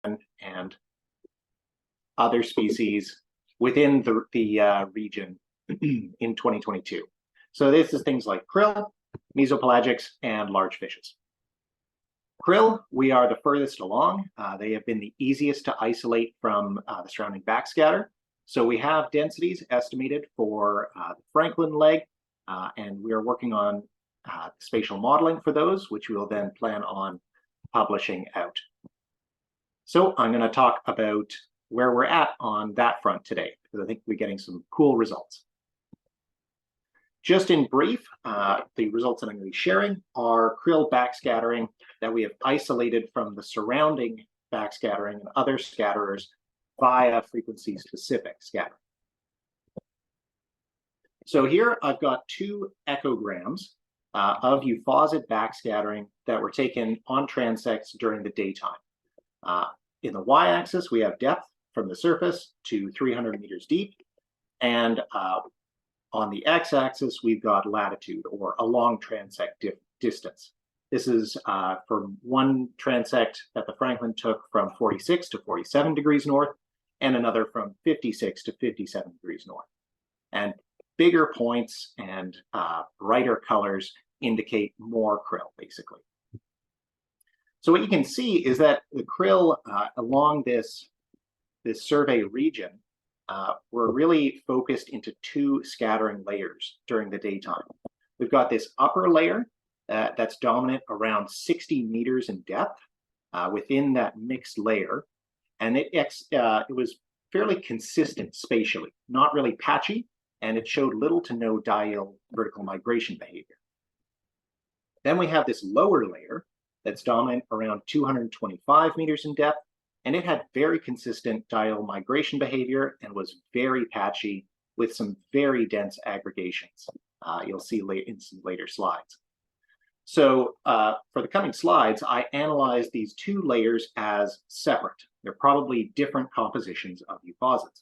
and other species within the region in 2022. So this is things like krill, mesopelagics, and large fishes. Krill, we are the furthest along. They have been the easiest to isolate from the surrounding backscatter. So we have densities estimated for the Franklin leg, and we are working on spatial modeling for those, which we will then plan on publishing out. So I'm going to talk about where we're at on that front today, because I think we're getting some cool results. Just in brief, the results that I'm going to be sharing are krill backscattering that we have isolated from the surrounding backscattering and other scatterers via frequency-specific scattering. So here I've got 2 echograms of euphosid backscattering that were taken on transects during the daytime. In the y-axis, we have depth from the surface to 300 meters deep, and on the x-axis, we've got latitude, or along transect distance. This is for one transect that the Franklin took from 46 to 47 degrees north, and another from 56 to 57 degrees north. And bigger points and brighter colors indicate more krill, basically. So what you can see is that the krill along this survey region were really focused into 2 scattering layers during the daytime. We've got this upper layer that's dominant around 60 meters in depth within that mixed layer, and it was fairly consistent spatially, not really patchy, and it showed little to no diel vertical migration behavior. Then we have this lower layer that's dominant around 225 meters in depth, and it had very consistent diel migration behavior and was very patchy with some very dense aggregations. You'll see in some later slides. So for the coming slides, I analyzed these 2 layers as separate. They're probably different compositions of euphosids,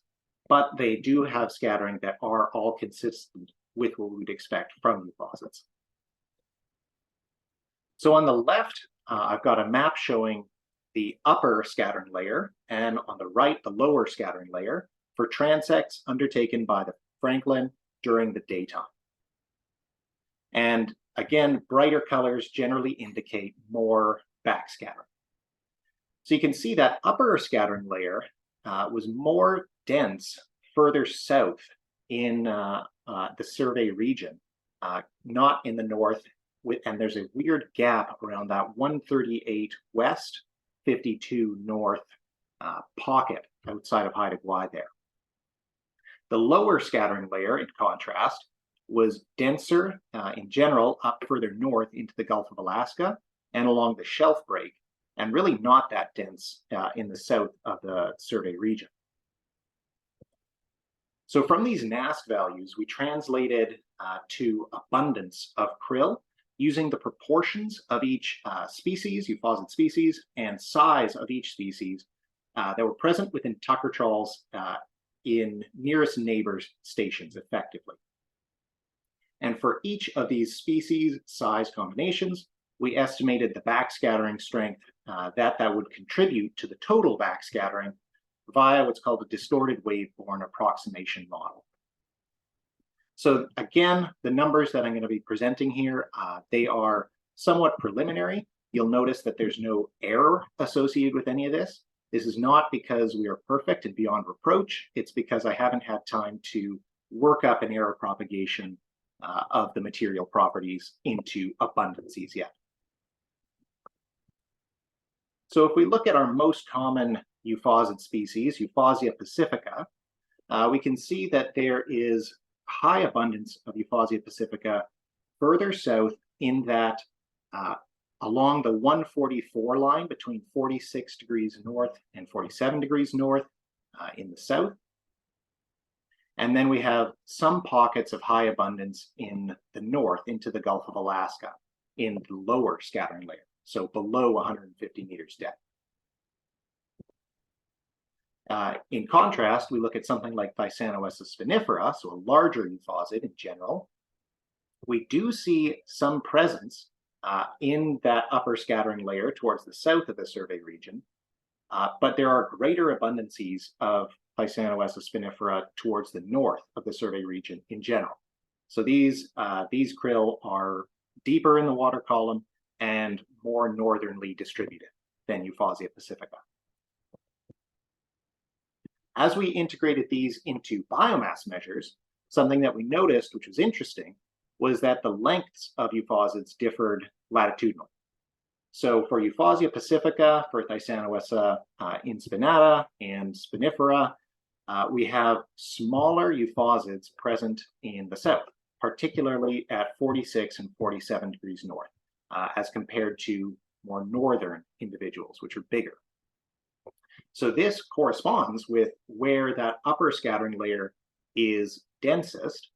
but they do have scattering that are all consistent with what we would expect from euphosids. So on the left, I've got a map showing the upper scattering layer, and on the right, the lower scattering layer for transects undertaken by the Franklin during the daytime. And again, brighter colors generally indicate more backscattering. So you can see that upper scattering layer was more dense further south in the survey region, not in the north, and there's a weird gap around that 138 west, 52 north pocket outside of Haida Gwaii there. The lower scattering layer, in contrast, was denser in general up further north into the Gulf of Alaska and along the shelf break, and really not that dense in the south of the survey region. So from these NASC values, we translated to abundance of krill using the proportions of each species, euphosid species, and size of each species that were present within Tucker trawls in nearest neighbors stations effectively. And for each of these species size combinations, we estimated the backscattering strength that would contribute to the total backscattering via what's called a distorted wave-borne approximation model. So again, the numbers that I'm going to be presenting here, they are somewhat preliminary. You'll notice that there's no error associated with any of this. This is not because we are perfect and beyond reproach. It's because I haven't had time to work up an error propagation of the material properties into abundances yet. So if we look at our most common euphosid species, Euphosia pacifica, we can see that there is high abundance of Euphosia pacifica further south in that along the 144 line between 46 degrees north and 47 degrees north in the south. And then we have some pockets of high abundance in the north into the Gulf of Alaska in the lower scattering layer, so below 150 meters depth. In contrast, we look at something like Thysanoessa spinifera, so a larger euphosid in general. We do see some presence in that upper scattering layer towards the south of the survey region, But there are greater abundances of Thysanowessa spinifera towards the north of the survey region in general. So these krill are deeper in the water column and more northernly distributed than Euphausia pacifica. As we integrated these into biomass measures, something that we noticed, which was interesting, was that the lengths of euphausids differed latitudinally. So for Euphausia pacifica, for Thysanowessa inspinata and spinifera, we have smaller euphausids present in the south, particularly at 46 and 47 degrees north, as compared to more northern individuals, which are bigger. So this corresponds with where that upper scattering layer is densest,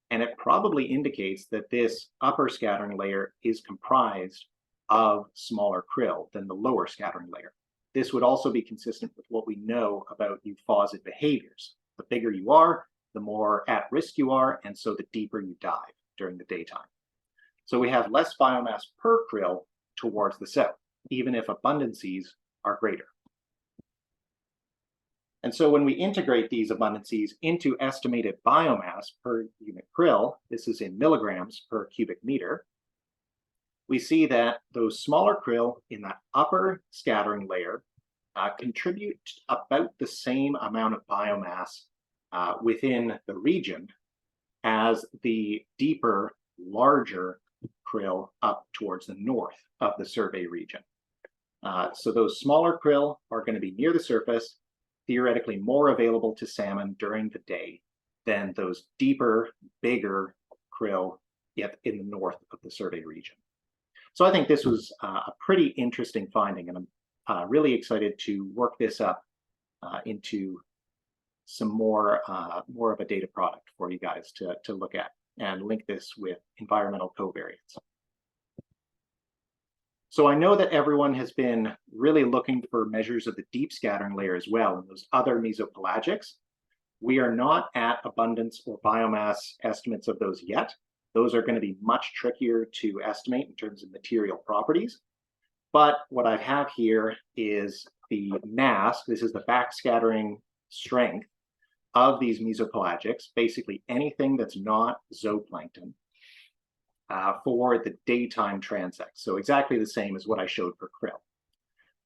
and it probably indicates that this upper scattering layer is comprised of smaller krill than the lower scattering layer. This would also be consistent with what we know about euphausid behaviors. The bigger you are, the more at risk you are, and so the deeper you dive during the daytime. So we have less biomass per krill towards the south, even if abundances are greater. And so when we integrate these abundances into estimated biomass per unit krill, this is in milligrams per cubic meter, we see that those smaller krill in that upper scattering layer contribute about the same amount of biomass within the region as the deeper, larger krill up towards the north of the survey region. So those smaller krill are going to be near the surface, theoretically more available to salmon during the day than those deeper, bigger krill yet in the north of the survey region. So I think this was a pretty interesting finding, and I'm really excited to work this up into some more of a data product for you guys to look at and link this with environmental covariates. So I know that everyone has been really looking for measures of the deep scattering layer as well, and those other mesopelagics. We are not at abundance or biomass estimates of those yet. Those are going to be much trickier to estimate in terms of material properties. But what I have here is the NASC. This is the backscattering strength of these mesopelagics, basically anything that's not zooplankton, for the daytime transects. So exactly the same as what I showed for krill.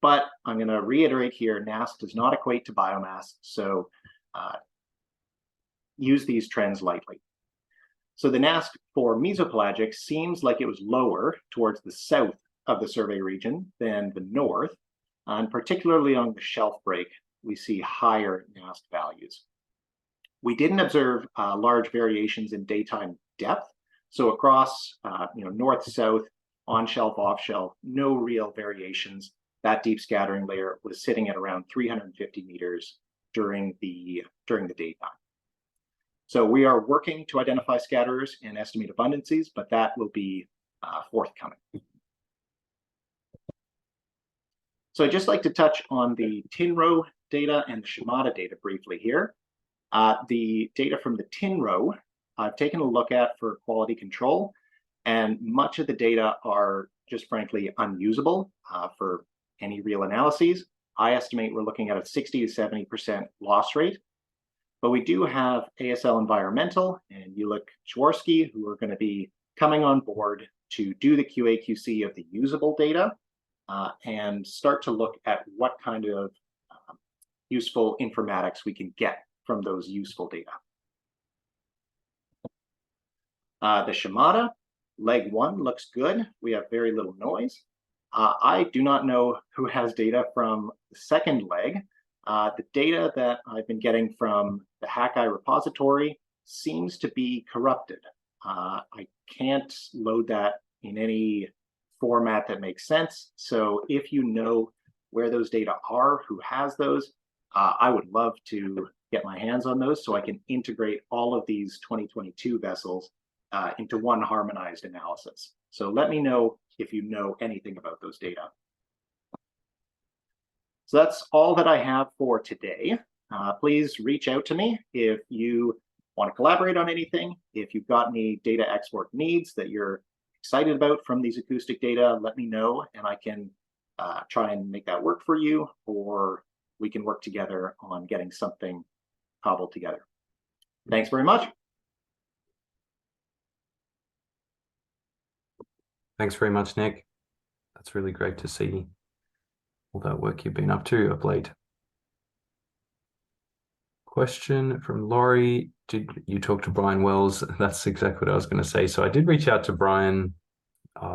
But I'm going to reiterate here, NASC does not equate to biomass, so use these trends lightly. So the NASC for mesopelagic seems like it was lower towards the south of the survey region than the north, and particularly on the shelf break, we see higher NASC values. We didn't observe large variations in daytime depth, so across north-south, on-shelf, off-shelf, no real variations. That deep scattering layer was sitting at around 350 meters during the daytime. So we are working to identify scatterers and estimate abundances, but that will be forthcoming. So I'd just like to touch on the TINRO data and the Shimada data briefly here. The data from the TINRO I've taken a look at for quality control, and much of the data are just frankly unusable for any real analyses. I estimate we're looking at a 60 to 70% loss rate. But we do have ASL Environmental and Ulick Jaworski, who are going to be coming on board to do the QA/QC of the usable data and start to look at what kind of useful informatics we can get from those useful data. The Shimada, leg 1 looks good. We have very little noise. I do not know who has data from the second leg. The data that I've been getting from the Hackeye repository seems to be corrupted. I can't load that in any format that makes sense. So if you know where those data are, who has those, I would love to get my hands on those so I can integrate all of these 2022 vessels into one harmonized analysis. So let me know if you know anything about those data. So that's all that I have for today. Please reach out to me if you want to collaborate on anything. If you've got any data export needs that you're excited about from these acoustic data, let me know, and I can try and make that work for you, or we can work together on getting something cobbled together. Thanks very much. Thanks very much, Nick. That's really great to see all that work you've been up to of late. Question from Laurie. Did you talk to Brian Wells? That's exactly what I was going to say. So I did reach out to Brian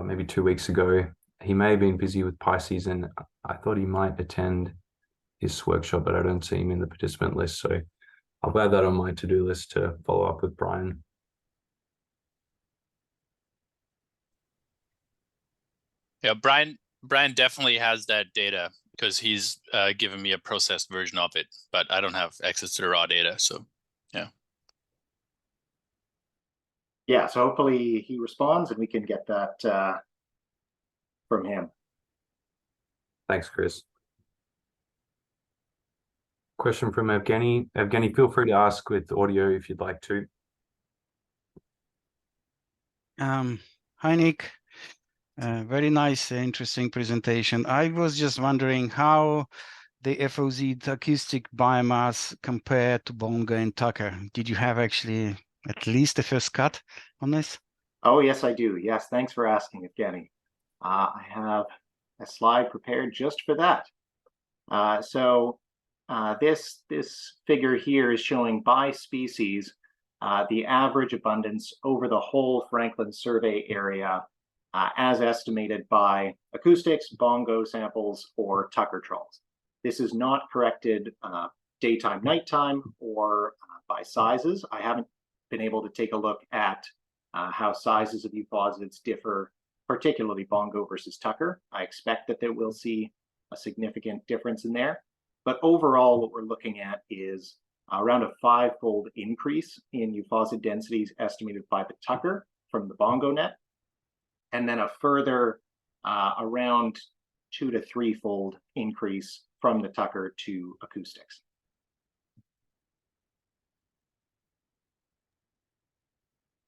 maybe 2 weeks ago. He may have been busy with pie season. I thought he might attend his workshop, but I don't see him in the participant list. So I'll add that on my to-do list to follow up with Brian. Yeah, Brian definitely has that data because he's given me a processed version of it, but I don't have access to the raw data. So, yeah. Yeah, so hopefully he responds and we can get that from him. Thanks, Chris. Question from Evgeny. Evgeny, feel free to ask with audio if you'd like to. Hi, Nick. Very nice, interesting presentation. I was just wondering how the FOZ acoustic biomass compared to Bongo and Tucker. Did you have actually at least a first cut on this? Oh, yes, I do. Yes, thanks for asking, Evgeny. I have a slide prepared just for that. This figure here is showing by species the average abundance over the whole Franklin survey area as estimated by acoustics, bongo samples, or Tucker trawls. This is not corrected daytime, nighttime, or by sizes. I haven't been able to take a look at how sizes of euphosids differ, particularly bongo versus Tucker. I expect that we'll see a significant difference in there. But overall, what we're looking at is around a 5-fold increase in euphosid densities estimated by the Tucker from the bongo net, and then a further around 2 to 3-fold increase from the Tucker to acoustics.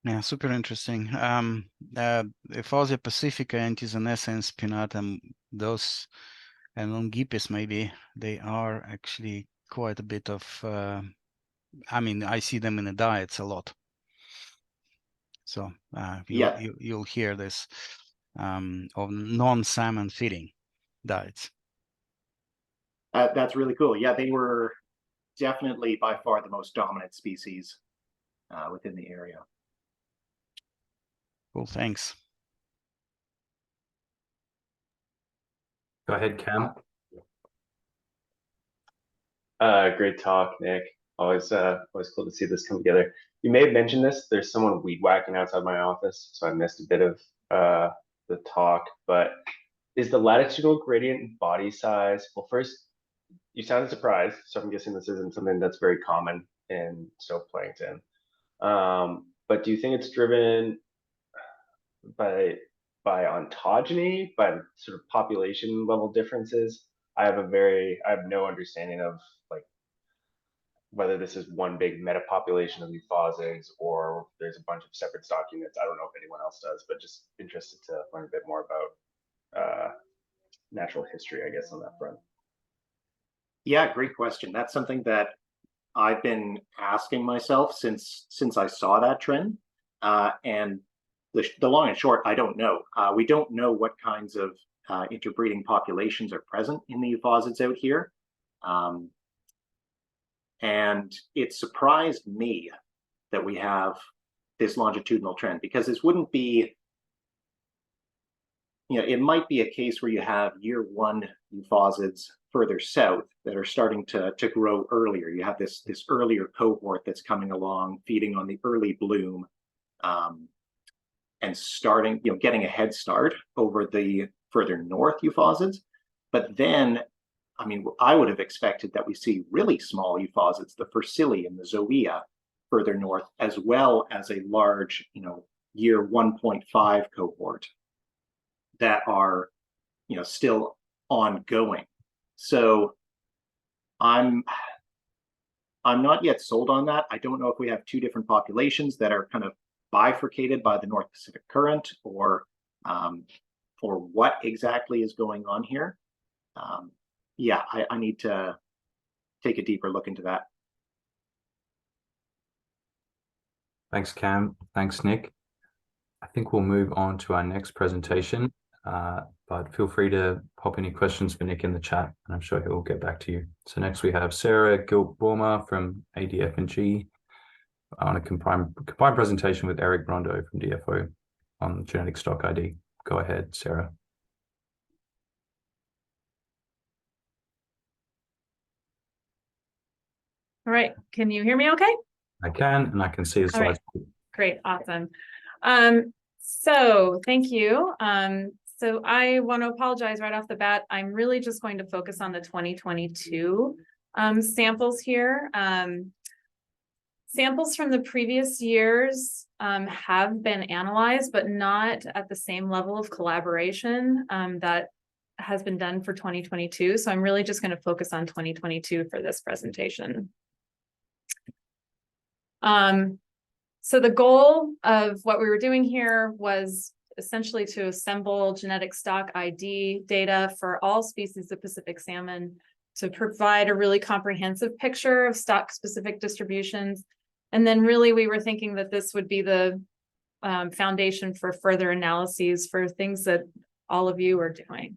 Yeah, super interesting. Euphosia pacifica and Tisanescens spinatum, those and longipes maybe, they are actually quite a bit of, I mean, I see them in the diets a lot. So you'll hear this of non-salmon feeding diets. That's really cool. Yeah, they were definitely by far the most dominant species within the area. Cool, thanks. Go ahead, Cam. Great talk, Nick. Always cool to see this come together. You may have mentioned this. There's someone weed whacking outside my office, so I missed a bit of the talk. But is the latitudinal gradient body size? Well, first, you sounded surprised, so I'm guessing this isn't something that's very common in zooplankton. But do you think it's driven by ontogeny, by sort of population level differences? I have no understanding of like whether this is one big meta population of euphausids or there's a bunch of separate stock units. I don't know if anyone else does, but just interested to learn a bit more about natural history, I guess, on that front. Yeah, great question. That's something that I've been asking myself since I saw that trend. And the long and short, I don't know. We don't know what kinds of interbreeding populations are present in the euphausids out here. And it surprised me that we have this longitudinal trend, because this wouldn't be, it might be a case where you have year one euphausids further south that are starting to grow earlier. You have this earlier cohort that's coming along, feeding on the early bloom, and starting, getting a head start over the further north euphausids. But then, I mean, I would have expected that we see really small euphausids, the Versili and the Zoea, further north, as well as a large, year 1.5 cohort that are, still ongoing. So I'm not yet sold on that. I don't know if we have two different populations that are kind of bifurcated by the North Pacific Current, or what exactly is going on here. yeah, I need to take a deeper look into that. Thanks, Cam. Thanks, Nick. I think we'll move on to our next presentation, but feel free to pop any questions for Nick in the chat, and I'm sure he'll get back to you. So next we have Sarah Gilborma from ADF&G on a combined presentation with Eric Brondo from DFO on genetic stock ID. Go ahead, Sarah. All right, can you hear me okay? I can, and I can see the All right. slides. Great, awesome. So thank you. So I want to apologize right off the bat. I'm really just going to focus on the 2022 samples here. Samples from the previous years have been analyzed, but not at the same level of collaboration that has been done for 2022. So I'm really just going to focus on 2022 for this presentation. So the goal of what we were doing here was essentially to assemble genetic stock ID data for all species of Pacific salmon to provide a really comprehensive picture of stock-specific distributions. And then really we were thinking that this would be the foundation for further analyses for things that all of you are doing.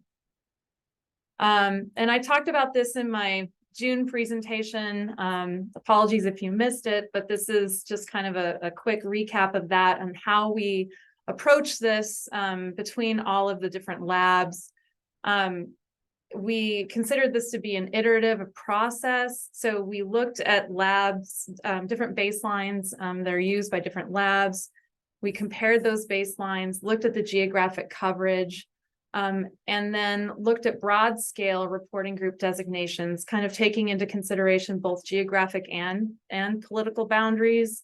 And I talked about this in my June presentation. Apologies if you missed it, but this is just kind of a quick recap of that and how we approach this between all of the different labs. We considered this to be an iterative process. So we looked at labs, different baselines that are used by different labs. We compared those baselines, looked at the geographic coverage, and then looked at broad scale reporting group designations, kind of taking into consideration both geographic and political boundaries.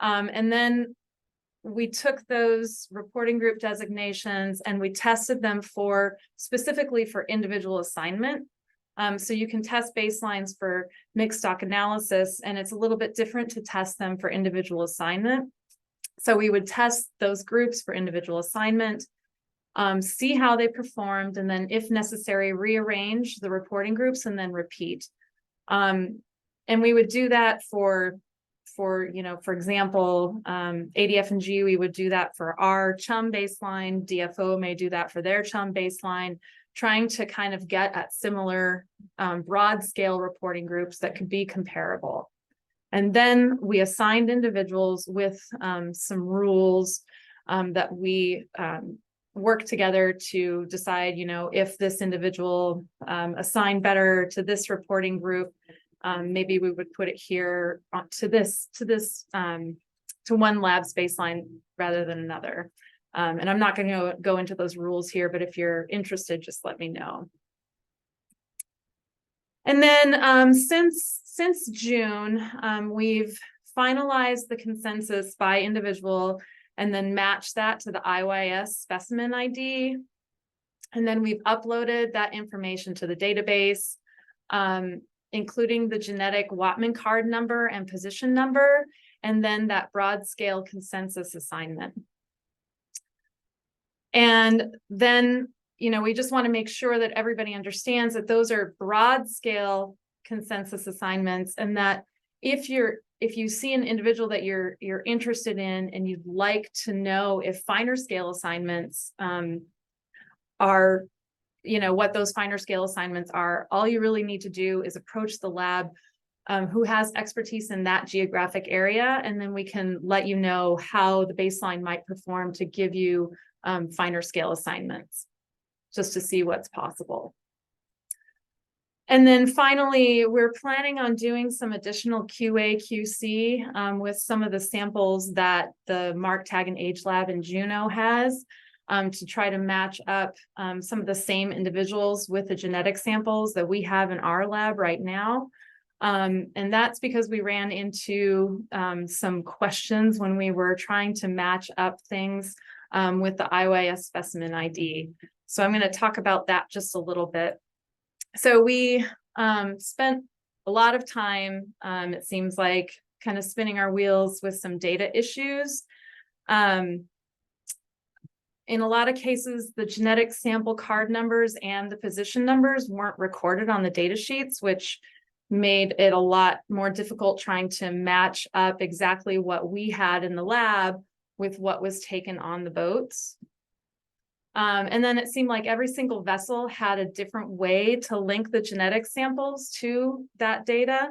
And then we took those reporting group designations and we tested them specifically for individual assignment. So you can test baselines for mixed stock analysis, and it's a little bit different to test them for individual assignment. So we would test those groups for individual assignment, see how they performed, and then if necessary, rearrange the reporting groups and then repeat. And we would do that for example, ADF&G, we would do that for our chum baseline. DFO may do that for their chum baseline, trying to kind of get at similar broad scale reporting groups that could be comparable. And then we assigned individuals with some rules that we work together to decide, if this individual assigned better to this reporting group, maybe we would put it here to one lab's baseline rather than another. And I'm not going to go into those rules here, but if you're interested, just let me know. And then since June, we've finalized the consensus by individual and then matched that to the IYS specimen ID. And then we've uploaded that information to the database, including the genetic Whatman card number and position number, and then that broad scale consensus assignment. And then, we just want to make sure that everybody understands that those are broad scale consensus assignments, and that if you see an individual that you're interested in and you'd like to know if finer scale assignments are, what those finer scale assignments are, all you really need to do is approach the lab who has expertise in that geographic area, and then we can let you know how the baseline might perform to give you finer scale assignments, just to see what's possible. And then finally, we're planning on doing some additional QA, QC with some of the samples that the Mark Tag and Age Lab in Juneau has to try to match up some of the same individuals with the genetic samples that we have in our lab right now. And that's because we ran into some questions when we were trying to match up things with the IYS specimen ID. So I'm going to talk about that just a little bit. So we spent a lot of time, it seems like, kind of spinning our wheels with some data issues. In a lot of cases, the genetic sample card numbers and the position numbers weren't recorded on the data sheets, which made it a lot more difficult trying to match up exactly what we had in the lab with what was taken on the boats. And then it seemed like every single vessel had a different way to link the genetic samples to that data.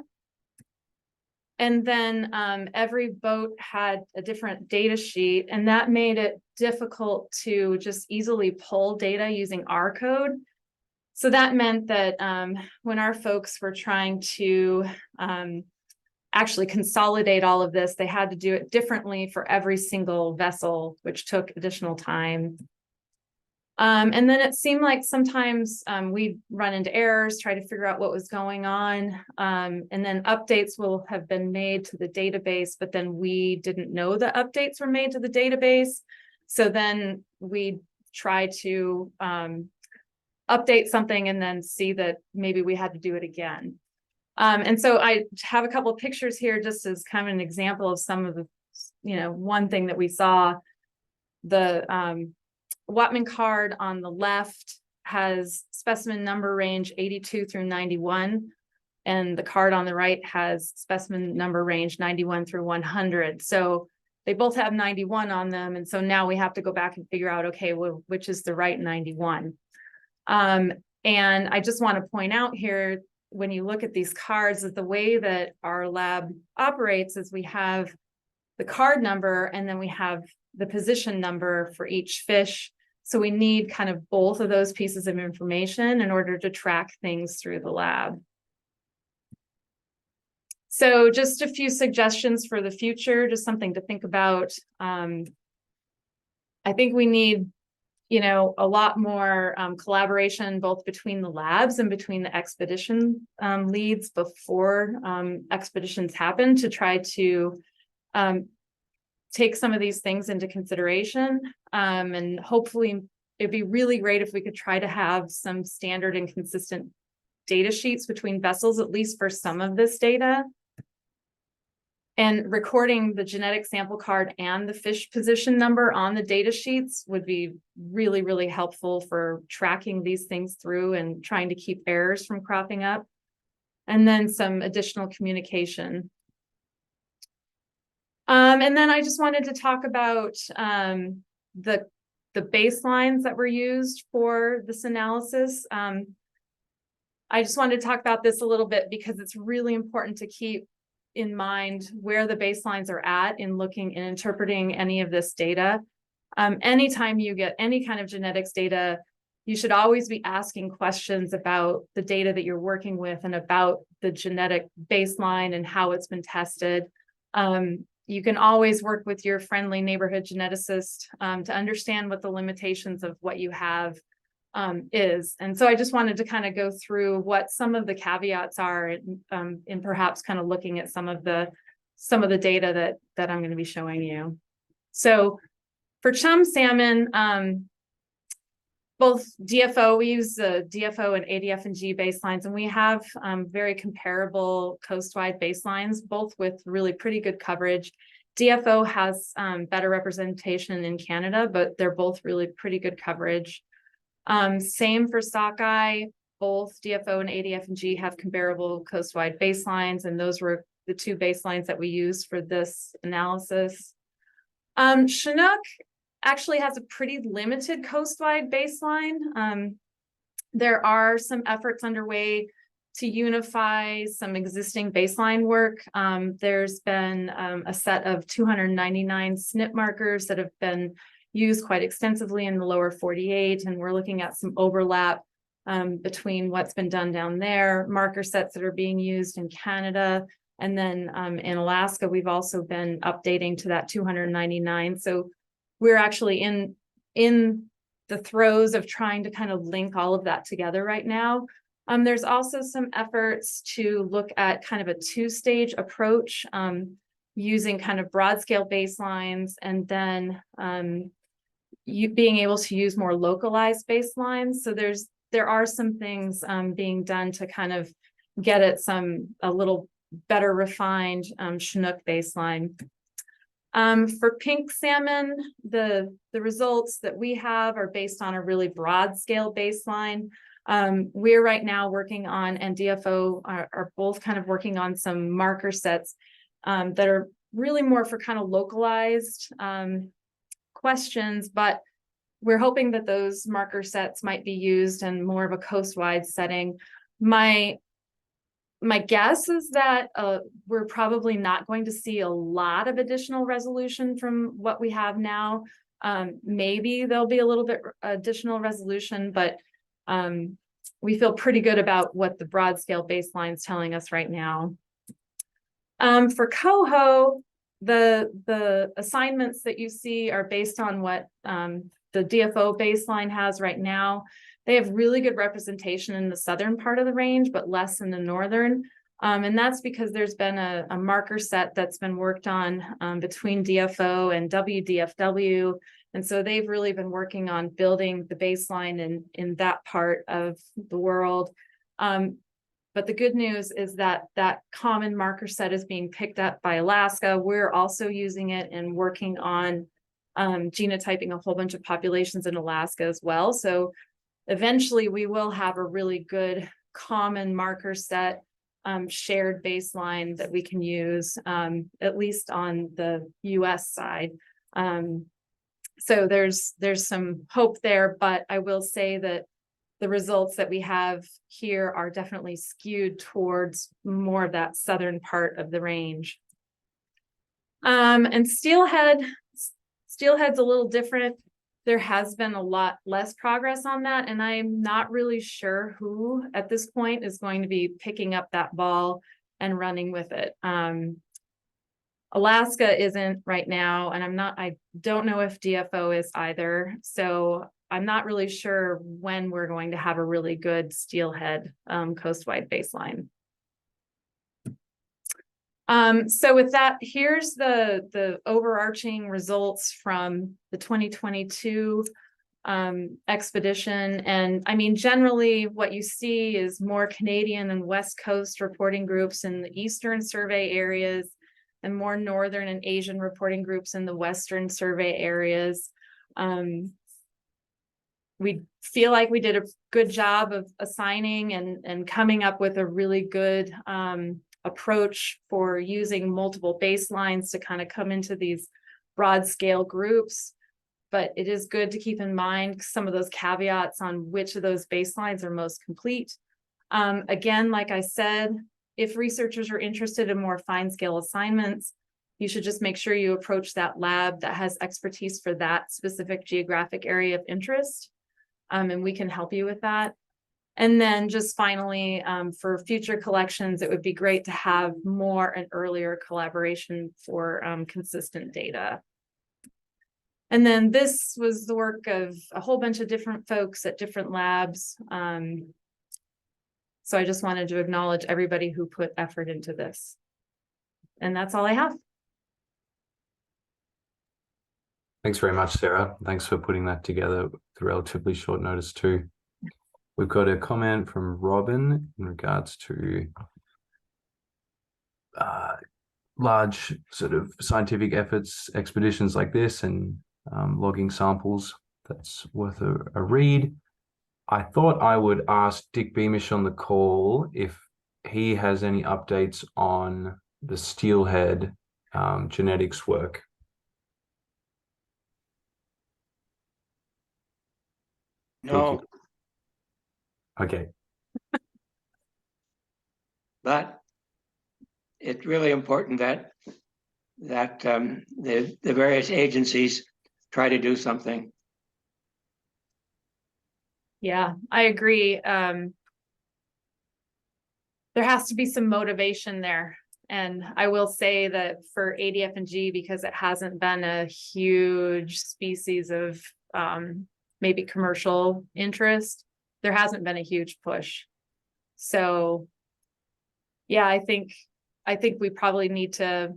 And then every boat had a different data sheet, and that made it difficult to just easily pull data using R code. So that meant that when our folks were trying to actually consolidate all of this, they had to do it differently for every single vessel, which took additional time. And then it seemed like sometimes we'd run into errors, try to figure out what was going on. And then updates will have been made to the database, but then we didn't know the updates were made to the database. So then we try to update something and then see that maybe we had to do it again. And so I have a couple of pictures here just as kind of an example of some of the, one thing that we saw. The Wattman card on the left has specimen number range 82 through 91, and the card on the right has specimen number range 91 through 100. So they both have 91 on them, and so now we have to go back and figure out, okay, well, which is the right 91? And I just want to point out here, when you look at these cards, that the way that our lab operates is we have the card number and then we have the position number for each fish. So we need kind of both of those pieces of information in order to track things through the lab. So just a few suggestions for the future, just something to think about. I think we need, a lot more collaboration both between the labs and between the expedition leads before expeditions happen, to try to take some of these things into consideration. And hopefully it'd be really great if we could try to have some standard and consistent data sheets between vessels, at least for some of this data. And recording the genetic sample card and the fish position number on the data sheets would be really, really helpful for tracking these things through and trying to keep errors from cropping up. And then some additional communication. And then I just wanted to talk about the baselines that were used for this analysis. I just wanted to talk about this a little bit because it's really important to keep in mind where the baselines are at in looking and interpreting any of this data. Anytime you get any kind of genetics data, you should always be asking questions about the data that you're working with and about the genetic baseline and how it's been tested. You can always work with your friendly neighborhood geneticist to understand what the limitations of what you have is. And so I just wanted to kind of go through what some of the caveats are in perhaps kind of looking at some of the data that I'm going to be showing you. So for chum salmon, both DFO, we use the DFO and ADF and G baselines, and we have very comparable coast-wide baselines, both with really pretty good coverage. DFO has better representation in Canada, but they're both really pretty good coverage. Same for sockeye, both DFO and ADF and G have comparable coast-wide baselines, and those were the two baselines that we used for this analysis. Chinook actually has a pretty limited coast-wide baseline. There are some efforts underway to unify some existing baseline work. There's been a set of 299 SNP markers that have been used quite extensively in the lower 48, and we're looking at some overlap between what's been done down there, marker sets that are being used in Canada, and then in Alaska, we've also been updating to that 299. So we're actually in the throes of trying to kind of link all of that together right now. There's also some efforts to look at kind of a two-stage approach using kind of broad scale baselines, and then you being able to use more localized baselines. So there are some things being done to kind of get at a little better refined Chinook baseline. For pink salmon, the results that we have are based on a really broad scale baseline. We're right now working on, and DFO are both kind of working on some marker sets that are really more for kind of localized questions, but we're hoping that those marker sets might be used in more of a coast-wide setting. My guess is that we're probably not going to see a lot of additional resolution from what we have now. Maybe there'll be a little bit additional resolution, but we feel pretty good about what the broad scale baseline is telling us right now. For coho, the assignments that you see are based on what the DFO baseline has right now. They have really good representation in the southern part of the range, but less in the northern. And that's because there's been a marker set that's been worked on between DFO and WDFW. And so they've really been working on building the baseline in that part of the world. But the good news is that that common marker set is being picked up by Alaska. We're also using it and working on genotyping a whole bunch of populations in Alaska as well. So eventually we will have a really good common marker set shared baseline that we can use, at least on the US side. So there's some hope there, but I will say that the results that we have here are definitely skewed towards more of that southern part of the range. And steelhead's a little different. There has been a lot less progress on that, and I'm not really sure who at this point is going to be picking up that ball and running with it. Alaska isn't right now, and I don't know if DFO is either. So I'm not really sure when we're going to have a really good steelhead coast-wide baseline. So with that, here's the overarching results from the 2022 expedition. And I mean, generally what you see is more Canadian and West Coast reporting groups in the Eastern survey areas and more Northern and Asian reporting groups in the Western survey areas. We feel like we did a good job of assigning and coming up with a really good approach for using multiple baselines to kind of come into these broad scale groups. But it is good to keep in mind some of those caveats on which of those baselines are most complete. Again, like I said, if researchers are interested in more fine scale assignments, you should just make sure you approach that lab that has expertise for that specific geographic area of interest. And we can help you with that. And then just finally, for future collections, it would be great to have more and earlier collaboration for consistent data. And then this was the work of a whole bunch of different folks at different labs. So I just wanted to acknowledge everybody who put effort into this. And that's all I have. Thanks very much, Sarah. Thanks for putting that together with relatively short notice too. We've got a comment from Robin in regards to large sort of scientific efforts, expeditions like this, and logging samples. That's worth a read. I thought I would ask Dick Beamish on the call if he has any updates on the steelhead genetics work. No, Okay. but it's really important that the various agencies try to do something. Yeah, I agree. There has to be some motivation there. And I will say that for ADF&G, because it hasn't been a huge species of maybe commercial interest, there hasn't been a huge push. So yeah, I think we probably need to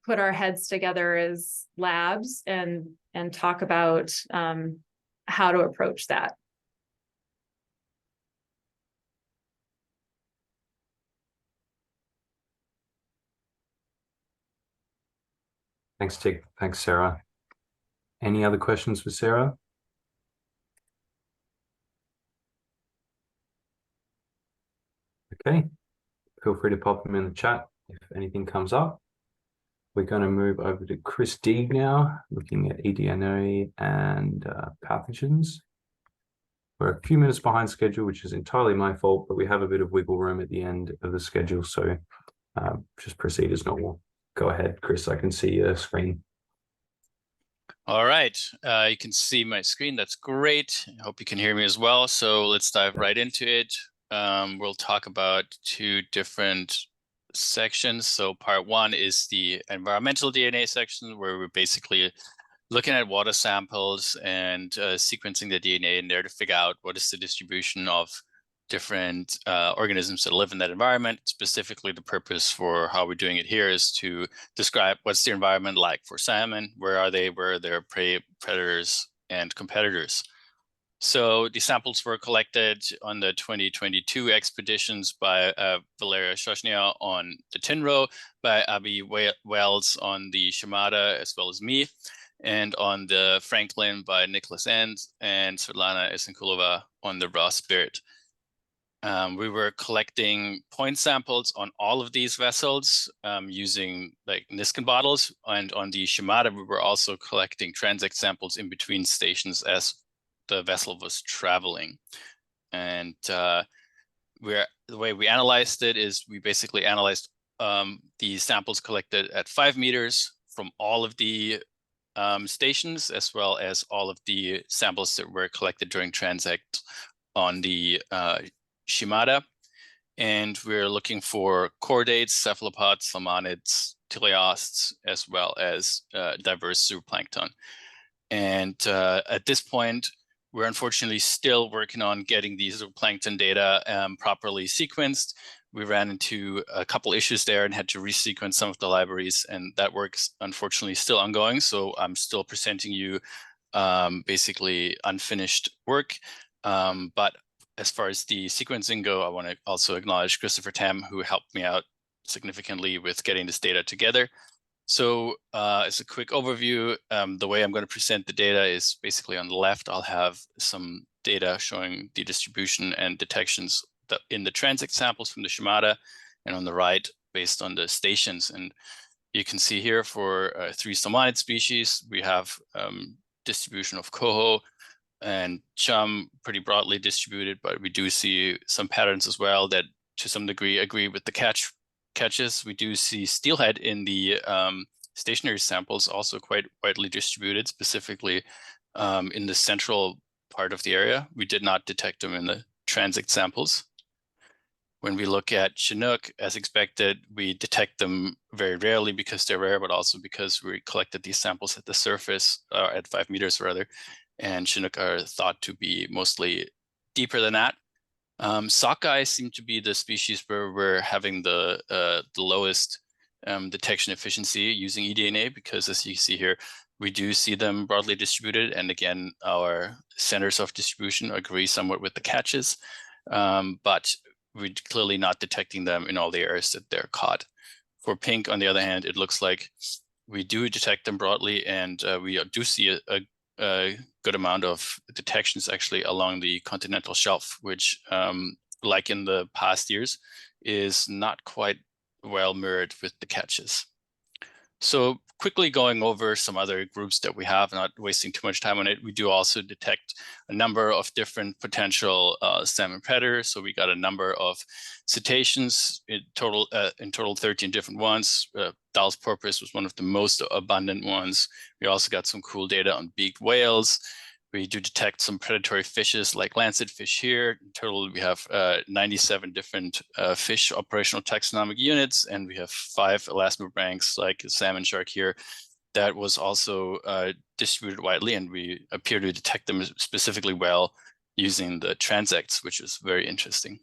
put our heads together as labs and talk about how to approach that. Thanks, Tick. Thanks, Sarah. Any other questions for Sarah? Okay, feel free to pop them in the chat if anything comes up. We're going to move over to Chris Deeg now, looking at eDNA and pathogens. We're a few minutes behind schedule, which is entirely my fault, but we have a bit of wiggle room at the end of the schedule, so just proceed as normal. Go ahead, Chris, I can see your screen. All right, you can see my screen. That's great. I hope you can hear me as well. So let's dive right into it. We'll talk about two different sections. So part one is the environmental DNA section, where we're basically looking at water samples and sequencing the DNA in there to figure out what is the distribution of different organisms that live in that environment. Specifically, the purpose for how we're doing it here is to describe what's the environment like for salmon, where are they, where are their prey, predators, and competitors. So the samples were collected on the 2022 expeditions by Valeria Shoshnia on the Tinro, by Abby Wells on the Shimada, as well as me, and on the Franklin by Nicholas Enns and Svetlana Isenkulova on the raw spirit. We were collecting point samples on all of these vessels using like Niskin bottles, and on the Shimada we were also collecting transect samples in between stations as the vessel was traveling. And the way we analyzed it is we basically analyzed the samples collected at 5 meters from all of the stations, as well as all of the samples that were collected during transect on the Shimada. And we're looking for chordates, cephalopods, salmonids, teleosts, as well as diverse zooplankton. And at this point, we're unfortunately still working on getting these zooplankton data properly sequenced. We ran into a couple issues there and had to resequence some of the libraries, and that work's unfortunately still ongoing. So I'm still presenting you basically unfinished work. But as far as the sequencing go, I want to also acknowledge Christopher Tam, who helped me out significantly with getting this data together. So as a quick overview, the way I'm going to present the data is basically on the left, I'll have some data showing the distribution and detections in the transect samples from the Shimada, and on the right, based on the stations. And you can see here for 3 salmonid species, we have distribution of coho and chum pretty broadly distributed, but we do see some patterns as well that to some degree agree with the catches. We do see steelhead in the stationary samples, also quite widely distributed, specifically in the central part of the area. We did not detect them in the transect samples. When we look at Chinook, as expected, we detect them very rarely because they're rare, but also because we collected these samples at the surface, at 5 meters rather, and Chinook are thought to be mostly deeper than that. Sockeye seem to be the species where we're having the lowest detection efficiency using eDNA, because as you see here, we do see them broadly distributed. And again, our centers of distribution agree somewhat with the catches, but we're clearly not detecting them in all the areas that they're caught. For pink, on the other hand, it looks like we do detect them broadly, and we do see a good amount of detections actually along the continental shelf, which like in the past years is not quite well mirrored with the catches. So quickly going over some other groups that we have, not wasting too much time on it, we do also detect a number of different potential salmon predators. So we got a number of cetaceans, in total 13 different ones. Dall's porpoise was one of the most abundant ones. We also got some cool data on beaked whales. We do detect some predatory fishes like lancet fish here. In total, we have 97 different fish operational taxonomic units, and we have 5 elasmobranchs like a salmon shark here that was also distributed widely, and we appear to detect them specifically well using the transects, which is very interesting.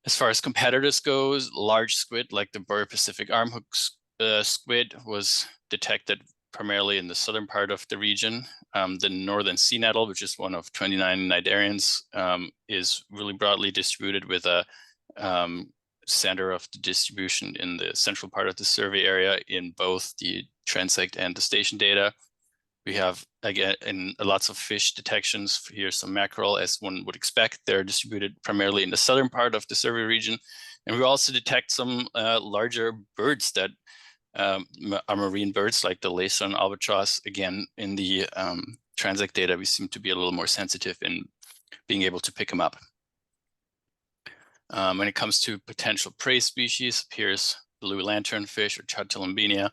As far as competitors goes, large squid like the Boreal Pacific armhook squid was detected primarily in the southern part of the region. The northern sea nettle, which is one of 29 cnidarians, is really broadly distributed with a center of the distribution in the central part of the survey area in both the transect and the station data. We have, again, in lots of fish detections. Here's some mackerel, as one would expect. They're distributed primarily in the southern part of the survey region. And we also detect some larger birds that are marine birds, like the Laysan albatross. Again, in the transect data, we seem to be a little more sensitive in being able to pick them up. When it comes to potential prey species, here's blue lanternfish or Chatilombinia.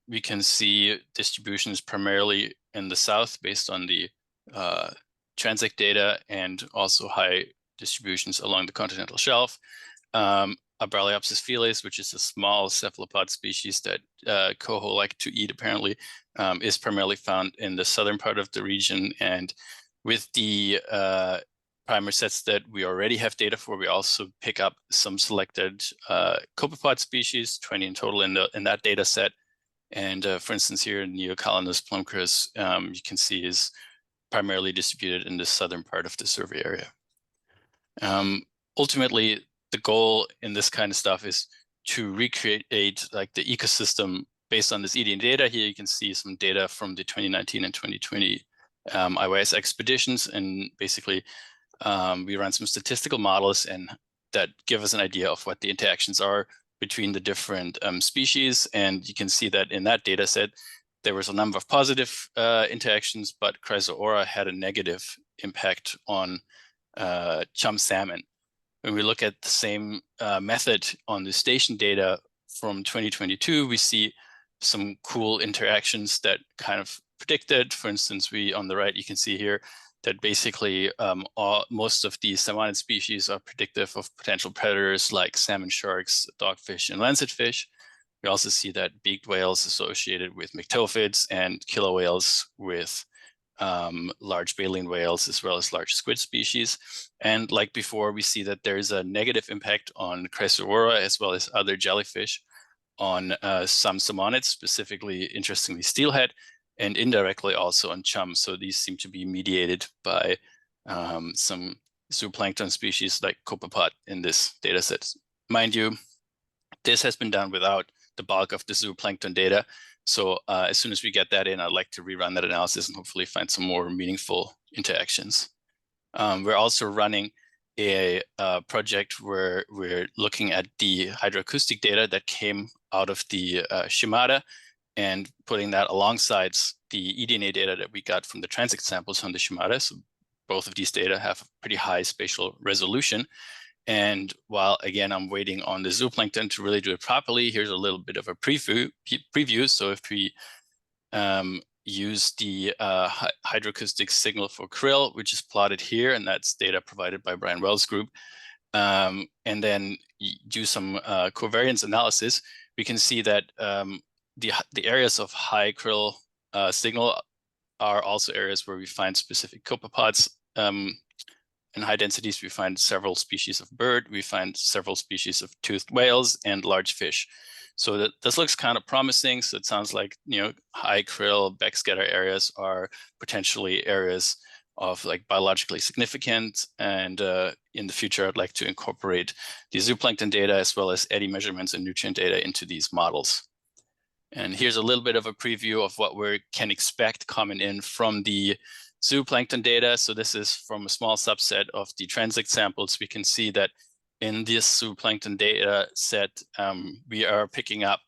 We can see distributions primarily in the south based on the transect data, and also high distributions along the continental shelf. Abraliopsis felis, which is a small cephalopod species that coho like to eat apparently, is primarily found in the southern part of the region. And with the primer sets that we already have data for, we also pick up some selected copepod species, 20 in total in that data set. And for instance, here Neocalanus plumcris, you can see is primarily distributed in the southern part of the survey area. Ultimately, the goal in this kind of stuff is to recreate like the ecosystem based on this EDN data. Here you can see some data from the 2019 and 2020 IYS expeditions, and basically we run some statistical models and that give us an idea of what the interactions are between the different species. And you can see that in that data set, there was a number of positive interactions, but Chrysoora had a negative impact on chum salmon. When we look at the same method on the station data from 2022, we see some cool interactions that kind of predicted. For instance, on the right, you can see here that basically most of the salmonid species are predictive of potential predators like salmon sharks, dogfish, and lancetfish. We also see that beaked whales associated with myctophids and killer whales with large baleen whales, as well as large squid species. And like before, we see that there is a negative impact on Chrysoora as well as other jellyfish on some salmonids, specifically, interestingly, steelhead, and indirectly also on chum. So these seem to be mediated by some zooplankton species like copepod in this data set. Mind you, this has been done without the bulk of the zooplankton data. So as soon as we get that in, I'd like to rerun that analysis and hopefully find some more meaningful interactions. We're also running a project where we're looking at the hydroacoustic data that came out of the Shimada and putting that alongside the eDNA data that we got from the transect samples on the Shimada. So both of these data have pretty high spatial resolution. And while, again, I'm waiting on the zooplankton to really do it properly, here's a little bit of a preview. So if we use the hydroacoustic signal for krill, which is plotted here, and that's data provided by Brian Wells' group, and then do some covariance analysis, we can see that the areas of high krill signal are also areas where we find specific copepods. In high densities, we find several species of bird, we find several species of toothed whales and large fish. So this looks kind of promising. So it sounds like, high krill backscatter areas are potentially areas of like biologically significant. And in the future, I'd like to incorporate the zooplankton data as well as eddy measurements and nutrient data into these models. And here's a little bit of a preview of what we can expect coming in from the zooplankton data. So this is from a small subset of the transect samples. We can see that in this zooplankton data set, we are picking up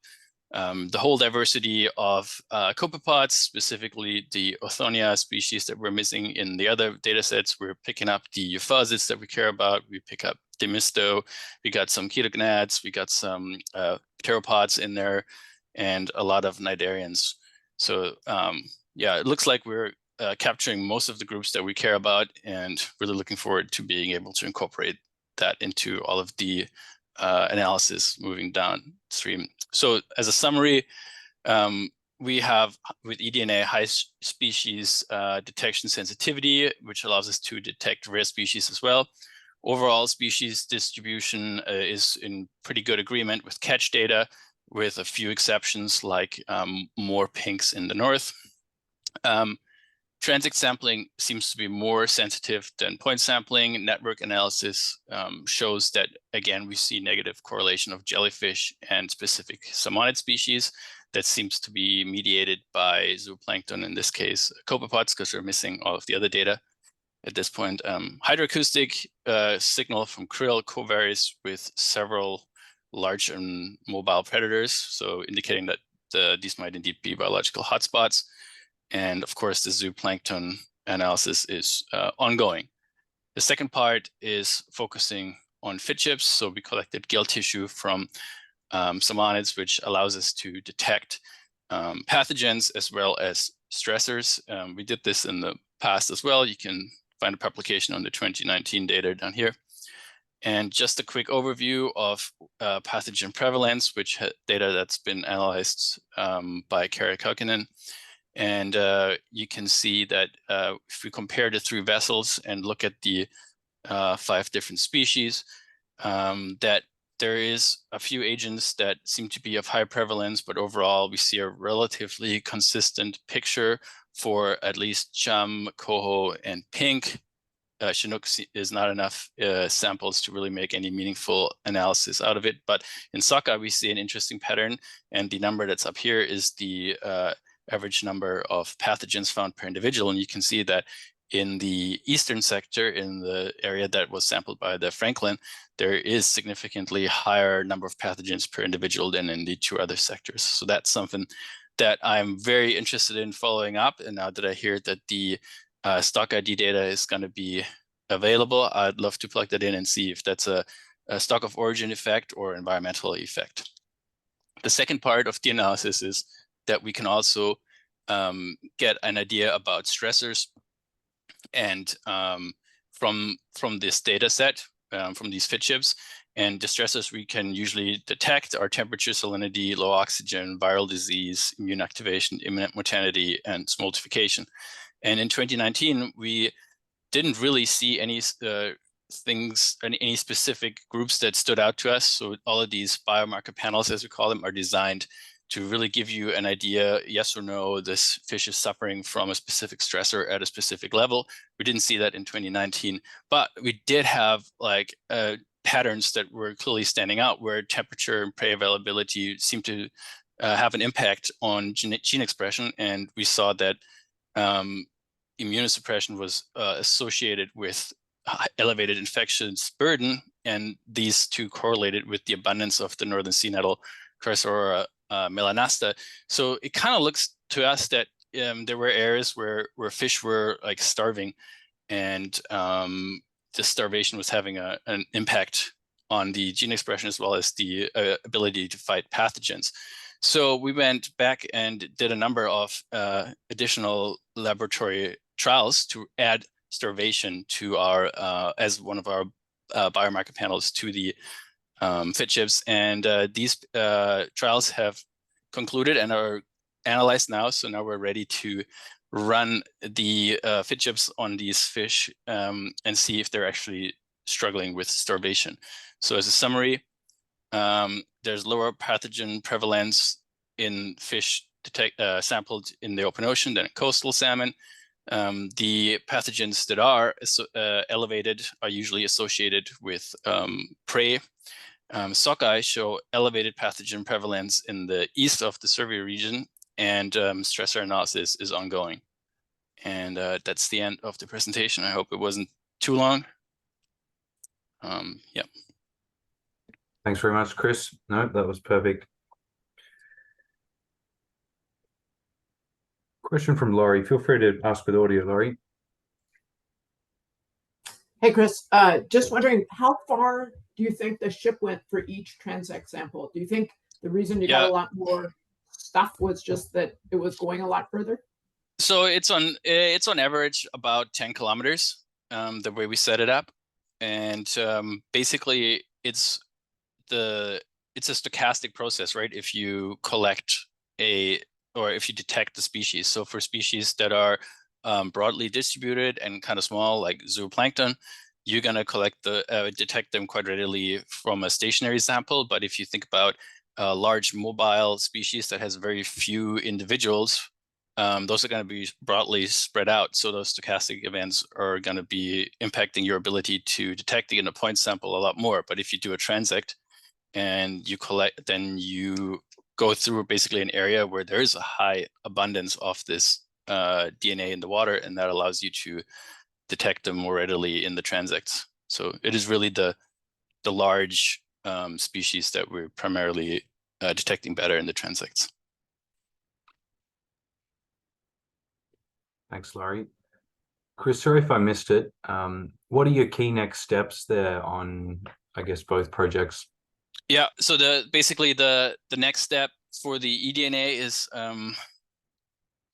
the whole diversity of copepods, specifically the Othonia species that we're missing in the other data sets. We're picking up the euphausids that we care about. We pick up Demisto. We got some chaetogonads. We got some pteropods in there, and a lot of cnidarians. So yeah, it looks like we're capturing most of the groups that we care about, and really looking forward to being able to incorporate that into all of the analysis moving downstream. So as a summary, we have with eDNA high species detection sensitivity, which allows us to detect rare species as well. Overall species distribution is in pretty good agreement with catch data, with a few exceptions like more pinks in the north. transect sampling seems to be more sensitive than point sampling. Network analysis shows that, again, we see negative correlation of jellyfish and specific salmonid species that seems to be mediated by zooplankton, in this case, copepods, because we're missing all of the other data at this point. Hydroacoustic signal from krill co-varies with several large and mobile predators, so indicating that these might indeed be biological hotspots. And of course, the zooplankton analysis is ongoing. The second part is focusing on fit chips. So we collected gill tissue from salmonids, which allows us to detect pathogens as well as stressors. We did this in the past as well. You can find a publication on the 2019 data down here. And just a quick overview of pathogen prevalence, which data that's been analyzed by Kari Kaukonen. And you can see that if we compare the 3 vessels and look at the 5 different species, that there is a few agents that seem to be of high prevalence, but overall we see a relatively consistent picture for at least chum, coho, and pink. Chinook is not enough samples to really make any meaningful analysis out of it. But in sockeye, we see an interesting pattern. And the number that's up here is the average number of pathogens found per individual. And you can see that in the eastern sector, in the area that was sampled by the Franklin, there is significantly higher number of pathogens per individual than in the 2 other sectors. So that's something that I'm very interested in following up. And now that I hear that the stock ID data is going to be available, I'd love to plug that in and see if that's a stock of origin effect or environmental effect. The second part of the analysis is that we can also get an idea about stressors. And from this data set, from these fit chips, and the stressors we can usually detect are temperature, salinity, low oxygen, viral disease, immune activation, imminent mortality, and smoltification. And in 2019, we didn't really see any any specific groups that stood out to us. So all of these biomarker panels, as we call them, are designed to really give you an idea, yes or no, this fish is suffering from a specific stressor at a specific level. We didn't see that in 2019, but we did have like patterns that were clearly standing out, where temperature and prey availability seemed to have an impact on gene expression. And we saw that immunosuppression was associated with elevated infections burden, and these 2 correlated with the abundance of the northern sea nettle, Chrysaora melanasta. So it kind of looks to us that there were areas where fish were like starving, and the starvation was having an impact on the gene expression as well as the ability to fight pathogens. So we went back and did a number of additional laboratory trials to add starvation to our as one of our biomarker panels to the fit chips. And these trials have concluded and are analyzed now. So now we're ready to run the fit chips on these fish and see if they're actually struggling with starvation. So as a summary, there's lower pathogen prevalence in fish sampled in the open ocean than in coastal salmon. The pathogens that are elevated are usually associated with prey. Sockeye show elevated pathogen prevalence in the east of the survey region, and stressor analysis is ongoing. And that's the end of the presentation. I hope it wasn't too long. Yeah. Thanks very much, Chris. No, that was perfect. Question from Laurie. Feel free to ask with audio, Laurie. Hey, Chris, just wondering, how far do you think the ship went for each transect sample? Do you think the reason you got a lot more stuff was just that it was going a lot further? So it's on average about 10 kilometers, the way we set it up. And basically it's a stochastic process, right? If you collect or if you detect the species. So for species that are broadly distributed and kind of small, like zooplankton, you're going to detect them quite readily from a stationary sample. But if you think about a large mobile species that has very few individuals, those are going to be broadly spread out. So those stochastic events are going to be impacting your ability to detect in a point sample a lot more. But if you do a transect and you collect, then you go through basically an area where there is a high abundance of this DNA in the water, and that allows you to detect them more readily in the transects. So it is really the large species that we're primarily detecting better in the transects. Thanks, Laurie. Chris, sorry if I missed it. What are your key next steps there on, I guess, both projects? Yeah, so basically the next step for the eDNA is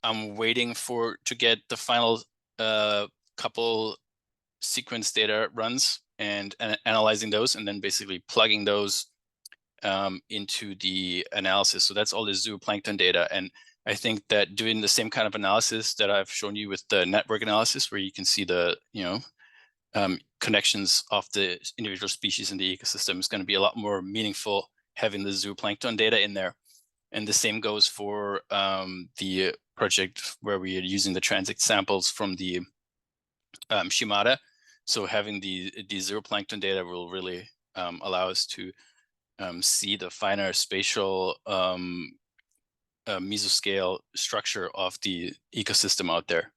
I'm waiting to get the final couple sequence data runs and analyzing those, and then basically plugging those into the analysis. So that's all the zooplankton data. And I think that doing the same kind of analysis that I've shown you with the network analysis, where you can see the connections of the individual species in the ecosystem, is going to be a lot more meaningful having the zooplankton data in there. And the same goes for the project where we are using the transect samples from the Shimada. So having the zooplankton data will really allow us to see the finer spatial mesoscale structure of the ecosystem out there.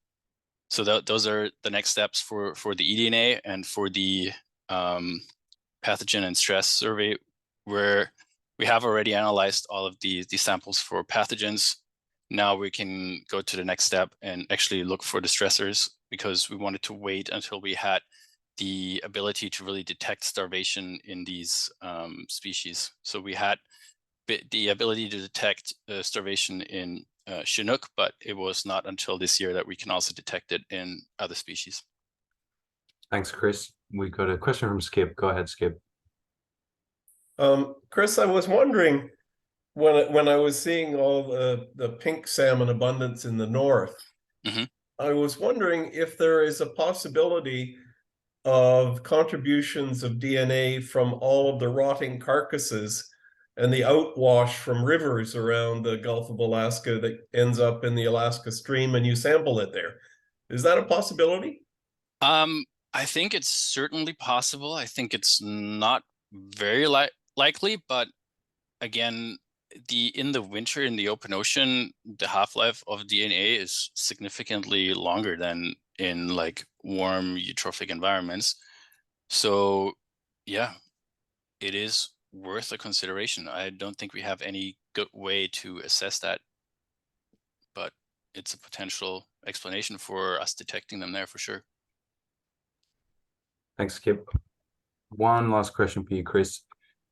So those are the next steps for the eDNA. And for the pathogen and stress survey, where we have already analyzed all of the samples for pathogens. Now we can go to the next step and actually look for the stressors, because we wanted to wait until we had the ability to really detect starvation in these species. So we had the ability to detect starvation in Chinook, but it was not until this year that we can also detect it in other species. Thanks, Chris. We got a question from Skip. Go ahead, Skip. Chris, I was wondering, when I was seeing all the pink salmon abundance in the north, I was wondering if there is a possibility of contributions of DNA from all of the rotting carcasses and the outwash from rivers around the Gulf of Alaska that ends up in the Alaska stream, and you sample it there. Is that a possibility? I think it's certainly possible. I think it's not very likely, but again, in the winter in the open ocean, the half-life of DNA is significantly longer than in like warm eutrophic environments. So yeah, it is worth a consideration. I don't think we have any good way to assess that, but it's a potential explanation for us detecting them there for sure. Thanks, Skip. One last question for you, Chris.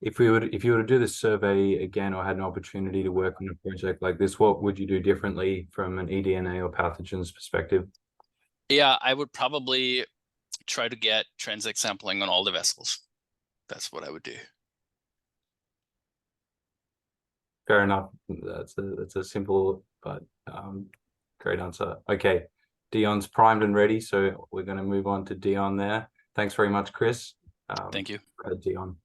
If you were to do this survey again, or had an opportunity to work on a project like this, what would you do differently from an eDNA or pathogens perspective? Yeah, I would probably try to get transect sampling on all the vessels. That's what I would do. Fair enough. That's a simple but great answer. Okay, Dion's primed and ready, so we're going to move on to Dion there. Thanks very much, Chris. Thank you. Dion.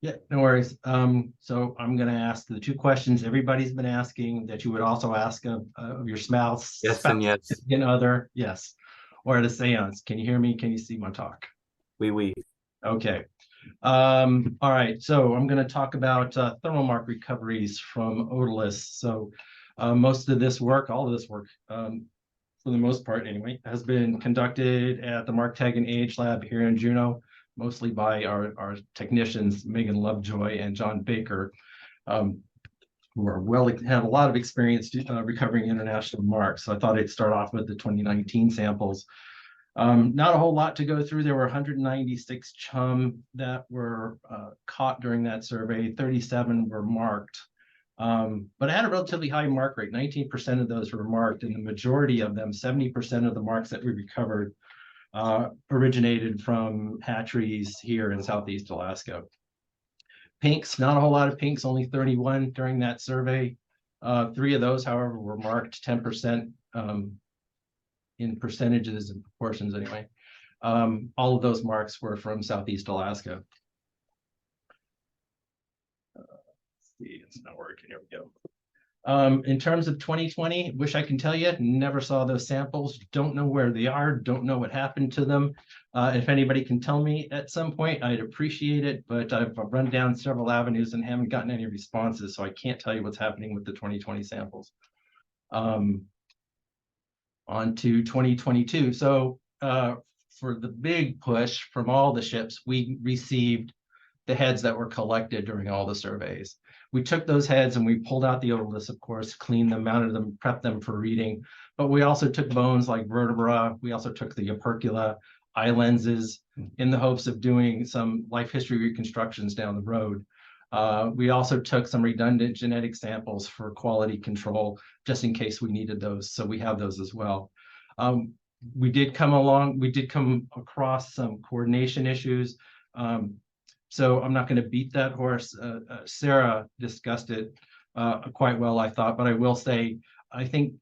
Yeah, no worries. So I'm going to ask the two questions everybody's been asking that you would also ask of your spouse. Yes, and yes. And other, yes. Or at a seance. Can you hear me? Can you see my talk? Oui. Okay. All right. So I'm going to talk about thermal mark recoveries from otoliths. So most of this work, all of this work, for the most part anyway, has been conducted at the Mark Tag and Age Lab here in Juneau, mostly by our technicians, Megan Lovejoy and John Baker, who are have a lot of experience recovering international marks. So I thought I'd start off with the 2019 samples. Not a whole lot to go through. There were 196 chum that were caught during that survey. 37 were marked. But I had a relatively high mark rate. 19% of those were marked, and the majority of them, 70% of the marks that we recovered, originated from hatcheries here in Southeast Alaska. Pinks, not a whole lot of pinks, only 31 during that survey. 3 of those, however, were marked 10% in percentages and proportions anyway. All of those marks were from Southeast Alaska. Let's see, it's not working, here we go. In terms of 2020, wish I can tell you, never saw those samples, don't know where they are, don't know what happened to them. If anybody can tell me at some point, I'd appreciate it, but I've run down several avenues and haven't gotten any responses, so I can't tell you what's happening with the 2020 samples. On to 2022. So for the big push from all the ships, we received the heads that were collected during all the surveys. We took those heads and we pulled out the otoliths, of course, cleaned them, mounted them, prepped them for reading. But we also took bones like vertebra. We also took the opercula, eye lenses, in the hopes of doing some life history reconstructions down the road. We also took some redundant genetic samples for quality control, just in case we needed those. So we have those as well. We did come across some coordination issues. So I'm not going to beat that horse. Sarah discussed it quite well, I thought, but I will say, I think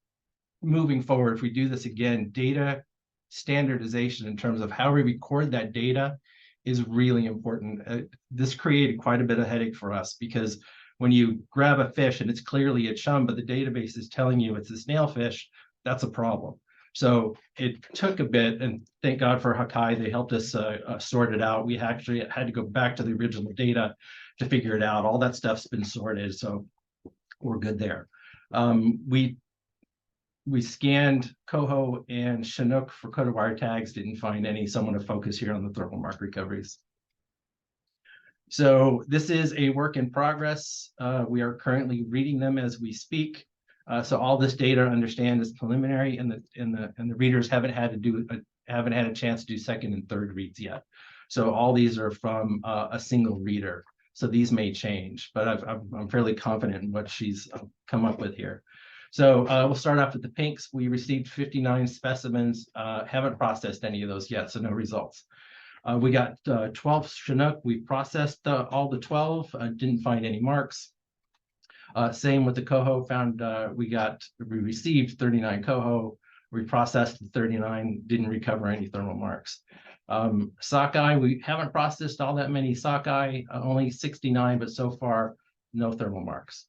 moving forward, if we do this again, data standardization in terms of how we record that data is really important. This created quite a bit of headache for us, because when you grab a fish and it's clearly a chum, but the database is telling you it's a snailfish, that's a problem. So it took a bit, and thank God for Hakai, they helped us sort it out. We actually had to go back to the original data to figure it out. All that stuff's been sorted, so we're good there. We scanned Coho and Chinook for coded wire tags, didn't find any, so I'm going to focus here on the thermal mark recoveries. So this is a work in progress. We are currently reading them as we speak. So all this data, understand, is preliminary, and the readers haven't had a chance to do second and third reads yet. So all these are from a single reader. So these may change, but I'm fairly confident in what she's come up with here. So we'll start off with the pinks. We received 59 specimens, haven't processed any of those yet, so no results. We got 12 Chinook. We processed all the 12, didn't find any marks. Same with the Coho, we received 39 Coho. We processed the 39, didn't recover any thermal marks. Sockeye, we haven't processed all that many sockeye, only 69, but so far, no thermal marks.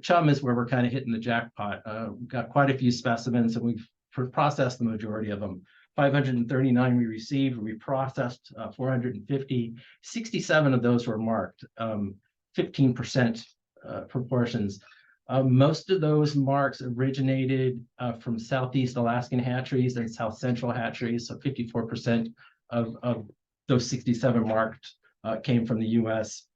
Chum is where we're kind of hitting the jackpot. We've got quite a few specimens, and we've processed the majority of them. 539 we received, we processed 450, 67 of those were marked, 15% proportions. Most of those marks originated from Southeast Alaskan hatcheries and South Central hatcheries, so 54% of those 67 marked came from the US.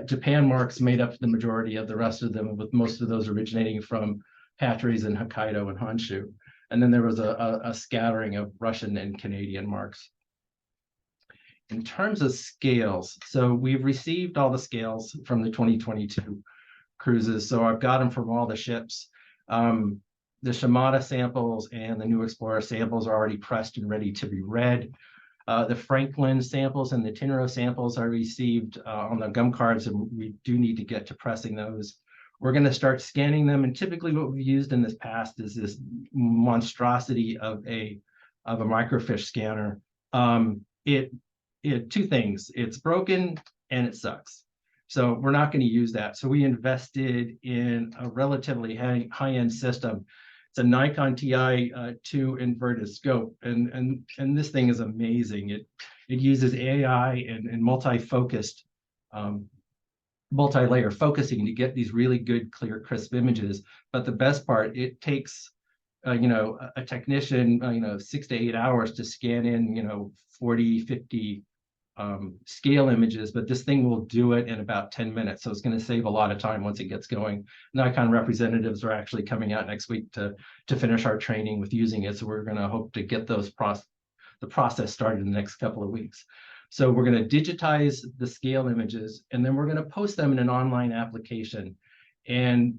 Japan marks made up the majority of the rest of them, with most of those originating from hatcheries in Hokkaido and Honshu. And then there was a scattering of Russian and Canadian marks. In terms of scales, so we've received all the scales from the 2022 cruises. So I've got them from all the ships. The Shimada samples and the New Explorer samples are already pressed and ready to be read. The Franklin samples and the Tinro samples I received on the gum cards, and we do need to get to pressing those. We're going to start scanning them, and typically what we've used in this past is this monstrosity of a microfiche scanner. Two things: it's broken and it sucks. So we're not going to use that. So we invested in a relatively high-end system. It's a Nikon TI-2 inverted scope, and this thing is amazing. It uses AI and multi-focused, multi-layer focusing to get these really good, clear, crisp images. But the best part, it takes a technician 6 to 8 hours to scan in 40, 50 scale images, but this thing will do it in about 10 minutes. So it's going to save a lot of time once it gets going. Nikon representatives are actually coming out next week to finish our training with using it. So we're going to hope to get the process started in the next couple of weeks. So we're going to digitize the scale images, and then we're going to post them in an online application. And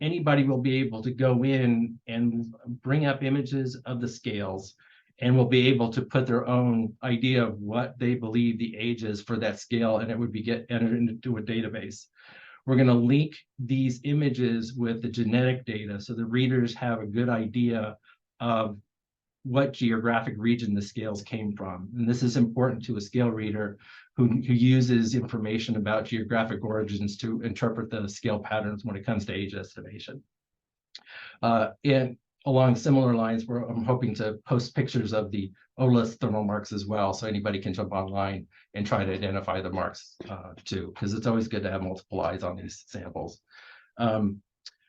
anybody will be able to go in and bring up images of the scales, and will be able to put their own idea of what they believe the age is for that scale, and it would be entered into a database. We're going to link these images with the genetic data, so the readers have a good idea of what geographic region the scales came from. And this is important to a scale reader who uses information about geographic origins to interpret the scale patterns when it comes to age estimation. And along similar lines, I'm hoping to post pictures of the otolith thermal marks as well, so anybody can jump online and try to identify the marks too, because it's always good to have multiple eyes on these samples.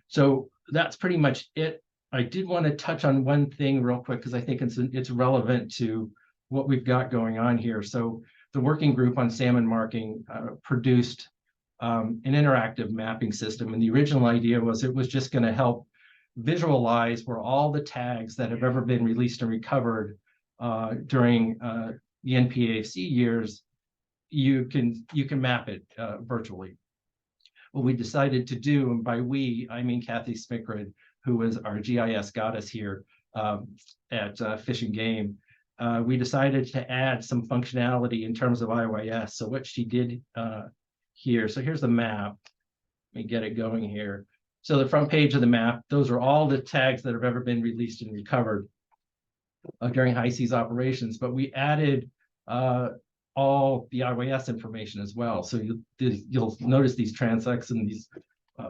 So that's pretty much it. I did want to touch on one thing real quick because I think it's relevant to what we've got going on here. So the working group on salmon marking produced an interactive mapping system, and the original idea was it was just going to help visualize where all the tags that have ever been released and recovered during the NPAC years, you can map it virtually. What we decided to do, and by we, I mean Kathy Smikrid, who was our GIS goddess here at Fish and Game, we decided to add some functionality in terms of IYS. So what she did here, so here's the map. Let me get it going here. So the front page of the map, those are all the tags that have ever been released and recovered during high seas operations, but we added all the IYS information as well. So you'll notice these transects and these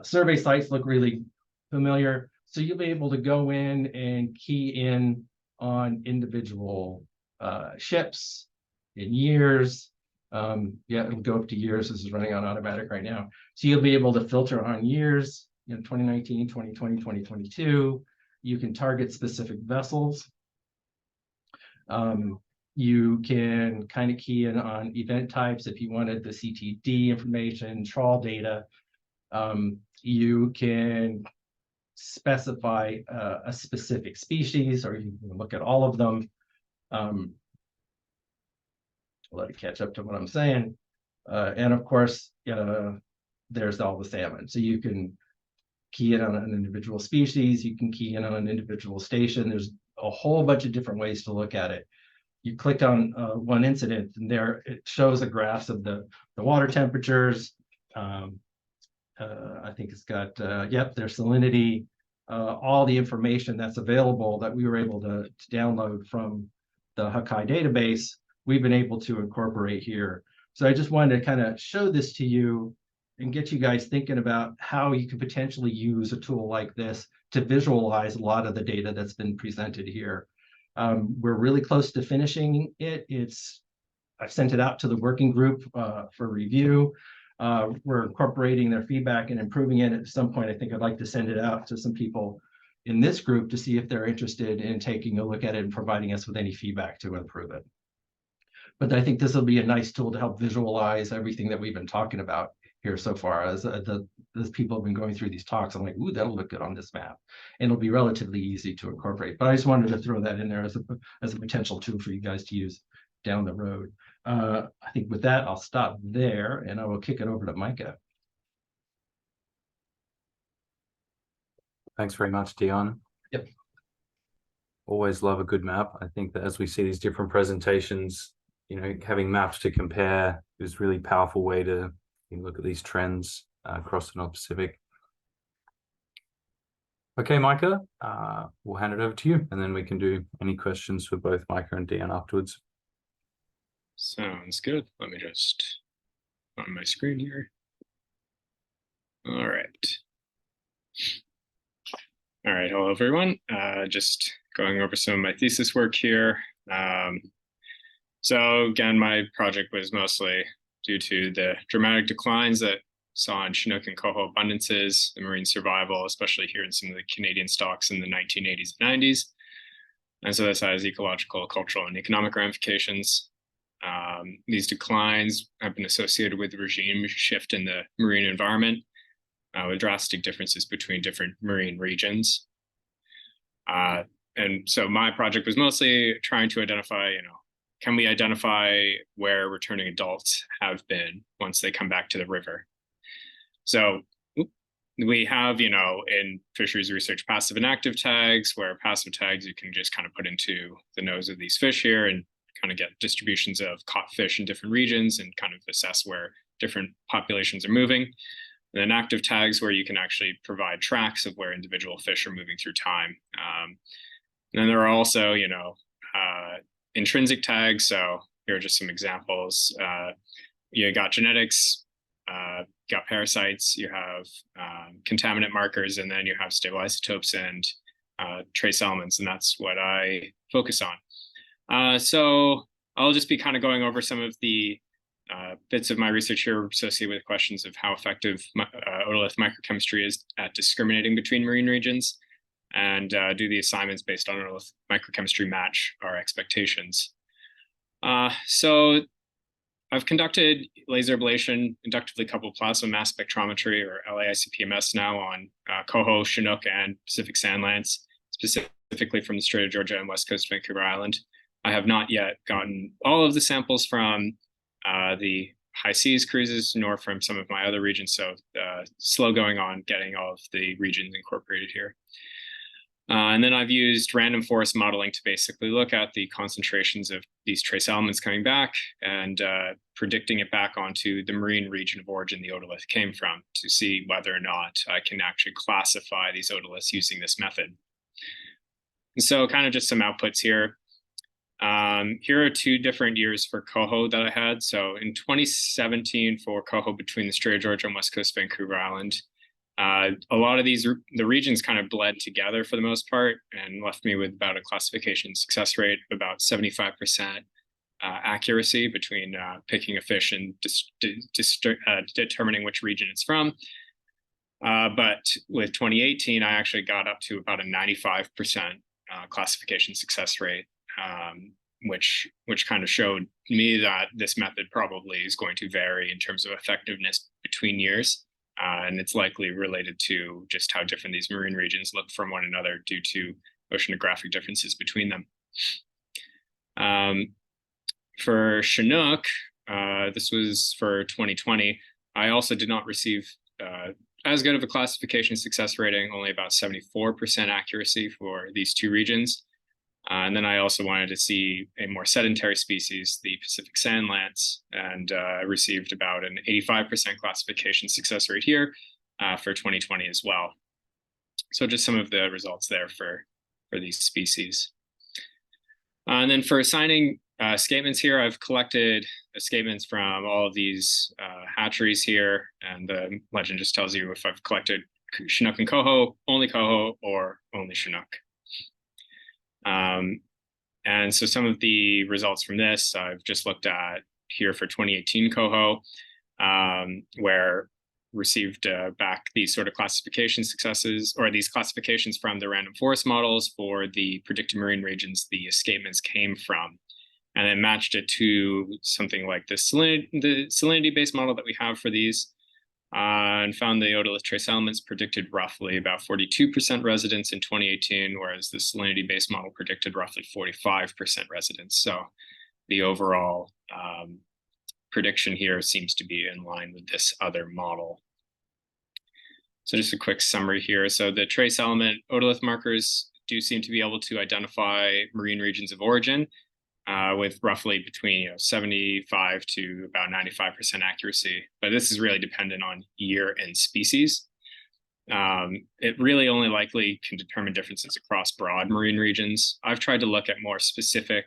survey sites look really familiar. So you'll be able to go in and key in on individual ships in years. Yeah, it'll go up to years. This is running on automatic right now. So you'll be able to filter on years, 2019, 2020, 2022. You can target specific vessels. You can kind of key in on event types if you wanted the CTD information, trawl data. You can specify a specific species, or you can look at all of them. I'll let it catch up to what I'm saying. And of course, there's all the salmon. So you can key in on an individual species, you can key in on an individual station. There's a whole bunch of different ways to look at it. You click on one incident, and there it shows the graphs of the water temperatures. I think it's got, yep, their salinity, all the information that's available that we were able to download from the Hakai database, we've been able to incorporate here. So I just wanted to kind of show this to you and get you guys thinking about how you could potentially use a tool like this to visualize a lot of the data that's been presented here. We're really close to finishing it. I've sent it out to the working group for review. We're incorporating their feedback and improving it. At some point, I think I'd like to send it out to some people in this group to see if they're interested in taking a look at it and providing us with any feedback to improve it. But I think this will be a nice tool to help visualize everything that we've been talking about here so far. As people have been going through these talks, I'm like, ooh, that'll look good on this map. And it'll be relatively easy to incorporate. But I just wanted to throw that in there as a potential tool for you guys to use down the road. I think with that, I'll stop there and I will kick it over to Micah. Thanks very much, Dion. Yep. Always love a good map. I think that as we see these different presentations, having maps to compare is a really powerful way to look at these trends across the North Pacific. Okay, Micah, we'll hand it over to you, and then we can do any questions for both Micah and Dion afterwards. Sounds good. Let me just on my screen here. All right. All right, hello everyone. Just going over some of my thesis work here. So again, my project was mostly due to the dramatic declines that saw in Chinook and coho abundances, the marine survival, especially here in some of the Canadian stocks in the 1980s and 90s. And so this has ecological, cultural, and economic ramifications. These declines have been associated with regime shift in the marine environment, with drastic differences between different marine regions. And so my project was mostly trying to identify, can we identify where returning adults have been once they come back to the river? So we have, in fisheries research, passive and active tags, where passive tags you can just kind of put into the nose of these fish here and kind of get distributions of caught fish in different regions and kind of assess where different populations are moving. And then active tags where you can actually provide tracks of where individual fish are moving through time. And then there are also, intrinsic tags. So here are just some examples. you got genetics, got parasites, you have contaminant markers, and then you have stable isotopes and trace elements, and that's what I focus on. So I'll just be kind of going over some of the bits of my research here associated with questions of how effective otolith microchemistry is at discriminating between marine regions, and do the assignments based on otolith microchemistry match our expectations. So I've conducted laser ablation, inductively coupled plasma mass spectrometry, or LAICPMS, now on coho, Chinook, and Pacific sand lance, specifically from the Strait of Georgia and west coast of Vancouver Island. I have not yet gotten all of the samples from the high seas cruises, nor from some of my other regions, so slow going on getting all of the regions incorporated here. And then I've used random forest modeling to basically look at the concentrations of these trace elements coming back and predicting it back onto the marine region of origin the otolith came from, to see whether or not I can actually classify these otoliths using this method. And so kind of just some outputs here. Here are 2 different years for coho that I had. So in 2017 for coho between the Strait of Georgia and west coast Vancouver Island, a lot of the regions kind of bled together for the most part and left me with about a classification success rate of about 75% accuracy between picking a fish and determining which region it's from. But with 2018, I actually got up to about a 95% classification success rate, which kind of showed me that this method probably is going to vary in terms of effectiveness between years. And it's likely related to just how different these marine regions look from one another due to oceanographic differences between them. For Chinook, this was for 2020, I also did not receive as good of a classification success rating, only about 74% accuracy for these 2 regions. And then I also wanted to see a more sedentary species, the Pacific sand lance, and received about an 85% classification success rate here for 2020 as well. So just some of the results there for these species. And then for assigning escapements here, I've collected escapements from all of these hatcheries here, and the legend just tells you if I've collected Chinook and coho, or only Chinook. And so some of the results from this I've just looked at here for 2018 coho, where received back these sort of classification successes, or these classifications from the random forest models for the predicted marine regions the escapements came from, and then matched it to something like the salinity-based model that we have for these, and found the otolith trace elements predicted roughly about 42% residence in 2018, whereas the salinity-based model predicted roughly 45% residence. So the overall prediction here seems to be in line with this other model. So just a quick summary here. So the trace element otolith markers do seem to be able to identify marine regions of origin with roughly between 75 to about 95% accuracy. But this is really dependent on year and species. It really only likely can determine differences across broad marine regions. I've tried to look at more specific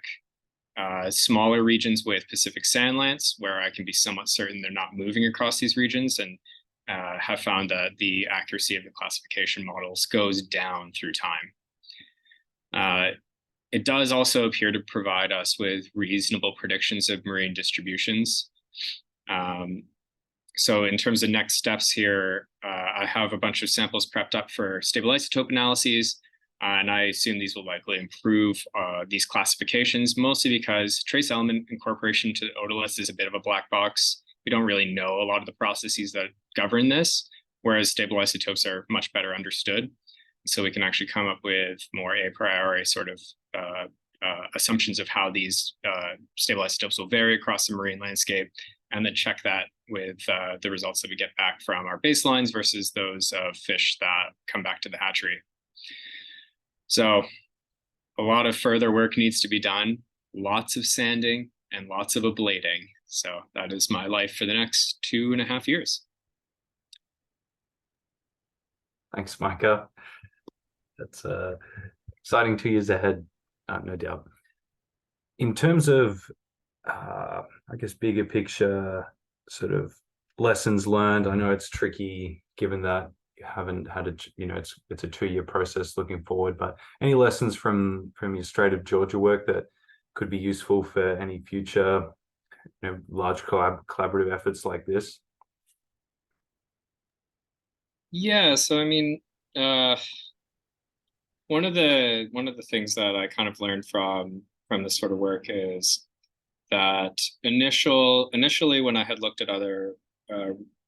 smaller regions with Pacific sand lance, where I can be somewhat certain they're not moving across these regions, and have found that the accuracy of the classification models goes down through time. It does also appear to provide us with reasonable predictions of marine distributions. So in terms of next steps here, I have a bunch of samples prepped up for stable isotope analyses, and I assume these will likely improve these classifications, mostly because trace element incorporation to otoliths is a bit of a black box. We don't really know a lot of the processes that govern this, whereas stable isotopes are much better understood. So we can actually come up with more a priori sort of assumptions of how these stable isotopes will vary across the marine landscape, and then check that with the results that we get back from our baselines versus those of fish that come back to the hatchery. So a lot of further work needs to be done, lots of sanding and lots of ablating. So that is my life for the next 2.5 years. Thanks, Micah. That's exciting 2 years ahead, no doubt. In terms of, I guess, bigger picture sort of lessons learned? I know it's tricky given that you haven't had it's a 2-year process looking forward, but any lessons from your Strait of Georgia work that could be useful for any future large collaborative efforts like this? Yeah, so I mean, one of the things that I kind of learned from this sort of work is that initially when I had looked at other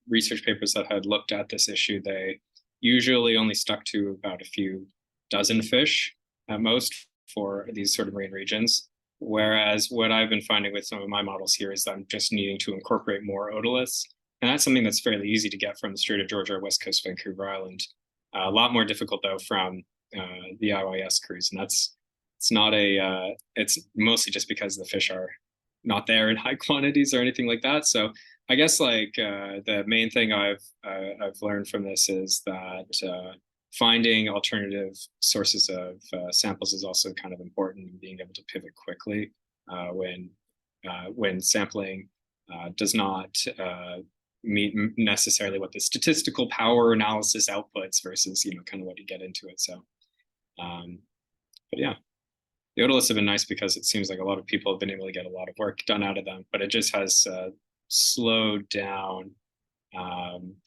research papers that had looked at this issue, they usually only stuck to about a few dozen fish at most for these sort of marine regions. Whereas what I've been finding with some of my models here is that I'm just needing to incorporate more otoliths. And that's something that's fairly easy to get from the Strait of Georgia or West Coast Vancouver Island. A lot more difficult though from the IYS cruise. And it's mostly just because the fish are not there in high quantities or anything like that. So I guess like the main thing I've learned from this is that finding alternative sources of samples is also kind of important, and being able to pivot quickly when sampling does not meet necessarily what the statistical power analysis outputs versus kind of what you get into it. So, but yeah. The otoliths have been nice because it seems like a lot of people have been able to get a lot of work done out of them, but it just has slowed down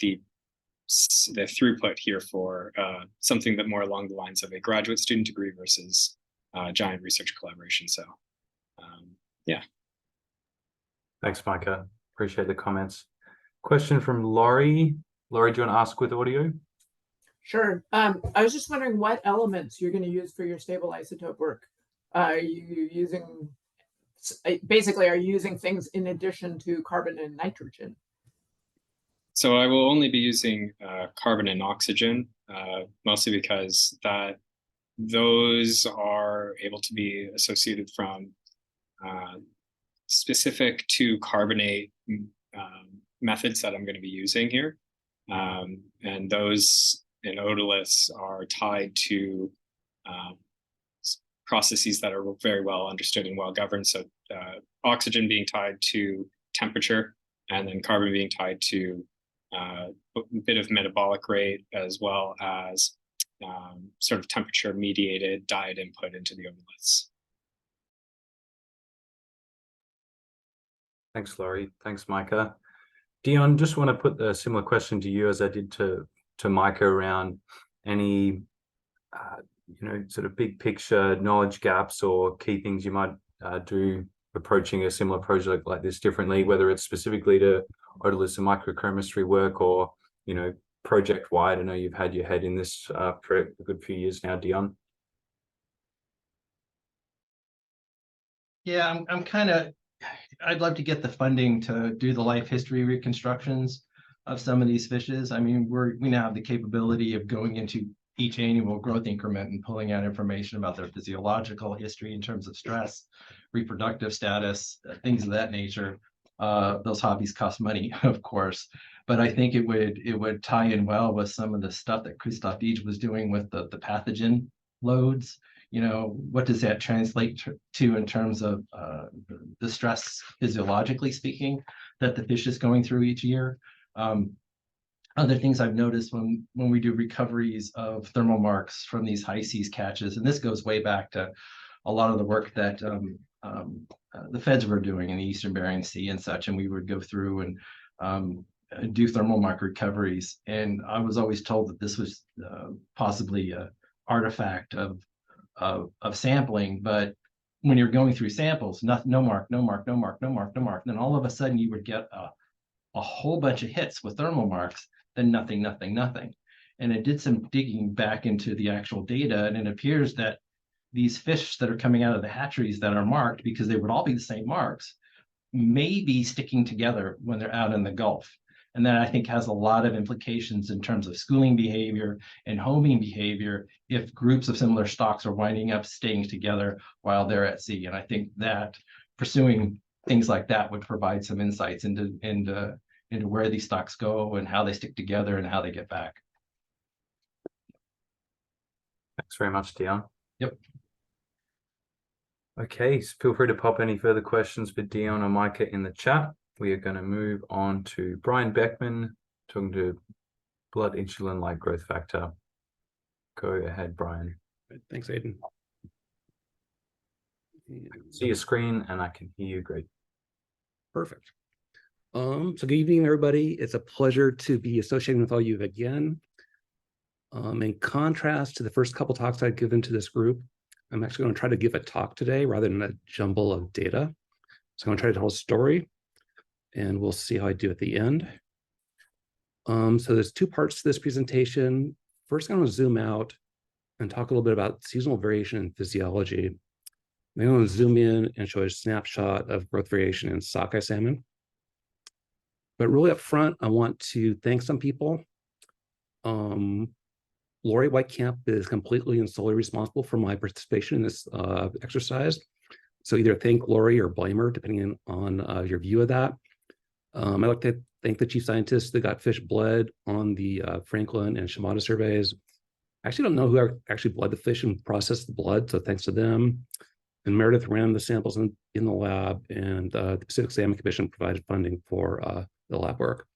the throughput here for something that more along the lines of a graduate student degree versus giant research collaboration. So, yeah. Thanks, Micah. Appreciate the comments. Question from Laurie. Laurie, do you want to ask with audio? Sure. I was just wondering what elements you're going to use for your stable isotope work. Are you using, basically, are you using things in addition to carbon and nitrogen? So I will only be using carbon and oxygen, mostly because those are able to be associated from specific to carbonate methods that I'm going to be using here. And those in otoliths are tied to processes that are very well understood and well governed. So oxygen being tied to temperature, and then carbon being tied to a bit of metabolic rate, as well as sort of temperature mediated diet input into the otoliths. Thanks, Laurie. Thanks, Micah. Dion, just want to put a similar question to you as I did to Micah around any sort of big picture knowledge gaps or key things you might do approaching a similar project like this differently, whether it's specifically to otoliths and microchemistry work or project wide. I know you've had your head in this for a good few years now, Dion. Yeah, I'd love to get the funding to do the life history reconstructions of some of these fishes. I mean, we now have the capability of going into each annual growth increment and pulling out information about their physiological history in terms of stress, reproductive status, things of that nature. Those hobbies cost money, of course, but I think it would tie in well with some of the stuff that Christoph Dietz was doing with the pathogen loads. What does that translate to in terms of the stress, physiologically speaking, that the fish is going through each year? Other things I've noticed when we do recoveries of thermal marks from these high seas catches, and this goes way back to a lot of the work that the feds were doing in the Eastern Bering Sea and such, and we would go through and do thermal mark recoveries. And I was always told that this was possibly an artifact of sampling, but when you're going through samples, no mark, then all of a sudden you would get a whole bunch of hits with thermal marks, then nothing. And it did some digging back into the actual data, and it appears that these fish that are coming out of the hatcheries that are marked, because they would all be the same marks, may be sticking together when they're out in the Gulf. And that I think has a lot of implications in terms of schooling behavior and homing behavior if groups of similar stocks are winding up staying together while they're at sea. And I think that pursuing things like that would provide some insights into where these stocks go and how they stick together and how they get back. Thanks very much, Dion. Yep. Okay, so feel free to pop any further questions for Dion or Micah in the chat. we are going to move on to Brian Beckman, talking to blood insulin-like growth factor. Go ahead, Brian. Thanks, Aiden. I can see your screen and I can hear you great. Perfect. So good evening, everybody. It's a pleasure to be associating with all you again. In contrast to the first couple talks I've given to this group, I'm actually going to try to give a talk today rather than a jumble of data. So I'm going to try to tell a story, and we'll see how I do at the end. So there's two parts to this presentation. First, I'm going to zoom out and talk a little bit about seasonal variation in physiology. Then I'm going to zoom in and show a snapshot of growth variation in sockeye salmon. But really up front, I want to thank some people. Lori Whitecamp is completely and solely responsible for my participation in this exercise. So either thank Lori or blame her, depending on your view of that. I'd like to thank the chief scientists that got fish bled on the Franklin and Shimada surveys. I actually don't know who actually bled the fish and processed the blood, so thanks to them. And Meredith ran the samples in the lab, and the Pacific Salmon Commission provided funding for the lab work.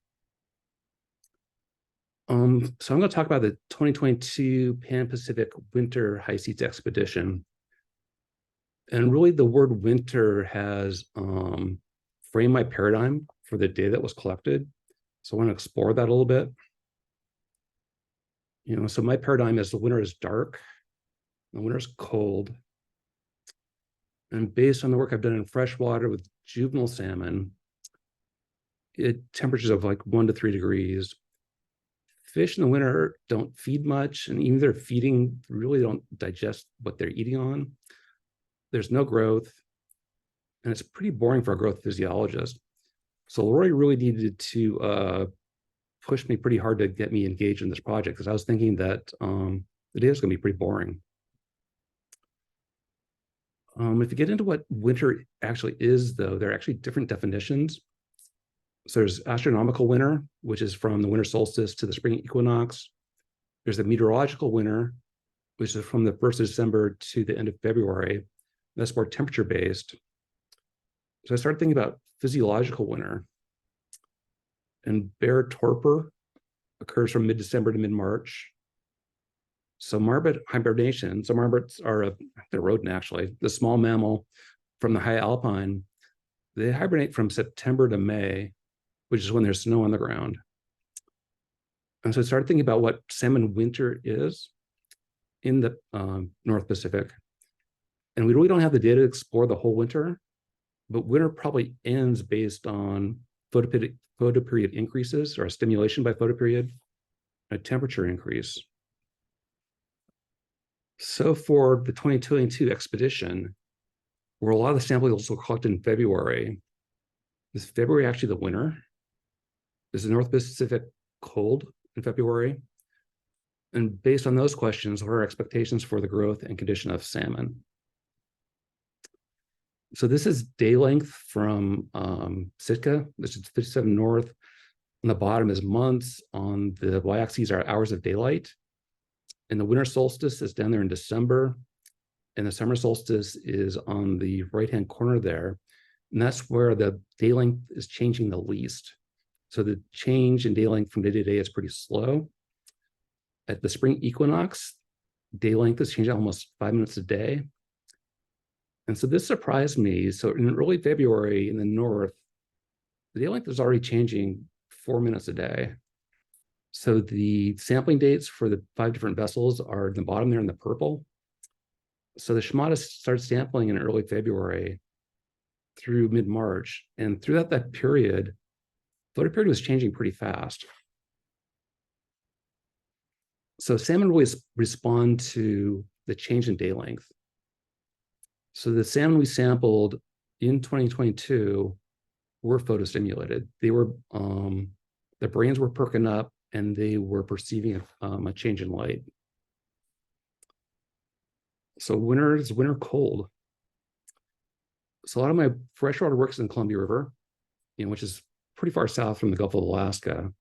So I'm going to talk about the 2022 Pan-Pacific Winter High Seas Expedition. And really the word winter has framed my paradigm for the data that was collected. So I want to explore that a little bit. So my paradigm is the winter is dark, the winter is cold. And based on the work I've done in freshwater with juvenile salmon, temperatures of like 1 to 3 degrees. Fish in the winter don't feed much, and even if they're feeding, really don't digest what they're eating on. There's no growth, and it's pretty boring for a growth physiologist. So Lori really needed to push me pretty hard to get me engaged in this project, because I was thinking that the data is going to be pretty boring. If you get into what winter actually is, though, there are actually different definitions. So there's astronomical winter, which is from the winter solstice to the spring equinox. There's the meteorological winter, which is from the 1st of December to the end of February. That's more temperature-based. So I started thinking about physiological winter. And bear torpor occurs from mid-December to mid-March. So marmot hibernation, so marmots are they're rodent actually, the small mammal from the high alpine, they hibernate from September to May, which is when there's snow on the ground. And so I started thinking about what salmon winter is in the North Pacific. And we really don't have the data to explore the whole winter, but winter probably ends based on photoperiod increases, or a stimulation by photoperiod, a temperature increase. So for the 2022 expedition, where a lot of the samples were collected in February, is February actually the winter? Is the North Pacific cold in February? And based on those questions, what are our expectations for the growth and condition of salmon? So this is day length from Sitka. This is 57 north. On the bottom is months. On the y-axis are hours of daylight. And the winter solstice is down there in December. And the summer solstice is on the right-hand corner there. And that's where the day length is changing the least. So the change in day length from day to day is pretty slow. At the spring equinox, day length is changing almost 5 minutes a day. And so this surprised me. So in early February in the north, the day length is already changing 4 minutes a day. So the sampling dates for the 5 different vessels are at the bottom there in the purple. So the Shimada started sampling in early February through mid-March. And throughout that period, photoperiod was changing pretty fast. So salmon really respond to the change in day length. So the salmon we sampled in 2022 were photostimulated. They were, the brains were perking up and they were perceiving a change in light. So winter is winter cold. So a lot of my freshwater work is in Columbia River, which is pretty far south from the Gulf of Alaska.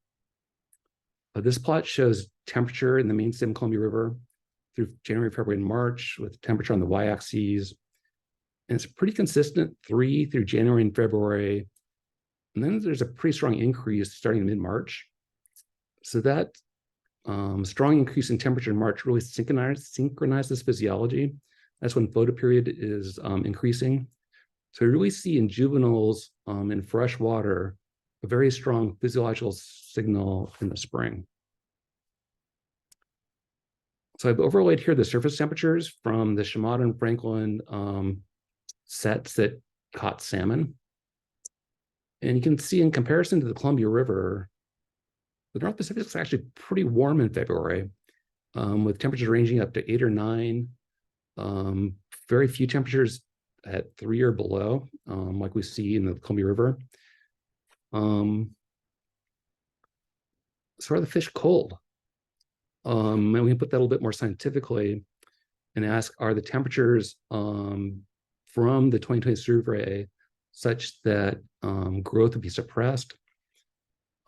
This plot shows temperature in the main stem Columbia River through January, February, and March, with temperature on the y-axis. And it's pretty consistent 3 through January and February, And then there's a pretty strong increase starting in mid-March. So that strong increase in temperature in March really synchronizes physiology. That's when photoperiod is increasing. So we really see in juveniles in fresh water a very strong physiological signal in the spring. So I've overlaid here the surface temperatures from the Shimada and Franklin sets that caught salmon. And you can see in comparison to the Columbia River, the North Pacific is actually pretty warm in February, with temperatures ranging up to 8 or 9. Very few temperatures at 3 or below, like we see in the Columbia River. So are the fish cold? And we can put that a little bit more scientifically and ask, are the temperatures from the 2020 survey such that growth would be suppressed?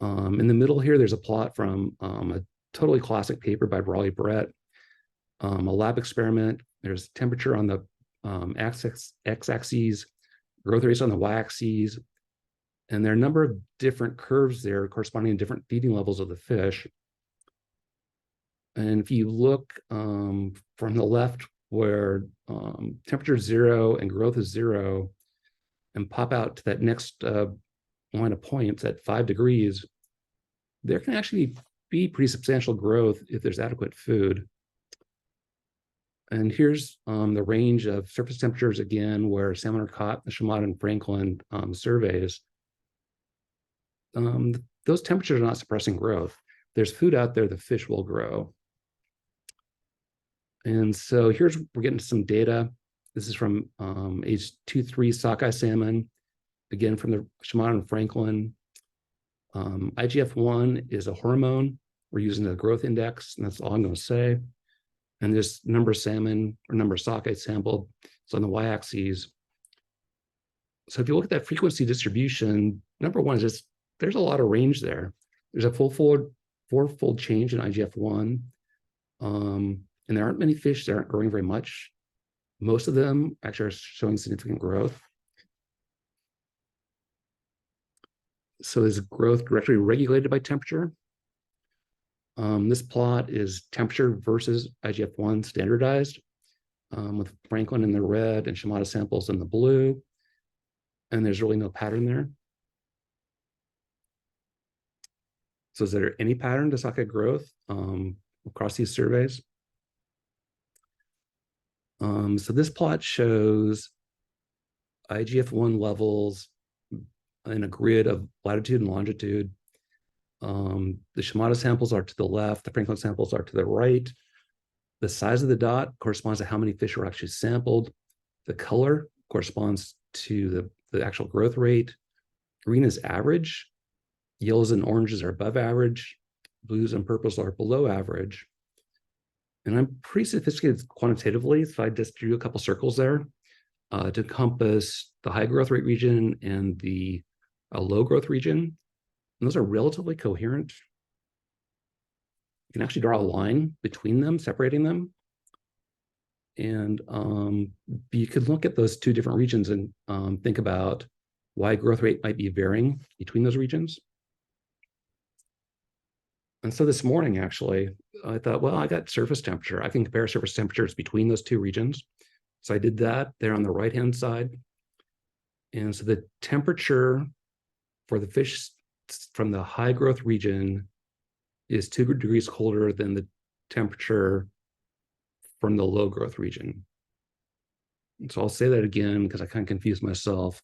In the middle here, there's a plot from a totally classic paper by Raleigh Brett, a lab experiment. There's temperature on the x-axis, growth rates on the y-axis, and there are a number of different curves there corresponding to different feeding levels of the fish. And if you look from the left where temperature is 0 and growth is 0, and pop out to that next line of points at 5 degrees, there can actually be pretty substantial growth if there's adequate food. And here's the range of surface temperatures again, where salmon are caught in the Shimada and Franklin surveys. Those temperatures are not suppressing growth. There's food out there, the fish will grow. And so we're getting some data. This is from age 2-3 sockeye salmon, again from the Shimada and Franklin. IGF-1 is a hormone. We're using the growth index, and that's all I'm going to say. And this number of salmon or number of sockeye sampled is on the y-axis. So if you look at that frequency distribution, number one is just there's a lot of range there. There's a fourfold change in IGF-1. And there aren't many fish that aren't growing very much. Most of them actually are showing significant growth. So is growth directly regulated by temperature? This plot is temperature versus IGF-1 standardized, with Franklin in the red and Shimada samples in the blue. And there's really no pattern there. So is there any pattern to sockeye growth across these surveys? So this plot shows IGF-1 levels in a grid of latitude and longitude. The Shimada samples are to the left, the Franklin samples are to the right. The size of the dot corresponds to how many fish were actually sampled. The color corresponds to the actual growth rate. Green is average. Yellows and oranges are above average. Blues and purples are below average. And I'm pretty sophisticated quantitatively, so I just drew a couple circles there to encompass the high growth rate region and the low growth region. And those are relatively coherent. You can actually draw a line between them, separating them. And you could look at those two different regions and think about why growth rate might be varying between those regions. And so this morning, actually, I thought, well, I got surface temperature. I can compare surface temperatures between those two regions. So I did that there on the right-hand side. And so the temperature for the fish from the high growth region is 2 degrees colder than the temperature from the low growth region. And so I'll say that again because I kind of confused myself.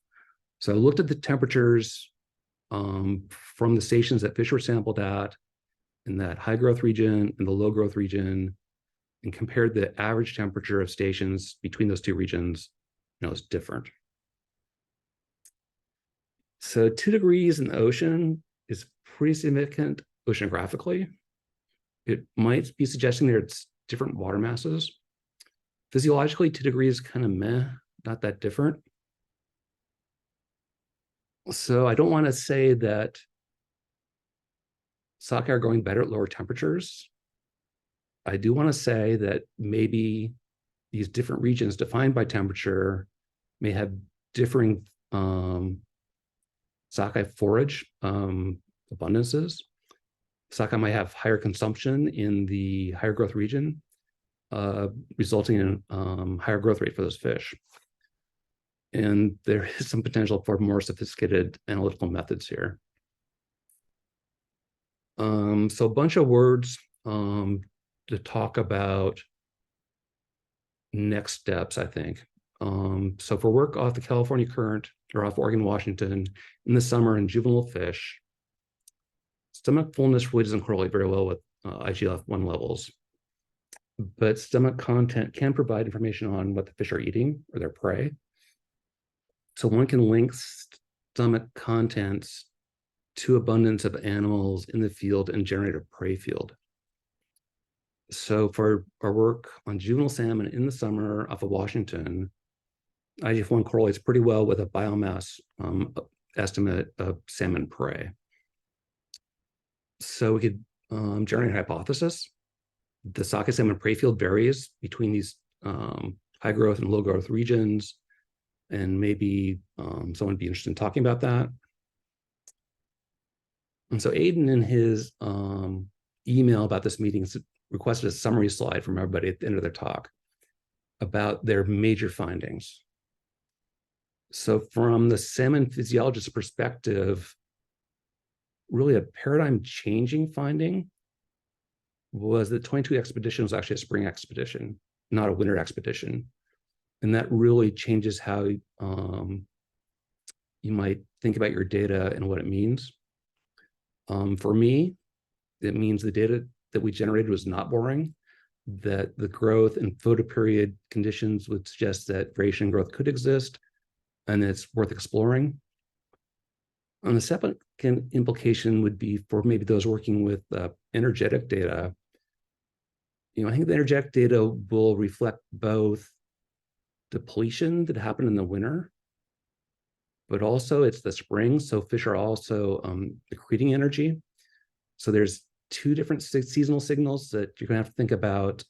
So I looked at the temperatures from the stations that fish were sampled at in that high growth region and the low growth region, and compared the average temperature of stations between those two regions. It's different. So 2 degrees in the ocean is pretty significant oceanographically. It might be suggesting that it's different water masses. Physiologically, 2 degrees kind of meh, not that different. So I don't want to say that sockeye are growing better at lower temperatures. I do want to say that maybe these different regions defined by temperature may have differing sockeye forage abundances. Sockeye might have higher consumption in the higher growth region, resulting in higher growth rate for those fish. And there is some potential for more sophisticated analytical methods here. So a bunch of words to talk about next steps, I think. So for work off the California current or off Oregon, Washington in the summer in juvenile fish, stomach fullness really doesn't correlate very well with IGF-1 levels, but stomach content can provide information on what the fish are eating or their prey. So one can link stomach contents to abundance of animals in the field and generate a prey field. So for our work on juvenile salmon in the summer off of Washington, IGF-1 correlates pretty well with a biomass estimate of salmon prey. So we could generate a hypothesis. The sockeye salmon prey field varies between these high growth and low growth regions, and maybe someone would be interested in talking about that. And so Aidan, in his email about this meeting, requested a summary slide from everybody at the end of their talk about their major findings. So from the salmon physiologist's perspective, really a paradigm changing finding was that 22 expedition was actually a spring expedition, not a winter expedition. And that really changes how you might think about your data and what it means. For me, it means the data that we generated was not boring, that the growth and photoperiod conditions would suggest that variation growth could exist, and it's worth exploring. And the second implication would be for maybe those working with energetic data. I think the energetic data will reflect both depletion that happened in the winter, but also it's the spring, so fish are also accreting energy. So there's two different seasonal signals that you're going to have to think about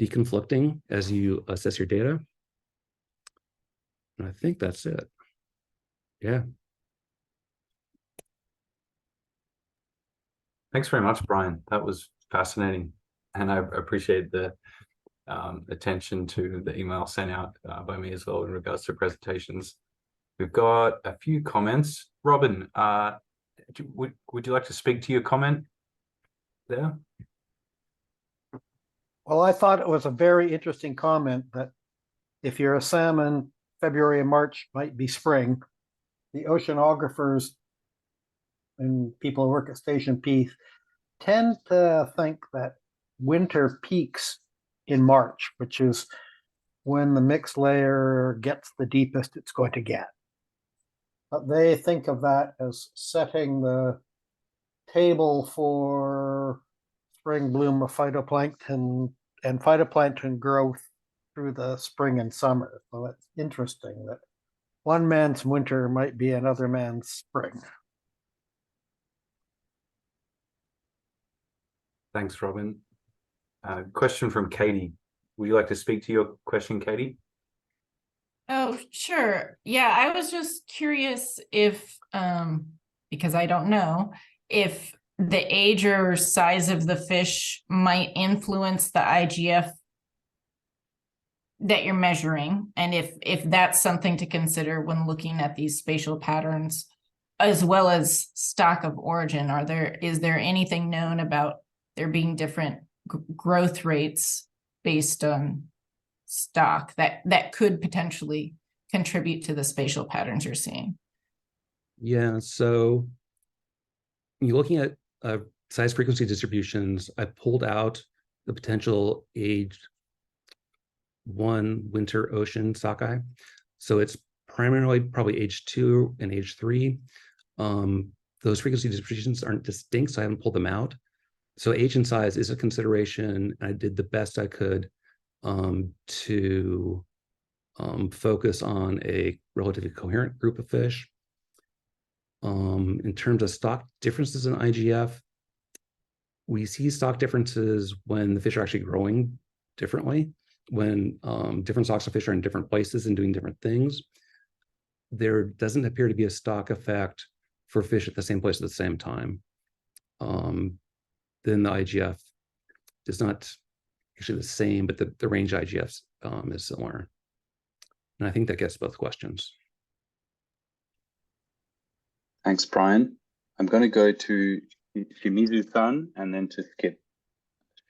deconflicting as you assess your data. And I think that's it. Yeah. Thanks very much, Brian. That was fascinating. And I appreciate the attention to the email sent out by me as well in regards to presentations. We've got a few comments. Robin, would you like to speak to your comment there? Well, I thought it was a very interesting comment that if you're a salmon, February and March might be spring. The oceanographers and people who work at Station P tend to think that winter peaks in March, which is when the mixed layer gets the deepest it's going to get. But they think of that as setting the table for spring bloom of phytoplankton and phytoplankton growth through the spring and summer. So it's interesting that one man's winter might be another man's spring. Thanks, Robin. Question from Katie. Would you like to speak to your question, Katie? Oh, sure. Yeah, I was just curious if, because I don't know, if the age or size of the fish might influence the IGF that you're measuring, and if that's something to consider when looking at these spatial patterns, as well as stock of origin. Is there anything known about there being different growth rates based on stock that could potentially contribute to the spatial patterns you're seeing? Yeah, so you're looking at size frequency distributions. I pulled out the potential age 1 winter ocean sockeye. So it's primarily probably age 2 and age 3. Those frequency distributions aren't distinct, so I haven't pulled them out. So age and size is a consideration. I did the best I could to focus on a relatively coherent group of fish. In terms of stock differences in IGF, we see stock differences when the fish are actually growing differently, when different stocks of fish are in different places and doing different things. there doesn't appear to be a stock effect for fish at the same place at the same time. Then the IGF is not actually the same, but the range IGF is similar. And I think that gets both questions. Thanks, Brian. I'm going to go to Shimizu-san and then to Skip.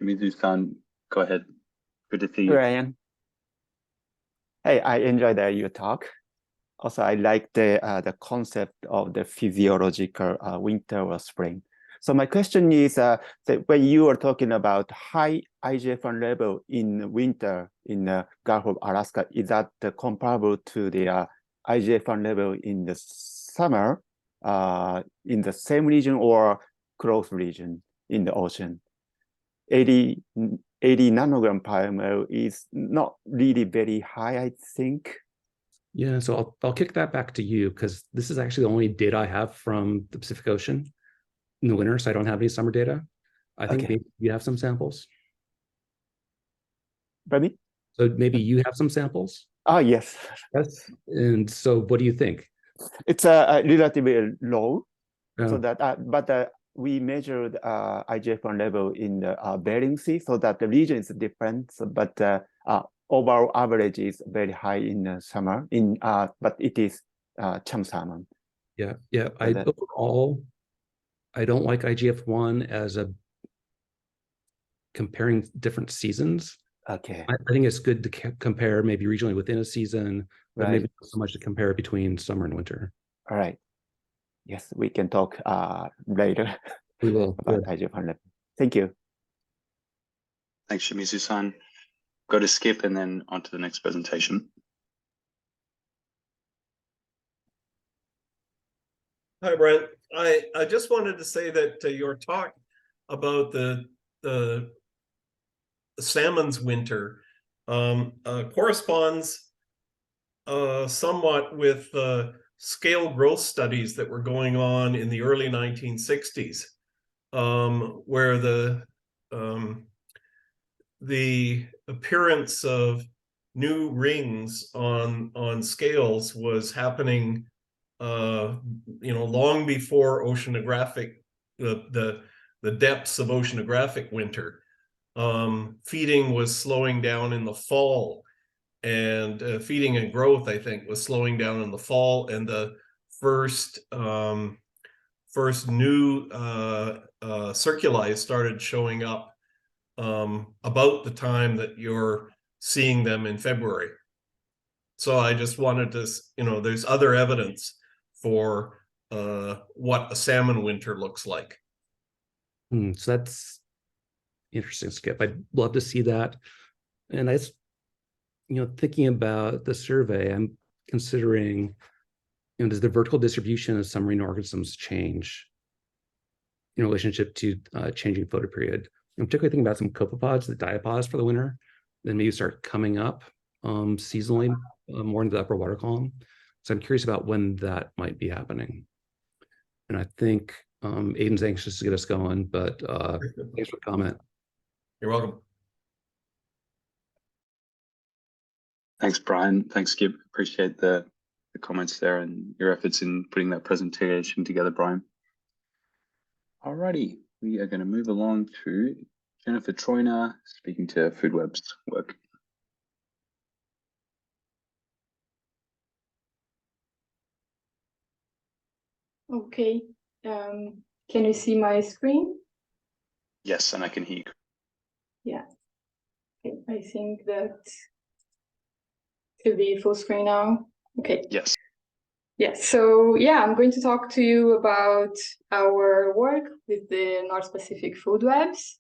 Shimizu-san, go ahead. Good to see you. Brian. Hey, I enjoyed your talk. Also, I like the concept of the physiological winter or spring. So my question is that when you are talking about high IGF-1 level in winter in the Gulf of Alaska, is that comparable to the IGF-1 level in the summer in the same region or close region in the ocean? 80 nanogram per ml is not really very high, I think. Yeah, so I'll kick that back to you because this is actually the only data I have from the Pacific Ocean in the winter, so I don't have any summer data. I think maybe you have some samples. Pardon me? So maybe you have some samples? Oh, yes. Yes. And so what do you think? It's relatively low. Oh. So that, but we measured IGF-1 level in the Bering Sea, so that the region is different. So, but overall average is very high in the summer. But it is chum salmon. Yeah, yeah. So Overall, I don't like IGF-1 as a comparing different seasons. Okay. I think it's good to compare maybe regionally within a season, but maybe not so much to compare between summer and winter. All right. Yes, we can talk later. We will. About IGF-1 level. Thank you. Thanks, Shimizu-san. Go to Skip and then on to the next presentation. Hi, Brent. I just wanted to say that your talk about the salmon's winter corresponds somewhat with scale growth studies that were going on in the early 1960s, where the appearance of new rings on scales was happening long before oceanographic, the depths of oceanographic winter. Feeding was slowing down in the fall, and feeding and growth, I think, was slowing down in the fall, and the first new circuli started showing up about the time that you're seeing them in February. So I just wanted to, there's other evidence for what a salmon winter looks like. So that's interesting, Skip. I'd love to see that. And I, thinking about the survey, I'm considering, does the vertical distribution of some marine organisms change in relationship to changing photoperiod? I'm particularly thinking about some copepods, the diapods for the winter, then maybe start coming up seasonally more into the upper water column. So I'm curious about when that might be happening. And I think Aiden's anxious to get us going, but thanks for the comment. You're welcome. Thanks, Brian. Thanks, Skip. Appreciate the comments there and your efforts in putting that presentation together, Brian. Alrighty, we are going to move along to Jennifer Troiner speaking to FoodWeb's work. Okay, can you see my screen? Yes, and I can hear you. Yeah, okay, I think that should be full screen now. Okay. Yes. Yes, so yeah, I'm going to talk to you about our work with the North Pacific food webs.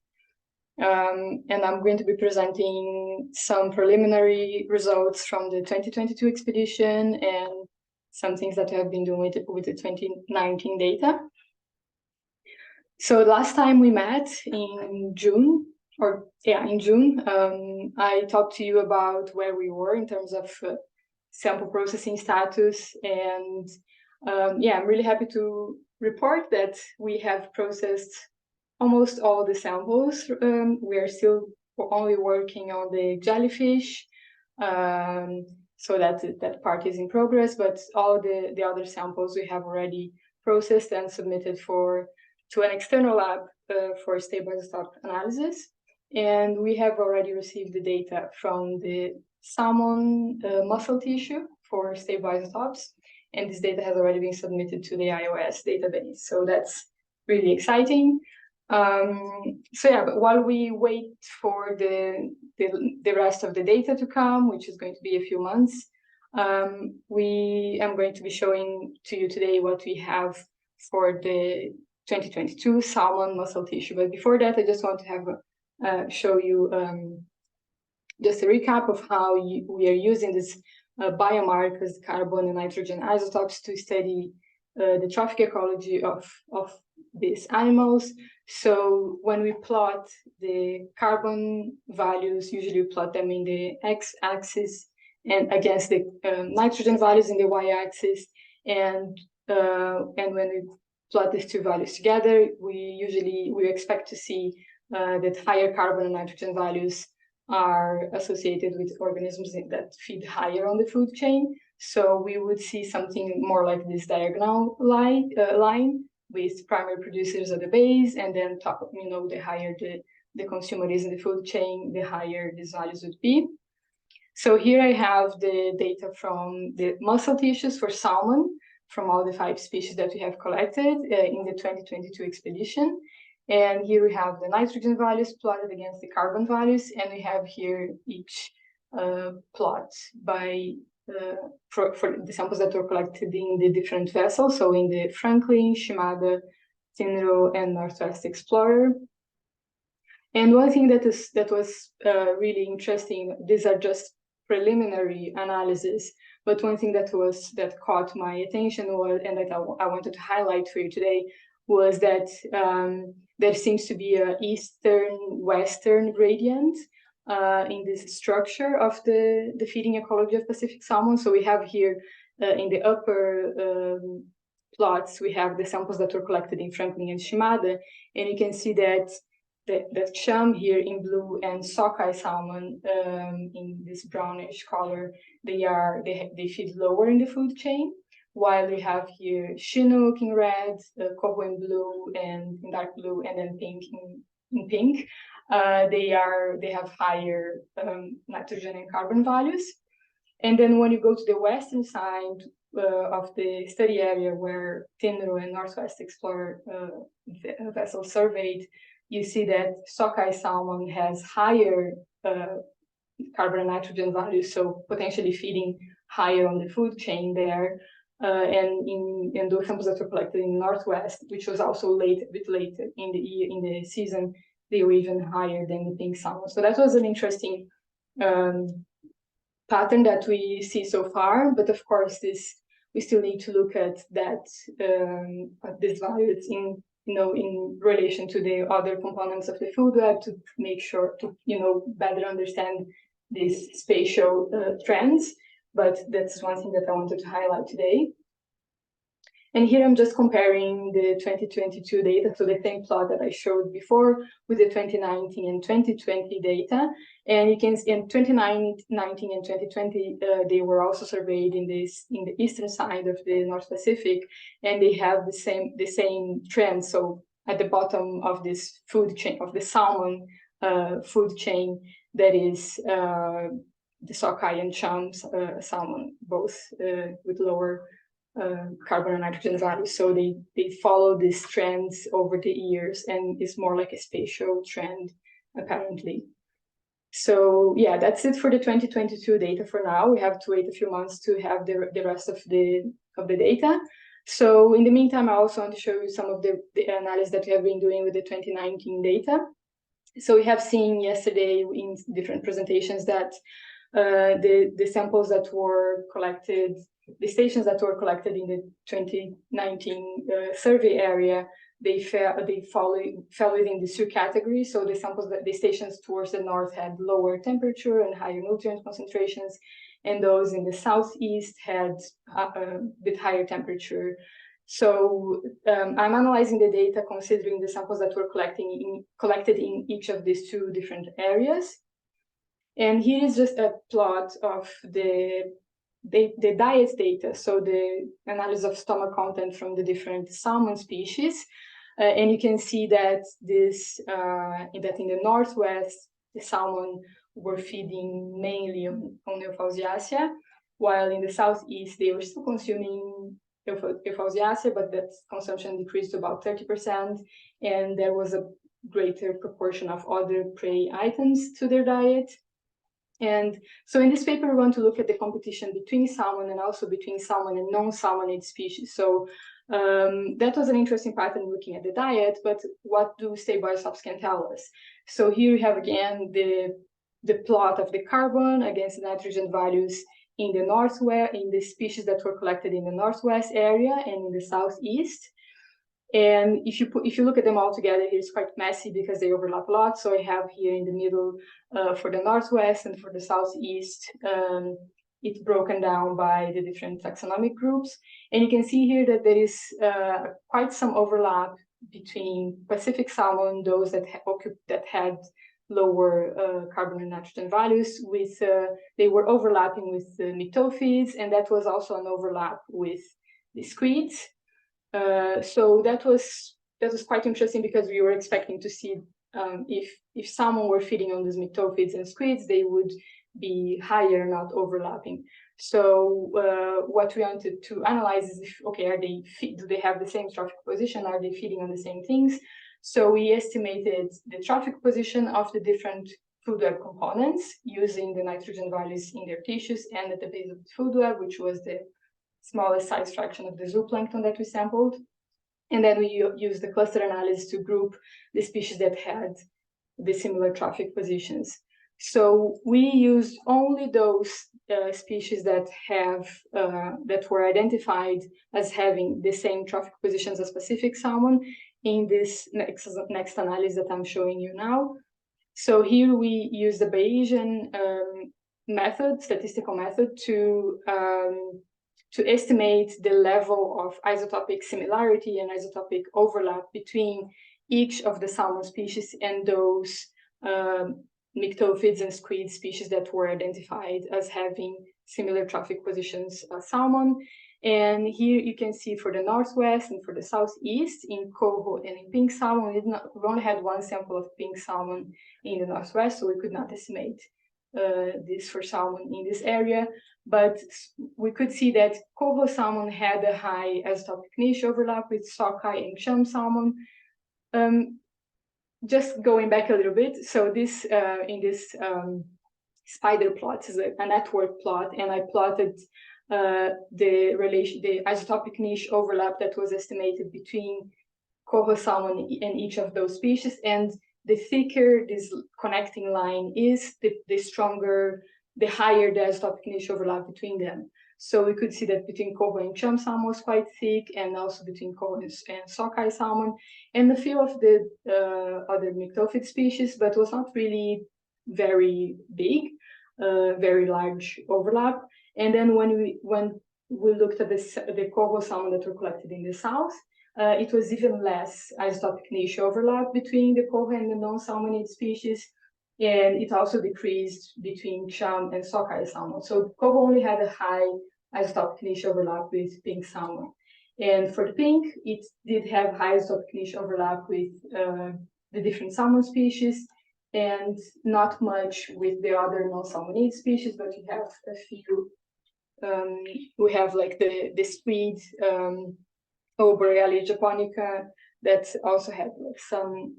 And I'm going to be presenting some preliminary results from the 2022 expedition and some things that I've been doing with the 2019 data. So last time we met in June, I talked to you about where we were in terms of sample processing status. And I'm really happy to report that we have processed almost all the samples. We are still only working on the jellyfish. So that part is in progress, but all the other samples we have already processed and submitted to an external lab for stable isotope analysis. And we have already received the data from the salmon muscle tissue for stable isotopes. And this data has already been submitted to the iOS database. So that's really exciting. So yeah, but while we wait for the rest of the data to come, which is going to be a few months, I'm going to be showing to you today what we have for the 2022 salmon muscle tissue. But before that, I just want to have show you just a recap of how we are using this biomarkers, carbon and nitrogen isotopes, to study the trophic ecology of these animals. So when we plot the carbon values, usually we plot them in the x-axis and against the nitrogen values in the y-axis. And when we plot these two values together, we expect to see that higher carbon and nitrogen values are associated with organisms that feed higher on the food chain. So we would see something more like this diagonal line with primary producers at the base, and then top, the higher the consumer is in the food chain, the higher these values would be. So here I have the data from the muscle tissues for salmon from all the 5 species that we have collected in the 2022 expedition. And here we have the nitrogen values plotted against the carbon values, and we have here each plot by for the samples that were collected in the different vessels, so in the Franklin, Shimada, Tinro, and Northwest Explorer. And one thing that was really interesting, these are just preliminary analysis, but one thing that caught my attention was, and that I wanted to highlight for you today, was that there seems to be an eastern-western gradient in this structure of the feeding ecology of Pacific salmon. So we have here in the upper plots, we have the samples that were collected in Franklin and Shimada, and you can see that chum here in blue and sockeye salmon in this brownish color, they feed lower in the food chain, while we have here Chinook in red, Coho in blue, and in dark blue, and then pink in pink. They have higher nitrogen and carbon values. And then when you go to the western side of the study area where Tinro and Northwest Explorer vessels surveyed, you see that sockeye salmon has higher carbon and nitrogen values, so potentially feeding higher on the food chain there. And in those samples that were collected in Northwest, which was also a bit later in the season, they were even higher than the pink salmon. So that was an interesting pattern that we see so far. But of course, we still need to look at these values in relation to the other components of the food web to make sure to better understand these spatial trends. But that's one thing that I wanted to highlight today. And here I'm just comparing the 2022 data, so the same plot that I showed before with the 2019 and 2020 data. And you can see in 2019 and 2020, they were also surveyed in the eastern side of the North Pacific, and they have the same trend. So at the bottom of this food chain, of the salmon food chain, that is the sockeye and chum salmon, both with lower carbon and nitrogen values. So they follow these trends over the years, and it's more like a spatial trend, apparently. So yeah, that's it for the 2022 data for now. We have to wait a few months to have the rest of the data. So in the meantime, I also want to show you some of the analysis that we have been doing with the 2019 data. So we have seen yesterday in different presentations that the samples that were collected, the stations that were collected in the 2019 survey area, they fell within the two categories. So the stations towards the north had lower temperature and higher nutrient concentrations, and those in the southeast had a bit higher temperature. So I'm analyzing the data considering the samples that were collected in each of these two different areas. And here is just a plot of the the diet data, so the analysis of stomach content from the different salmon species. And you can see that that in the Northwest, the salmon were feeding mainly on Euphausiacea, while in the Southeast, they were still consuming Euphausiacea, but that consumption decreased to about 30%, and there was a greater proportion of other prey items to their diet. And so in this paper, we want to look at the competition between salmon and also between salmon and non-salmonid species. So that was an interesting pattern looking at the diet, but what do stable isotopes can tell us? So here we have again the plot of the carbon against the nitrogen values in the Northwest, in the species that were collected in the Northwest area and in the Southeast. And if you look at them all together, here it's quite messy because they overlap a lot. So I have here in the middle for the Northwest and for the Southeast, it's broken down by the different taxonomic groups. And you can see here that there is quite some overlap between Pacific salmon, those that had lower carbon and nitrogen values, with they were overlapping with the Myctophids, and that was also an overlap with the squids. So that was quite interesting because we were expecting to see if salmon were feeding on these Myctophids and squids, they would be higher, not overlapping. So what we wanted to analyze is if, okay, do they have the same trophic position? Are they feeding on the same things? So we estimated the trophic position of the different food web components using the nitrogen values in their tissues and at the base of the food web, which was the smallest size fraction of the zooplankton that we sampled. And then we used the cluster analysis to group the species that had the similar trophic positions. So we used only those species that were identified as having the same trophic positions as Pacific salmon in this next analysis that I'm showing you now. So here we use the Bayesian statistical method to estimate the level of isotopic similarity and isotopic overlap between each of the salmon species and those Myctophids and squid species that were identified as having similar trophic positions as salmon. And here you can see for the Northwest and for the Southeast, in coho and in pink salmon, we only had one sample of pink salmon in the Northwest, so we could not estimate this for salmon in this area. But we could see that coho salmon had a high isotopic niche overlap with sockeye and chum salmon. Just going back a little bit, so this in this spider plot is a network plot, and I plotted the isotopic niche overlap that was estimated between coho salmon and each of those species. And the thicker this connecting line is, the stronger, the higher the isotopic niche overlap between them. So we could see that between coho and chum salmon was quite thick, and also between coho and sockeye salmon, and a few of the other Myctophid species, but was not really very big, very large overlap. And then when we looked at the coho salmon that were collected in the south, it was even less isotopic niche overlap between the coho and the non-salmonid species, and it also decreased between chum and sockeye salmon. So coho only had a high isotopic niche overlap with pink salmon. And for the pink, it did have high isotopic niche overlap with the different salmon species, and not much with the other non-salmonid species, but we have a few. We have like the squid, O. borealis japonica, that also had like some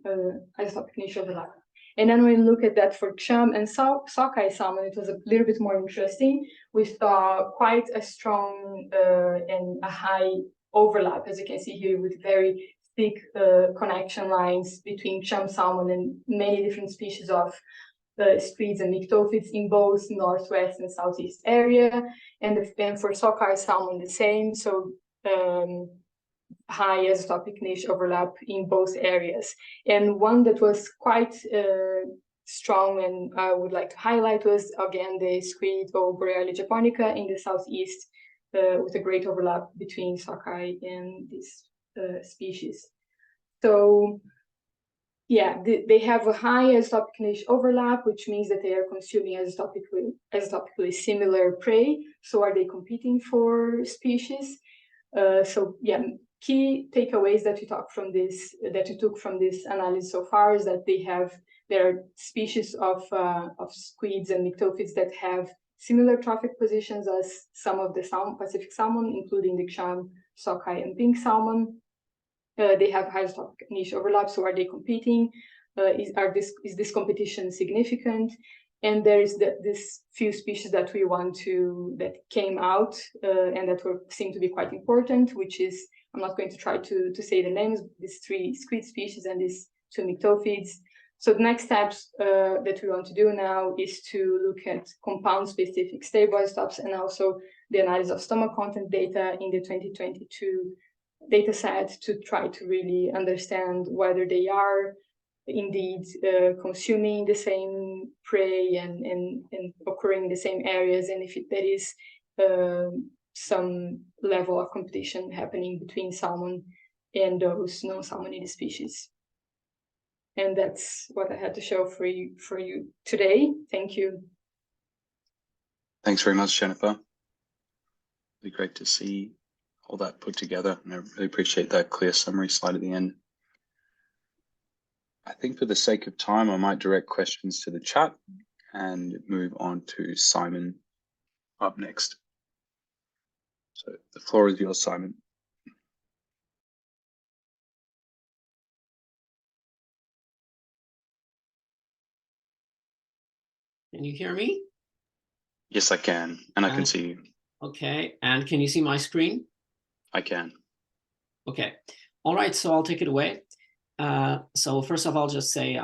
isotopic niche overlap. And then when we look at that for chum and sockeye salmon, it was a little bit more interesting. We saw quite a strong and a high overlap, as you can see here, with very thick connection lines between chum salmon and many different species of squids and Myctophids in both Northwest and Southeast area. And for sockeye salmon, the same. So high isotopic niche overlap in both areas. And one that was quite strong and I would like to highlight was, again, the squid O. borealis japonica in the Southeast, with a great overlap between sockeye and this species. So yeah, they have a high isotopic niche overlap, which means that they are consuming isotopically similar prey. So are they competing for species? So yeah, key takeaways that you took from this analysis so far is that there are species of squids and nyctophids that have similar trophic positions as some of the Pacific salmon, including the Kshan, sockeye, and pink salmon. They have high isotopic niche overlap, so are they competing? Is this competition significant? And there is this few species that that came out and that seem to be quite important, which is, I'm not going to try to say the names, these 3 squid species and these 2 nyctophids. So the next steps that we want to do now is to look at compound-specific stable isotopes and also the analysis of stomach content data in the 2022 data set to try to really understand whether they are indeed consuming the same prey and occurring in the same areas, and if there is some level of competition happening between salmon and those non-salmonid species. And that's what I had to show for you today. Thank you. Thanks very much, Jennifer. It'd be great to see all that put together, and I really appreciate that clear summary slide at the end. I think for the sake of time, I might direct questions to the chat and move on to Simon up next. So the floor is yours, Simon. Can you hear me? Yes, I can, and I can see you. Okay, and can you see my screen? I can. Okay, all right, so I'll take it away. So first off, I'll just say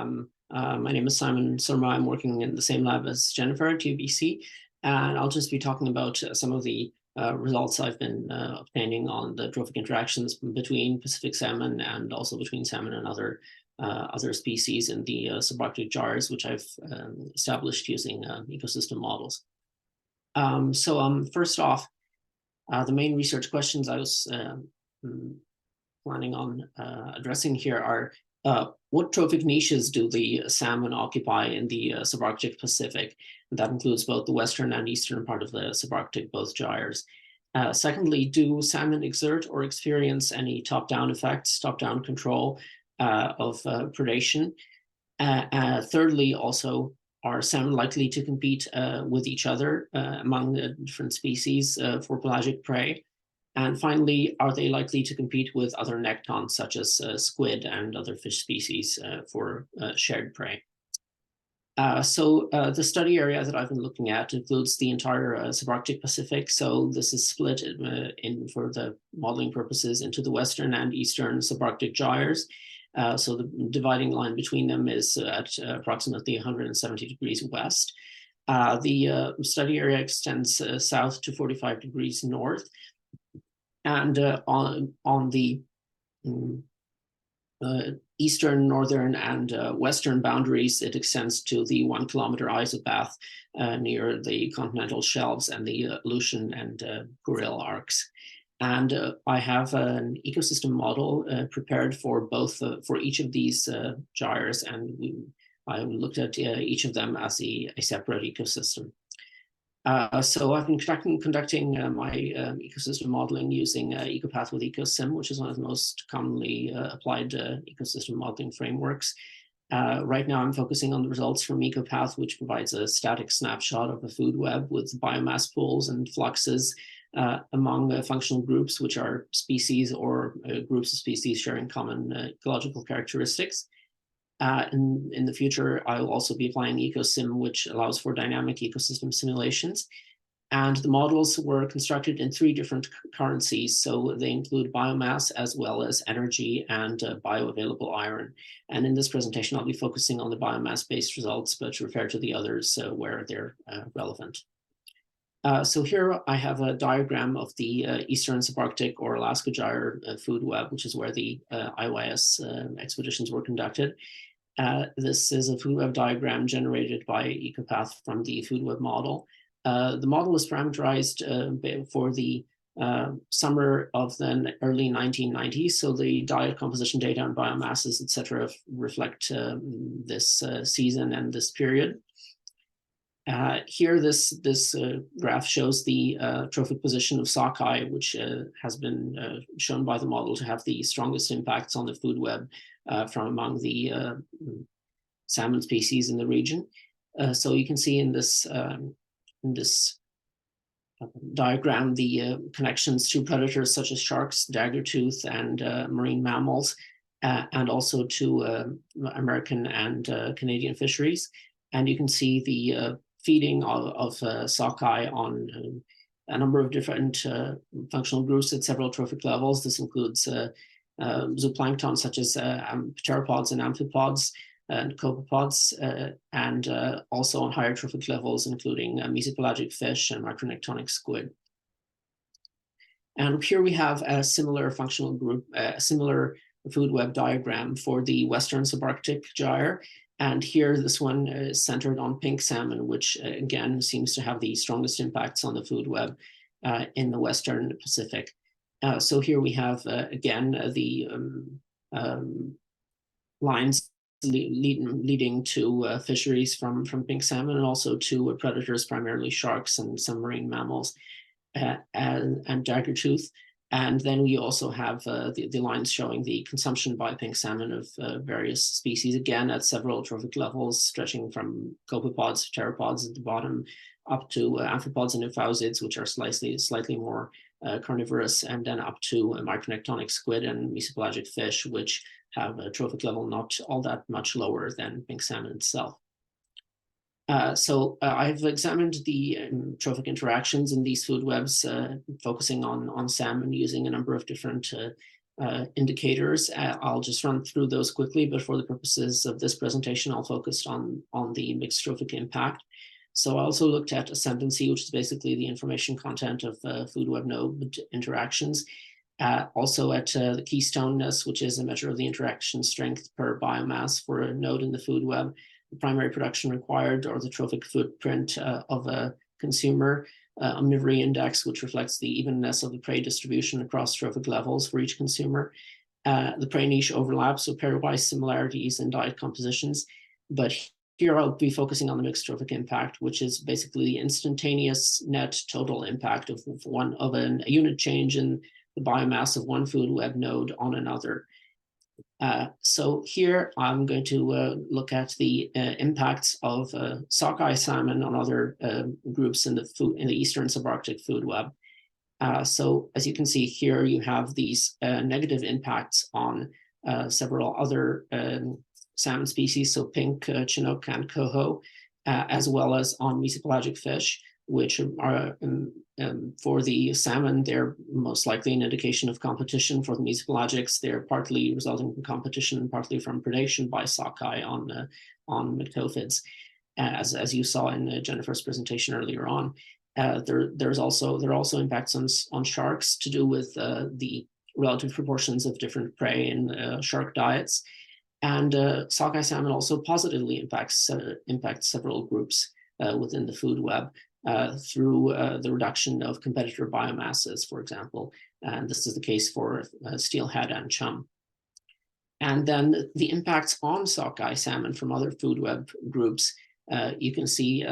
my name is Simon Surma. I'm working in the same lab as Jennifer at UBC, and I'll just be talking about some of the results I've been obtaining on the trophic interactions between Pacific salmon and also between salmon and other species in the subarctic gyres, which I've established using ecosystem models. First off, the main research questions I was planning on addressing here are what trophic niches do the salmon occupy in the subarctic Pacific? And that includes both the western and eastern part of the subarctic, both gyres. Secondly, do salmon exert or experience any top-down effects, top-down control of predation? Thirdly, also, are salmon likely to compete with each other among different species for pelagic prey? And finally, are they likely to compete with other nectons such as squid and other fish species for shared prey? The study area that I've been looking at includes the entire subarctic Pacific. So this is split for the modeling purposes into the western and eastern subarctic gyres. So the dividing line between them is at approximately 170 degrees west. The study area extends south to 45 degrees north. And on the eastern, northern, and western boundaries, it extends to the 1 kilometer isopath near the continental shelves and the Aleutian and Kuril arcs. And I have an ecosystem model prepared for both for each of these gyres, and I looked at each of them as a separate ecosystem. So I've been conducting my ecosystem modeling using EcoPath with EcoSim, which is one of the most commonly applied ecosystem modeling frameworks. Right now, I'm focusing on the results from EcoPath, which provides a static snapshot of a food web with biomass pools and fluxes among functional groups, which are species or groups of species sharing common ecological characteristics. In the future, I will also be applying EcoSim, which allows for dynamic ecosystem simulations. And the models were constructed in 3 different currencies. So they include biomass as well as energy and bioavailable iron. And in this presentation, I'll be focusing on the biomass-based results, but refer to the others where they're relevant. So here I have a diagram of the Eastern Subarctic or Alaska Gyre food web, which is where the IYS expeditions were conducted. This is a food web diagram generated by EcoPath from the food web model. The model is parameterized for the summer of the early 1990s. So the diet composition data and biomasses, etc., reflect this season and this period. Here, this graph shows the trophic position of sockeye, which has been shown by the model to have the strongest impacts on the food web from among the salmon species in the region. So you can see in this diagram the connections to predators such as sharks, daggertooth, and marine mammals, and also to American and Canadian fisheries. And you can see the feeding of sockeye on a number of different functional groups at several trophic levels. This includes zooplankton such as pteropods and amphipods and copepods, and also on higher trophic levels, including mesopelagic fish and micronectonic squid. And here we have a similar functional group, a similar food web diagram for the Western subarctic gyre. And here, this one is centered on pink salmon, which again seems to have the strongest impacts on the food web in the Western Pacific. So here we have, again, the lines leading to fisheries from pink salmon, and also to predators, primarily sharks and some marine mammals, and daggertooth. And then we also have the lines showing the consumption by pink salmon of various species, again at several trophic levels, stretching from copepods, pteropods at the bottom, up to amphipods and euphausids, which are slightly more carnivorous, and then up to micronectonic squid and mesopelagic fish, which have a trophic level not all that much lower than pink salmon itself. So I've examined the trophic interactions in these food webs, focusing on salmon using a number of different indicators. I'll just run through those quickly, but for the purposes of this presentation, I'll focus on the mixed trophic impact. So I also looked at ascendancy, which is basically the information content of food web node interactions. Also at the keystoneness, which is a measure of the interaction strength per biomass for a node in the food web, the primary production required, or the trophic footprint of a consumer, omnivory index, which reflects the evenness of the prey distribution across trophic levels for each consumer, the prey niche overlap, so pairwise similarities in diet compositions. But here I'll be focusing on the mixed trophic impact, which is basically the instantaneous net total impact of a unit change in the biomass of one food web node on another. So here I'm going to look at the impacts of sockeye salmon on other groups in the Eastern subarctic food web. So as you can see here, you have these negative impacts on several other salmon species, so pink, chinook, and coho, as well as on mesopelagic fish, which are for the salmon, they're most likely an indication of competition. For the mesopelagics, they're partly resulting from competition and partly from predation by sockeye on myctophids, as you saw in Jennifer's presentation earlier on. There are also impacts on sharks to do with the relative proportions of different prey in shark diets. And sockeye salmon also positively impacts several groups within the food web. Through the reduction of competitor biomasses, for example. And this is the case for steelhead and chum. And then the impacts on sockeye salmon from other food web groups, you can see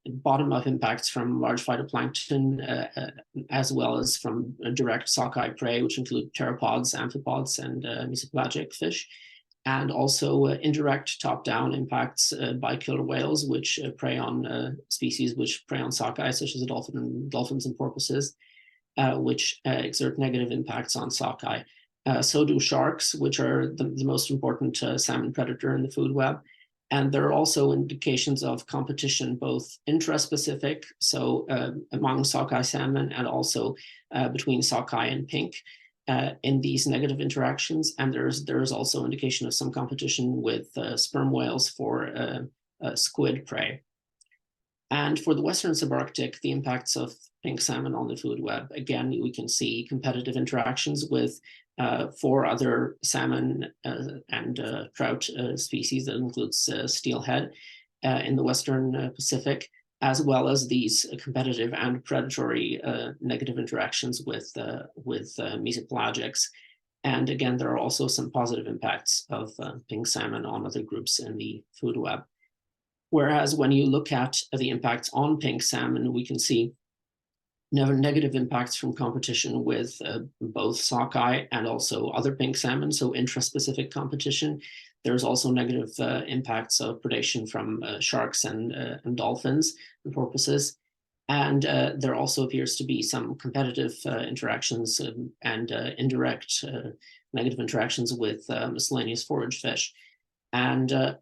bottom-up impacts from large phytoplankton, as well as from direct sockeye prey, which include pteropods, amphipods, and mesopelagic fish. And also indirect top-down impacts by killer whales, which prey on species which prey on sockeye, such as dolphins and porpoises, which exert negative impacts on sockeye. So do sharks, which are the most important salmon predator in the food web. And there are also indications of competition, both intraspecific, so among sockeye salmon, and also between sockeye and pink. In these negative interactions, and there's also indication of some competition with sperm whales for squid prey. And for the Western subarctic, the impacts of pink salmon on the food web, again, we can see competitive interactions with 4 other salmon and trout species that includes steelhead in the Western Pacific, as well as these competitive and predatory negative interactions with mesopelagics. And again, there are also some positive impacts of pink salmon on other groups in the food web. Whereas when you look at the impacts on pink salmon, we can see negative impacts from competition with both sockeye and also other pink salmon, so intraspecific competition. There's also negative impacts of predation from sharks and dolphins and porpoises. And there also appears to be some competitive interactions and indirect negative interactions with miscellaneous forage fish. And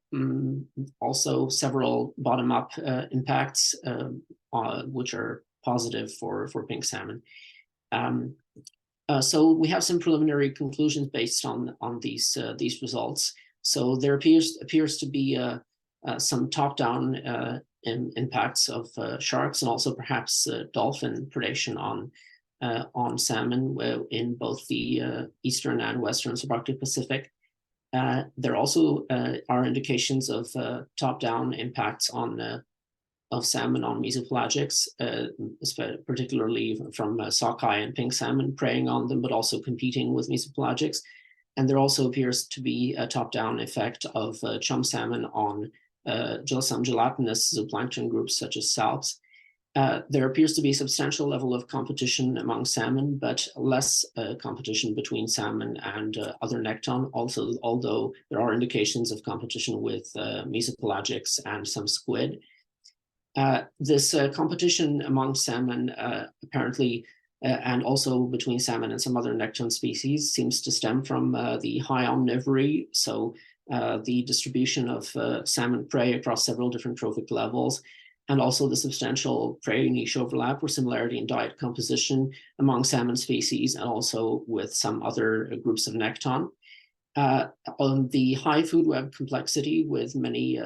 also several bottom-up impacts, which are positive for pink salmon. So we have some preliminary conclusions based on these results. So there appears to be some top-down impacts of sharks and also perhaps dolphin predation on salmon in both the eastern and western subarctic Pacific. There also are indications of top-down impacts of salmon on mesopelagics, particularly from sockeye and pink salmon preying on them, but also competing with mesopelagics. And there also appears to be a top-down effect of chum salmon on some gelatinous zooplankton groups such as salps. There appears to be a substantial level of competition among salmon, but less competition between salmon and other nekton, also, although there are indications of competition with mesopelagics and some squid. This competition among salmon apparently, and also between salmon and some other nekton species, seems to stem from the high omnivory, so the distribution of salmon prey across several different trophic levels, and also the substantial prey niche overlap or similarity in diet composition among salmon species and also with some other groups of nekton. On the high food web complexity with many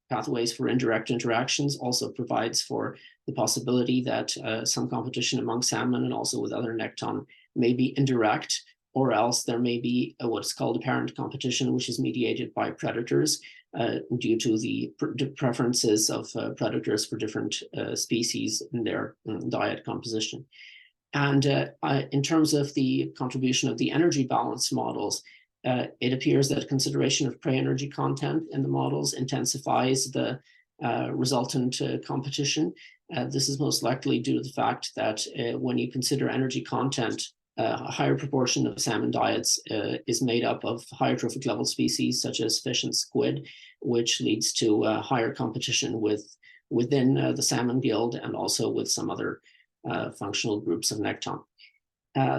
pathways for indirect interactions also provides for the possibility that some competition among salmon and also with other nekton may be indirect, or else there may be what's called apparent competition, which is mediated by predators due to the preferences of predators for different species in their diet composition. And in terms of the contribution of the energy balance models, it appears that consideration of prey energy content in the models intensifies the resultant competition. This is most likely due to the fact that when you consider energy content, a higher proportion of salmon diets is made up of higher trophic level species such as fish and squid, which leads to higher competition within the salmon guild and also with some other functional groups of nekton.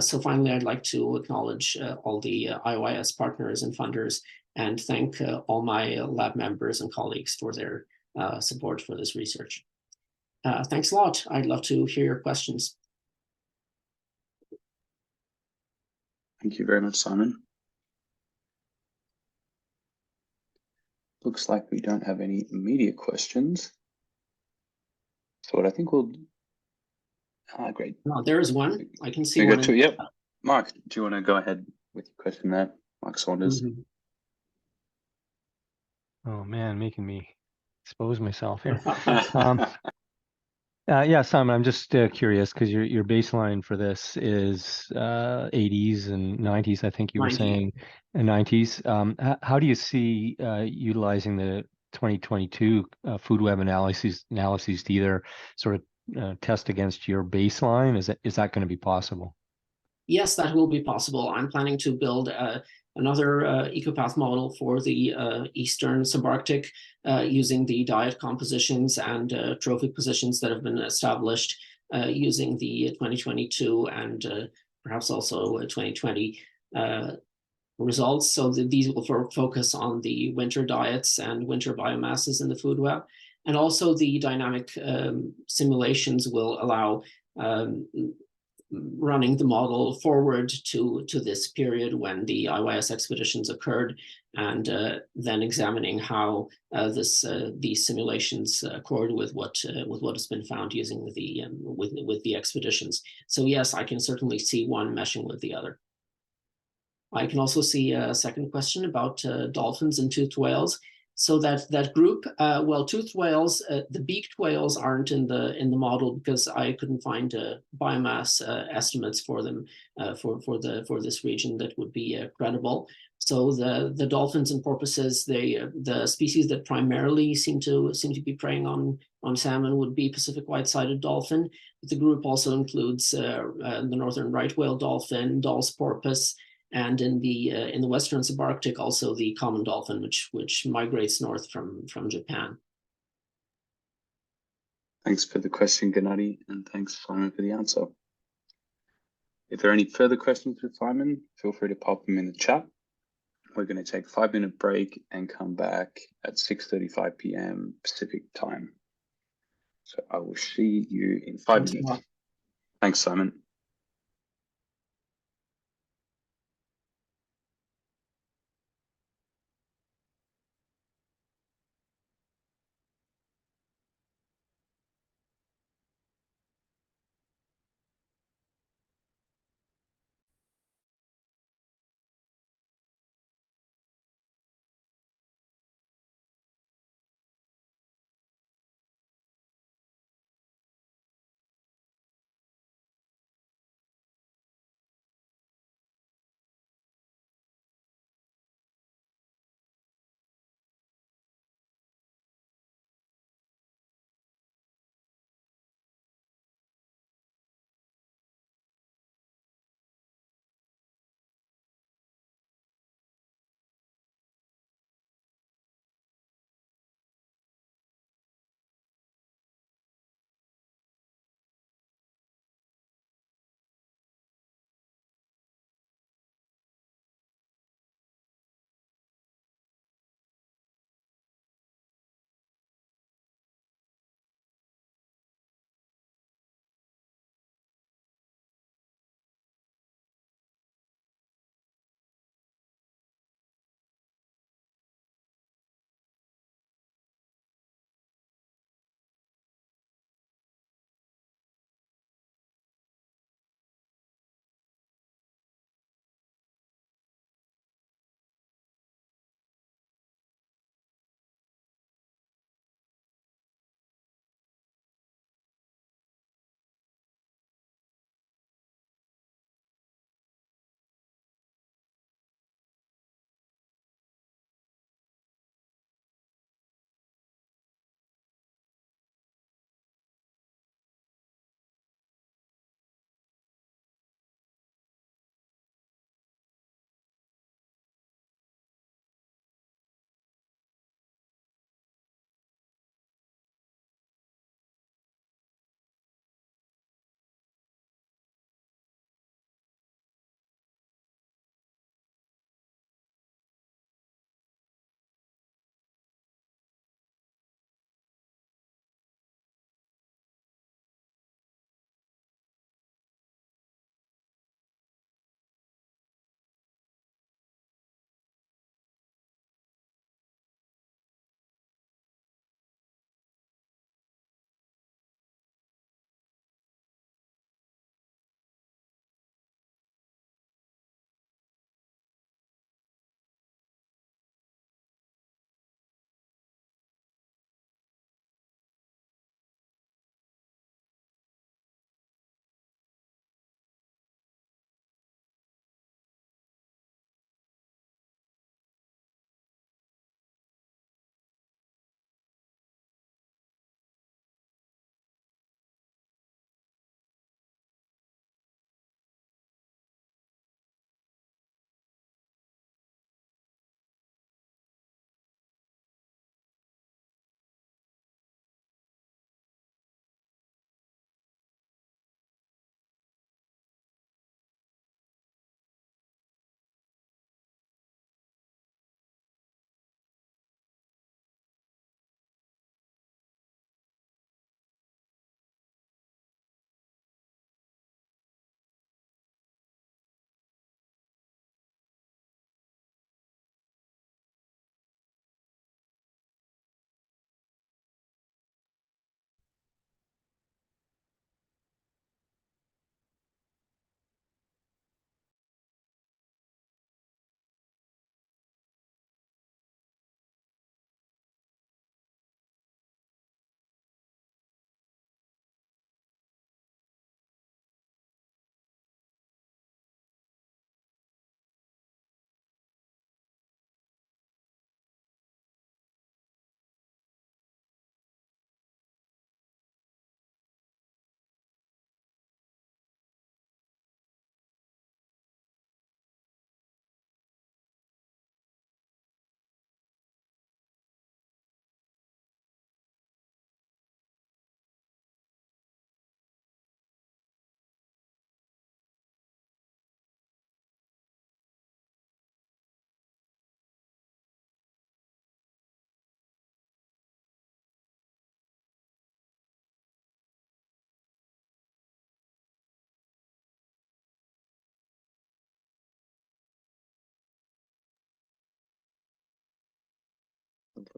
So finally, I'd like to acknowledge all the IOIS partners and funders and thank all my lab members and colleagues for their support for this research. Thanks a lot. I'd love to hear your questions. Thank you very much, Simon. Looks like we don't have any immediate questions. So what I think we'll... great. Oh, there is one. I can see we one. Go to, yep. Mark, do you want to go ahead with your question there? Mark Saunders. Mm-hmm. Oh man, making me expose myself here. Yeah, Simon, I'm just curious because your baseline for this is 80s and 90s, I think you were saying, and 90s. How do you see utilizing the 2022 food web analyses to either sort of test against your baseline? Is that going to be possible? Yes, that will be possible. I'm planning to build another ecopath model for the eastern subarctic using the diet compositions and trophic positions that have been established using the 2022 and perhaps also 2020 results. So these will focus on the winter diets and winter biomasses in the food web. And also the dynamic simulations will allow running the model forward to this period when the IOIS expeditions occurred, and then examining how these simulations accord with what has been found using with the expeditions. So yes, I can certainly see one meshing with the other. I can also see a second question about dolphins and toothed whales. So that group, well, toothed whales, the beaked whales aren't in the model because I couldn't find biomass estimates for them for this region that would be credible. So the dolphins and porpoises, the species that primarily seem to be preying on salmon would be Pacific white-sided dolphin. But the group also includes the northern right whale dolphin, Dall's porpoise, and in the western subarctic also the common dolphin, which migrates north from Japan. Thanks for the question, Gennady, and thanks, Simon, for the answer. If there are any further questions for Simon, feel free to pop them in the chat. We're going to take a 5-minute break and come back at 6:35 p.m. Pacific time. So I will see you in 5 minutes. Thanks, Simon.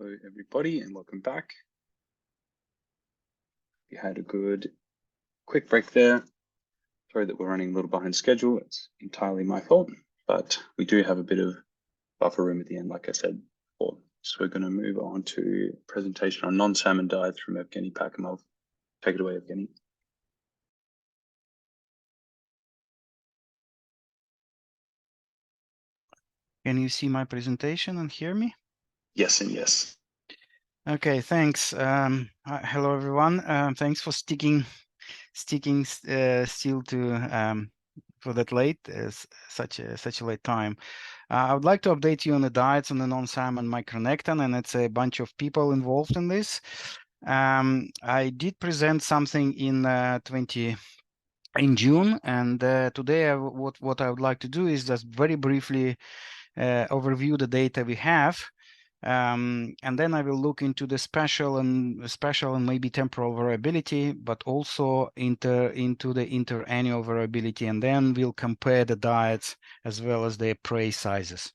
Hello, everybody, and welcome back. We had a good quick break there. Sorry that we're running a little behind schedule. It's entirely my fault, but we do have a bit of buffer room at the end, like I said before. So we're going to move on to presentation on non-salmon diets from Evgeny Pakimov. Take it away, Evgeny. Can you see my presentation and hear me? Yes and yes. Okay, thanks. Hello, everyone. Thanks for sticking still to for that late such a late time. I would like to update you on the diets on the non-salmon micronecton, and it's a bunch of people involved in this. I did present something in June, and today what I would like to do is just very briefly overview the data we have. And then I will look into the special and maybe temporal variability, but also into the interannual variability, and then we'll compare the diets as well as their prey sizes.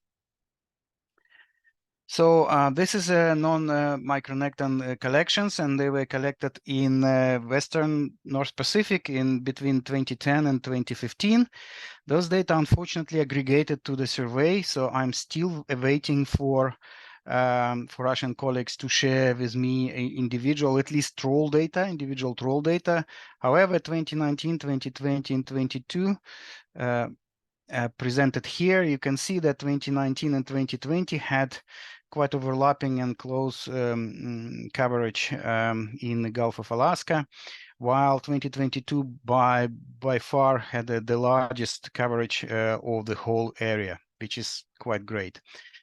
So this is a non-micronecton collections, and they were collected in Western North Pacific in between 2010 and 2015. Those data unfortunately aggregated to the survey, so I'm still awaiting for Russian colleagues to share with me individual troll data. However, 2019, 2020, and 2022 presented here, you can see that 2019 and 2020 had quite overlapping and close coverage in the Gulf of Alaska, while 2022 by far had the largest coverage of the whole area, which is quite great.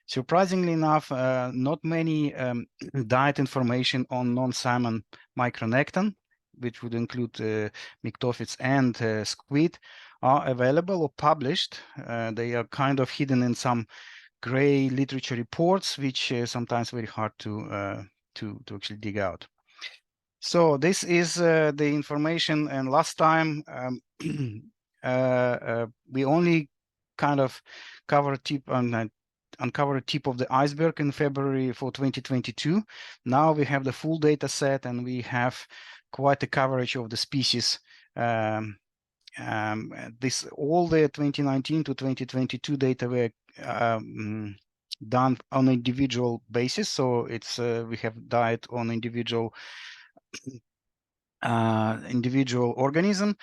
Surprisingly enough, not many diet information on non-salmon micronecton, which would include myctophids and squid, are available or published. They are kind of hidden in some gray literature reports, which sometimes very hard to actually dig out. So this is the information, and last time we only kind of cover uncover a tip of the iceberg in February for 2022. Now we have the full data set, and we have quite a coverage of the species. All the 2019 to 2022 data were done on an individual basis. So it's we have diet on individual organism,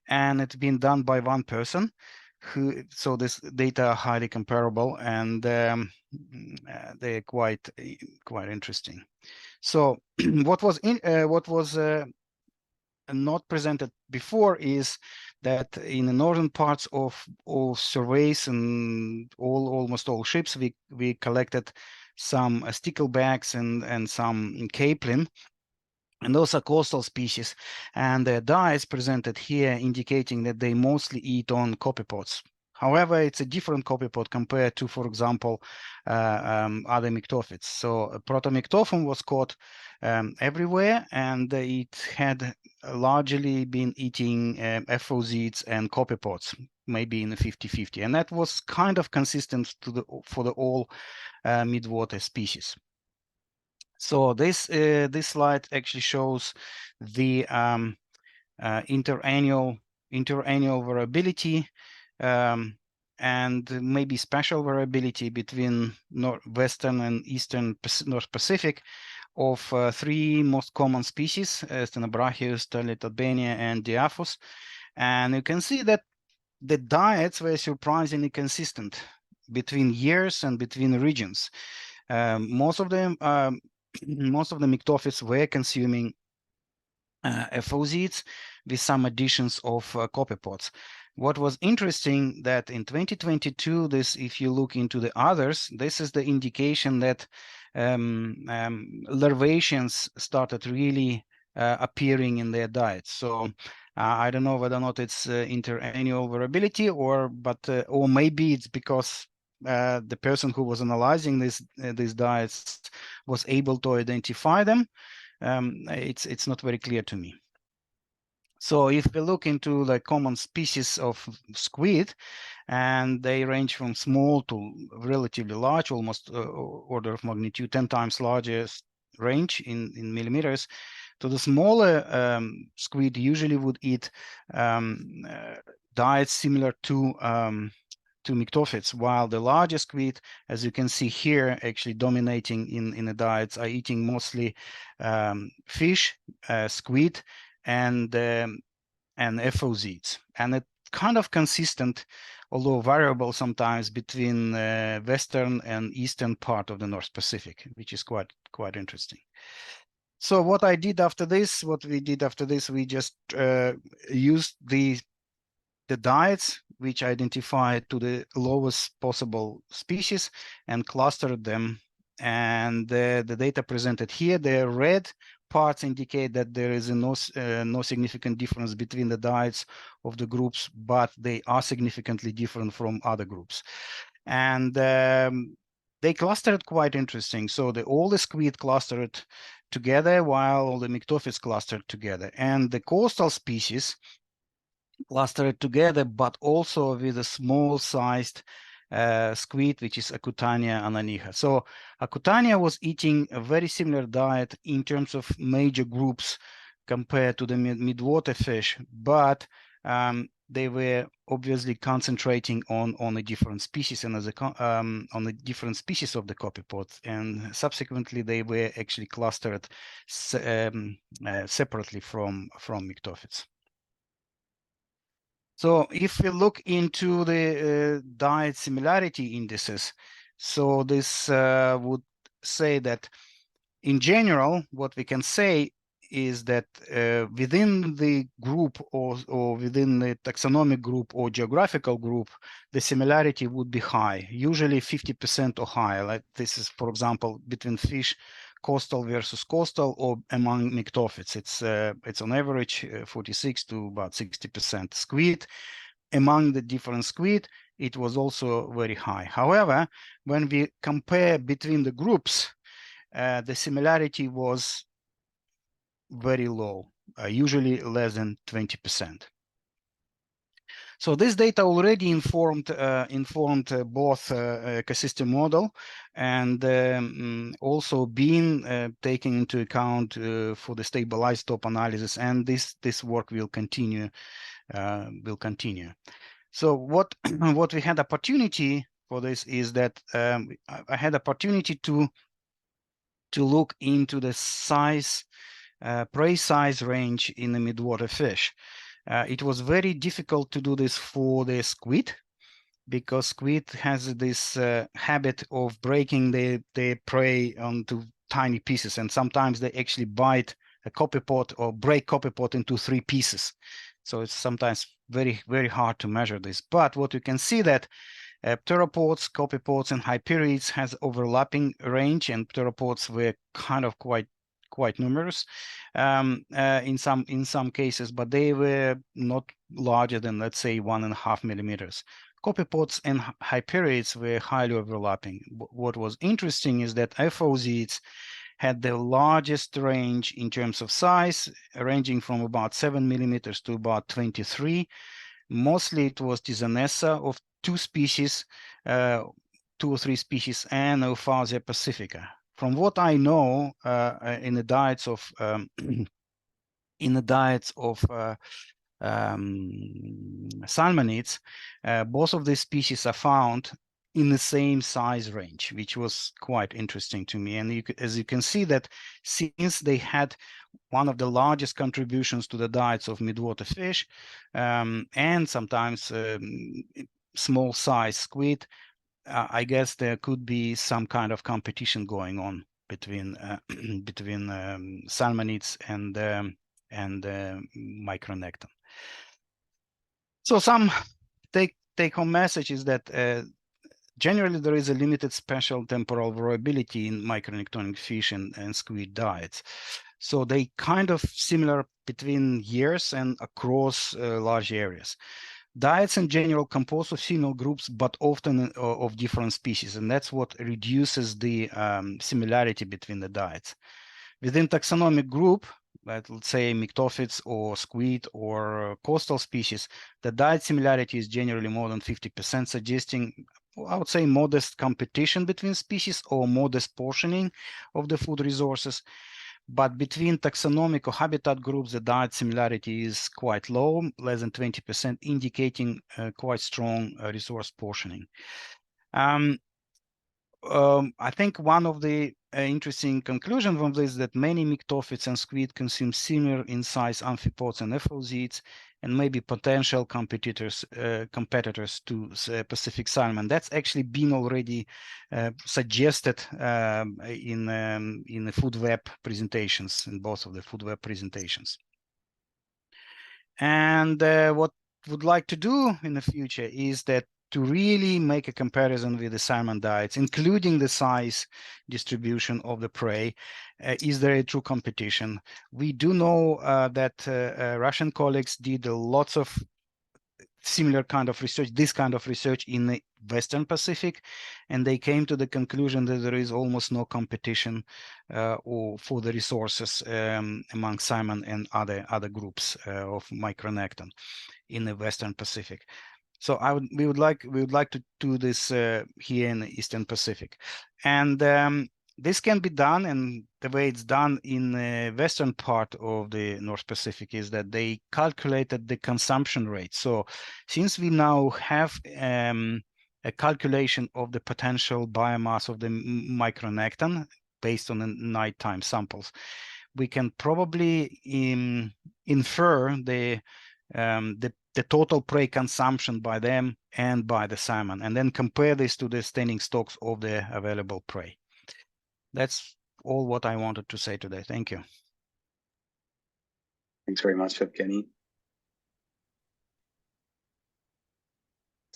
and it's been done by one person. So this data are highly comparable, and they're quite interesting. So what was not presented before is that in the northern parts of surveys and almost all ships, we collected some sticklebacks and some capelin. And those are coastal species, and their diets presented here indicating that they mostly eat on copepods. However, it's a different copepod compared to, for example, other myctophids. So Protomyctophon was caught everywhere, and it had largely been eating FOZs and copepods, maybe in the 50-50. And that was kind of consistent for the all midwater species. So this slide actually shows the interannual variability and maybe spatial variability between Western and Eastern North Pacific of three most common species: Stenobrachius, Talitobenia, and Diaphos. And you can see that the diets were surprisingly consistent between years and between regions. Most of the myctophids were consuming FOZs with some additions of copepods. What was interesting that in 2022, if you look into the others, this is the indication that larvaceans started really appearing in their diets. So I don't know whether or not it's interannual variability, or maybe it's because the person who was analyzing these diets was able to identify them. It's not very clear to me. So if we look into the common species of squid, and they range from small to relatively large, almost order of magnitude 10 times larger range in millimeters, to the smaller squid usually would eat diets similar to myctophids, while the larger squid, as you can see here, actually dominating in the diets, are eating mostly fish, squid, and FOZs. And it kind of consistent, although variable sometimes, between western and eastern part of the North Pacific, which is quite interesting. So what we did after this, we just used the diets which identified to the lowest possible species and clustered them. And the data presented here, the red parts indicate that there is no significant difference between the diets of the groups, but they are significantly different from other groups. And they clustered quite interesting. So all the squid clustered together, while all the myctophids clustered together. And the coastal species clustered together, but also with a small-sized squid, which is Acutania ananiha. So Acutania was eating a very similar diet in terms of major groups compared to the midwater fish, but they were obviously concentrating on a different species and on the different species of the copepods, and subsequently they were actually clustered separately from myctophids. So if we look into the diet similarity indices, so this would say that in general, what we can say is that within the group or within the taxonomic group or geographical group, the similarity would be high, usually 50% or higher. Like this is, for example, between fish, coastal versus coastal, or among myctophids. It's on average 46 to about 60%. Squid, among the different squid, it was also very high. However, when we compare between the groups, the similarity was very low, usually less than 20%. So this data already informed both ecosystem model and also being taken into account for the stable isotope analysis, and this work will continue. So what we had opportunity for this is that I had opportunity to look into the size, prey size range in the midwater fish. It was very difficult to do this for the squid, because squid has this habit of breaking the prey onto tiny pieces, and sometimes they actually bite a copepod or break copepod into 3 pieces. So it's sometimes very, very hard to measure this. But what you can see that pteropods, copepods, and hyperids has overlapping range, and pteropods were kind of quite numerous in some cases, but they were not larger than, let's say, 1.5 millimeters. Copepods and hyperids were highly overlapping. What was interesting is that FOZs had the largest range in terms of size, ranging from about 7 millimeters to about 23. Mostly it was Tizanessa of 2 species, 2 or 3 species, and Euphausia pacifica. From what I know, in the diets of salmonids, both of these species are found in the same size range, which was quite interesting to me. And as you can see that since they had one of the largest contributions to the diets of midwater fish, and sometimes small size squid, I guess there could be some kind of competition going on between salmonids and micronecton. So some take-home message is that generally there is a limited spatial temporal variability in micronectonic fish and squid diets. So they kind of similar between years and across large areas. Diets in general compose of female groups, but often of different species, and that's what reduces the similarity between the diets. Within taxonomic group, let's say myctophids or squid or coastal species, the diet similarity is generally more than 50%, suggesting, I would say, modest competition between species or modest portioning of the food resources. But between taxonomic or habitat groups, the diet similarity is quite low, less than 20%, indicating quite strong resource portioning. I think one of the interesting conclusions from this is that many myctophids and squid consume similar in size amphipods and FOZs, and maybe potential competitors to Pacific salmon. That's actually been already suggested in the food web presentations, in both of the food web presentations. And what would like to do in the future is that to really make a comparison with the salmon diets, including the size distribution of the prey. Is there a true competition? We do know that Russian colleagues did lots of similar kind of research, this kind of research in the Western Pacific, and they came to the conclusion that there is almost no competition or for the resources among salmon and other groups of micronecton in the Western Pacific. So we would like to do this here in the Eastern Pacific, and this can be done. And the way it's done in the western part of the North Pacific is that they calculated the consumption rate. So since we now have a calculation of the potential biomass of the micronecton based on the nighttime samples, we can probably infer the total prey consumption by them and by the salmon, and then compare this to the standing stocks of the available prey. That's all what I wanted to say today. Thank you. Thanks very much, Evgeny.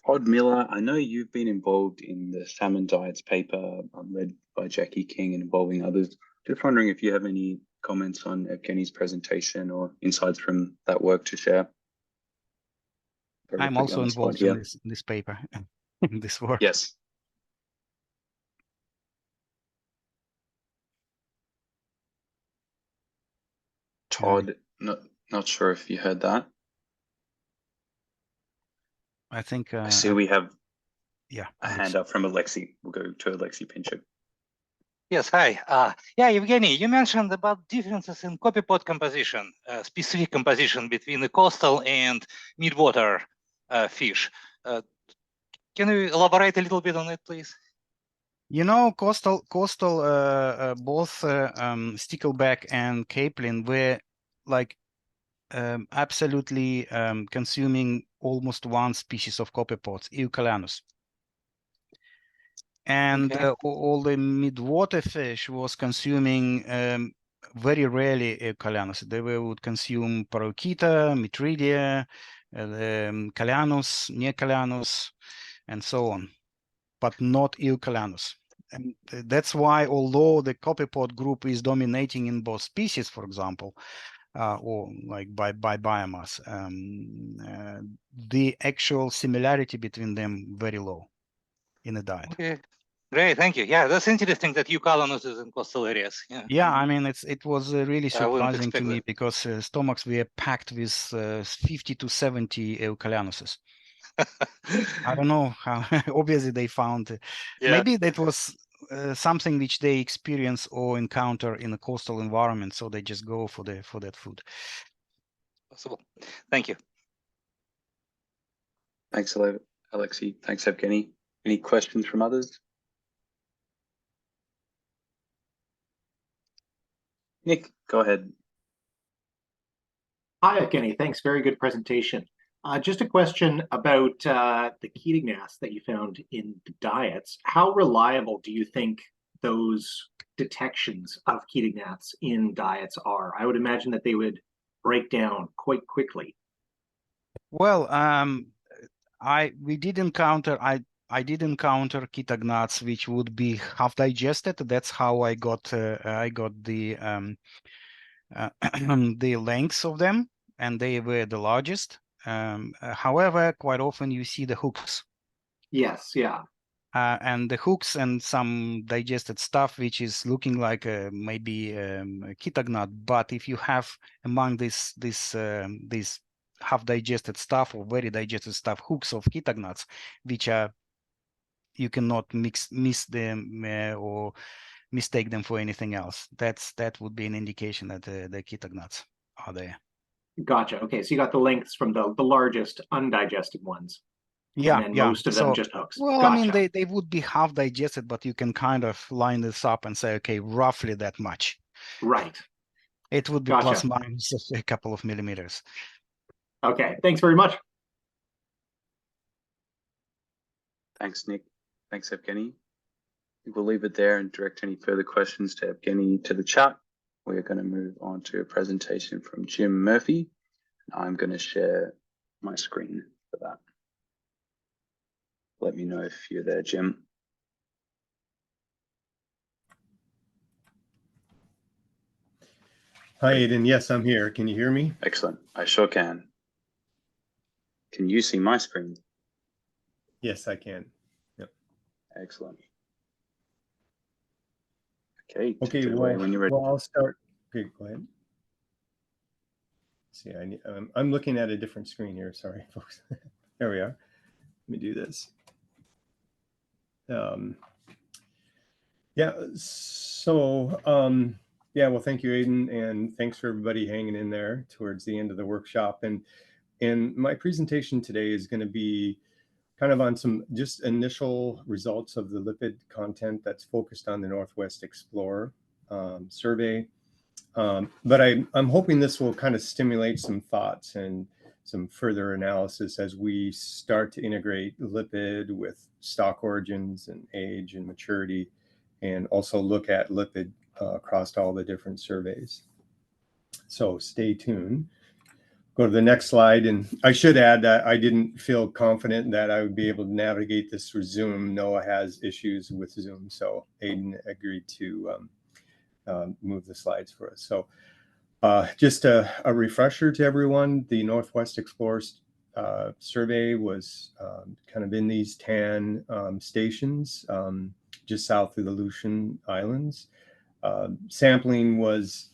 Todd Miller, I know you've been involved in the salmon diets paper led by Jackie King and involving others. Just wondering if you have any comments on Evgeny's presentation or insights from that work to share. I'm also involved in this paper, in this work. Yes. Todd, not sure if you heard that. I think I see we have a hand up from Alexei. We'll go to Alexei Pinchuk. Yes, hi. Yeah, Evgeny, you mentioned about differences in copypod composition, specific composition between the coastal and midwater fish. Can you elaborate a little bit on it, please? You know, coastal both stickleback and capelin were like absolutely consuming almost one species of copypods, Eucalanus. And all the midwater fish was consuming very rarely Eucalanus. They would consume Parochita, Mitridia, Calanus, Neocalanus, and so on, but not Eucalanus. And that's why, although the copypod group is dominating in both species, for example, or like by biomass, the actual similarity between them very low in the diet. Okay, great, thank you. Yeah, that's interesting that Eucalanus is in coastal areas. Yeah, I mean, it was really I wouldn't surprising to expect me that. because stomachs were packed with 50 to 70 Eucalanuses. I don't know how. Obviously, they found maybe that was something which they experience or encounter in a coastal environment, so they just go for that food. Possible. Thank you. Thanks, Alexei. Thanks, Evgeny. Any questions from others? Nick, go ahead. Hi, Evgeny. Thanks. Very good presentation. Just a question about the ketognaths that you found in the diets. How reliable do you think those detections of ketognaths in diets are? I would imagine that they would break down quite quickly. Well, I did encounter ketognaths which would be half digested. That's how I got the the lengths of them, and they were the largest. However, quite often you see the hooks. Yes, yeah. and the hooks and some digested stuff, which is looking like maybe a kitagnat. But if you have among this half digested stuff or very digested stuff hooks of kitagnats, which are you cannot miss them or mistake them for anything else. That would be an indication that the kitagnats are there. Gotcha. Okay, so you got the lengths from the largest undigested ones. Yeah, And then yeah. most of them just hooks. Well, Gotcha. I mean, they would be half digested, but you can kind of line this up and say, okay, roughly that much. Right. It would be Gotcha. plus minus a couple of millimeters. Okay, thanks very much. Thanks, Nick. Thanks, Evgeny. We'll leave it there and direct any further questions to Evgeny to the chat. We're going to move on to a presentation from Jim Murphy. I'm going to share my screen for that. Let me know if you're there, Jim. Hi, Aiden. Yes, I'm here. Can you hear me? Excellent. I sure can. Can you see my screen? Yes, I can. Yep. Excellent. Okay. Okay. When you're ready. Well, I'll start. Okay, go ahead. See, I'm looking at a different screen here. Sorry, folks. There we are. Let me do this. Yeah. So, yeah. Well, thank you, Aiden, and thanks for everybody hanging in there towards the end of the workshop. And my presentation today is going to be kind of on some just initial results of the lipid content that's focused on the Northwest Explorer survey. But I'm hoping this will kind of stimulate some thoughts and some further analysis as we start to integrate lipid with stock origins and age and maturity, and also look at lipid across all the different surveys. So stay tuned. Go to the next slide. And I should add that I didn't feel confident that I would be able to navigate this through Zoom. Noah has issues with Zoom, so Aiden agreed to move the slides for us. So just a refresher to everyone, the Northwest Explorers survey was kind of in these 10 stations just south of the Aleutian Islands. Sampling was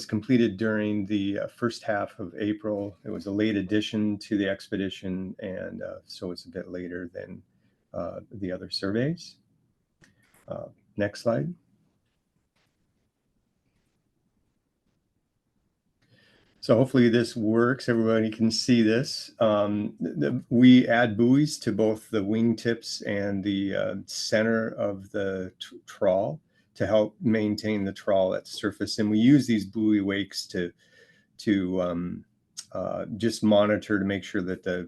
completed during the first half of April. It was a late addition to the expedition, and so it's a bit later than the other surveys. Next slide. So hopefully this works. Everybody can see this. We add buoys to both the wingtips and the center of the trawl to help maintain the trawl at the surface. And we use these buoy wakes to just monitor to make sure that the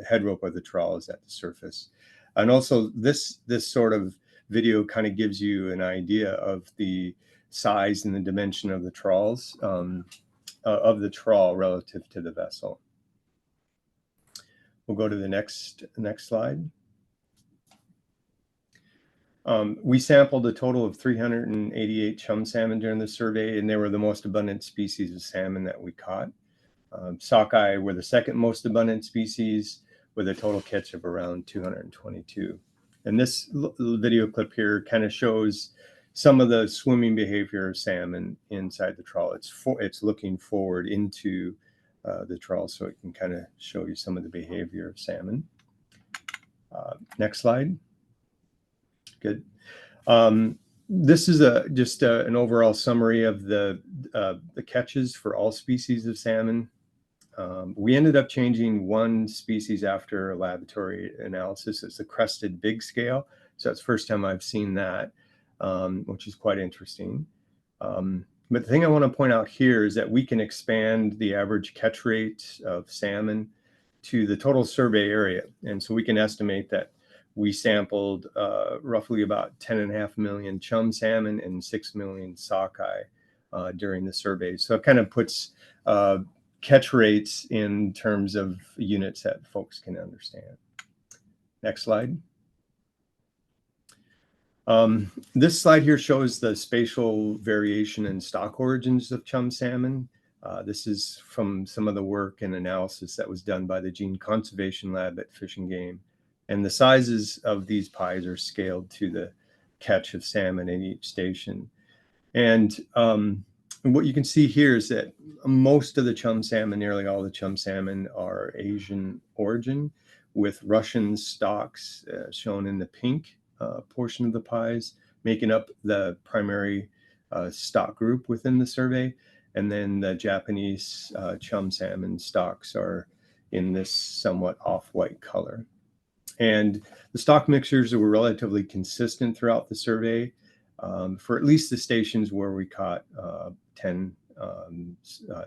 head rope of the trawl is at the surface. And also this sort of video kind of gives you an idea of the size and the dimension of the trawls. Of the trawl relative to the vessel. We'll go to the next slide. We sampled a total of 388 chum salmon during the survey, and they were the most abundant species of salmon that we caught. Sockeye were the second most abundant species, with a total catch of around 222. And this video clip here kind of shows some of the swimming behavior of salmon inside the trawl. It's looking forward into the trawl, so it can kind of show you some of the behavior of salmon. Next slide. Good. This is just an overall summary of the catches for all species of salmon. We ended up changing one species after a laboratory analysis. It's the crested big scale. So that's the first time I've seen that. Which is quite interesting. But the thing I want to point out here is that we can expand the average catch rate of salmon to the total survey area. And so we can estimate that we sampled roughly about 10.5 million chum salmon and 6 million sockeye during the survey. So it kind of puts catch rates in terms of units that folks can understand. Next slide. This slide here shows the spatial variation in stock origins of chum salmon. This is from some of the work and analysis that was done by the Gene Conservation Lab at Fish and Game. And the sizes of these pies are scaled to the catch of salmon in each station. And what you can see here is that most of the chum salmon, nearly all the chum salmon, are Asian origin, with Russian stocks shown in the pink portion of the pies, making up the primary stock group within the survey. And then the Japanese chum salmon stocks are in this somewhat off-white color. And the stock mixtures were relatively consistent throughout the survey for at least the stations where we caught 10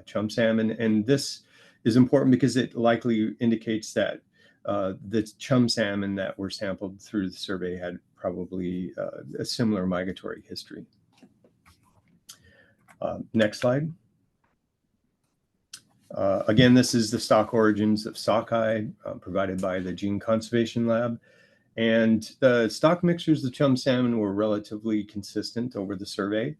chum salmon. And this is important because it likely indicates that the chum salmon that were sampled through the survey had probably a similar migratory history. Next slide. Again, this is the stock origins of sockeye provided by the Gene Conservation Lab. And the stock mixtures of chum salmon were relatively consistent over the survey.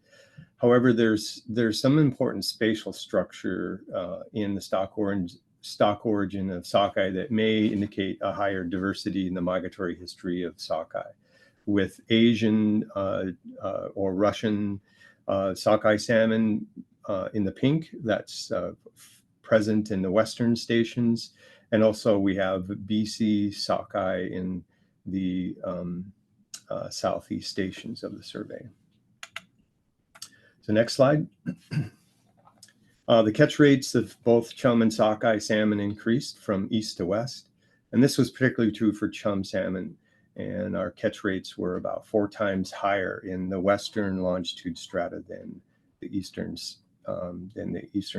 However, there's some important spatial structure in the stock origin of sockeye that may indicate a higher diversity in the migratory history of sockeye, with Asian or Russian sockeye salmon in the pink, that's present in the western stations. And also we have BC sockeye in the southeast stations of the survey. So next slide. The catch rates of both chum and sockeye salmon increased from east to west. And this was particularly true for chum salmon. And our catch rates were about 4 times higher in the western longitude strata than the eastern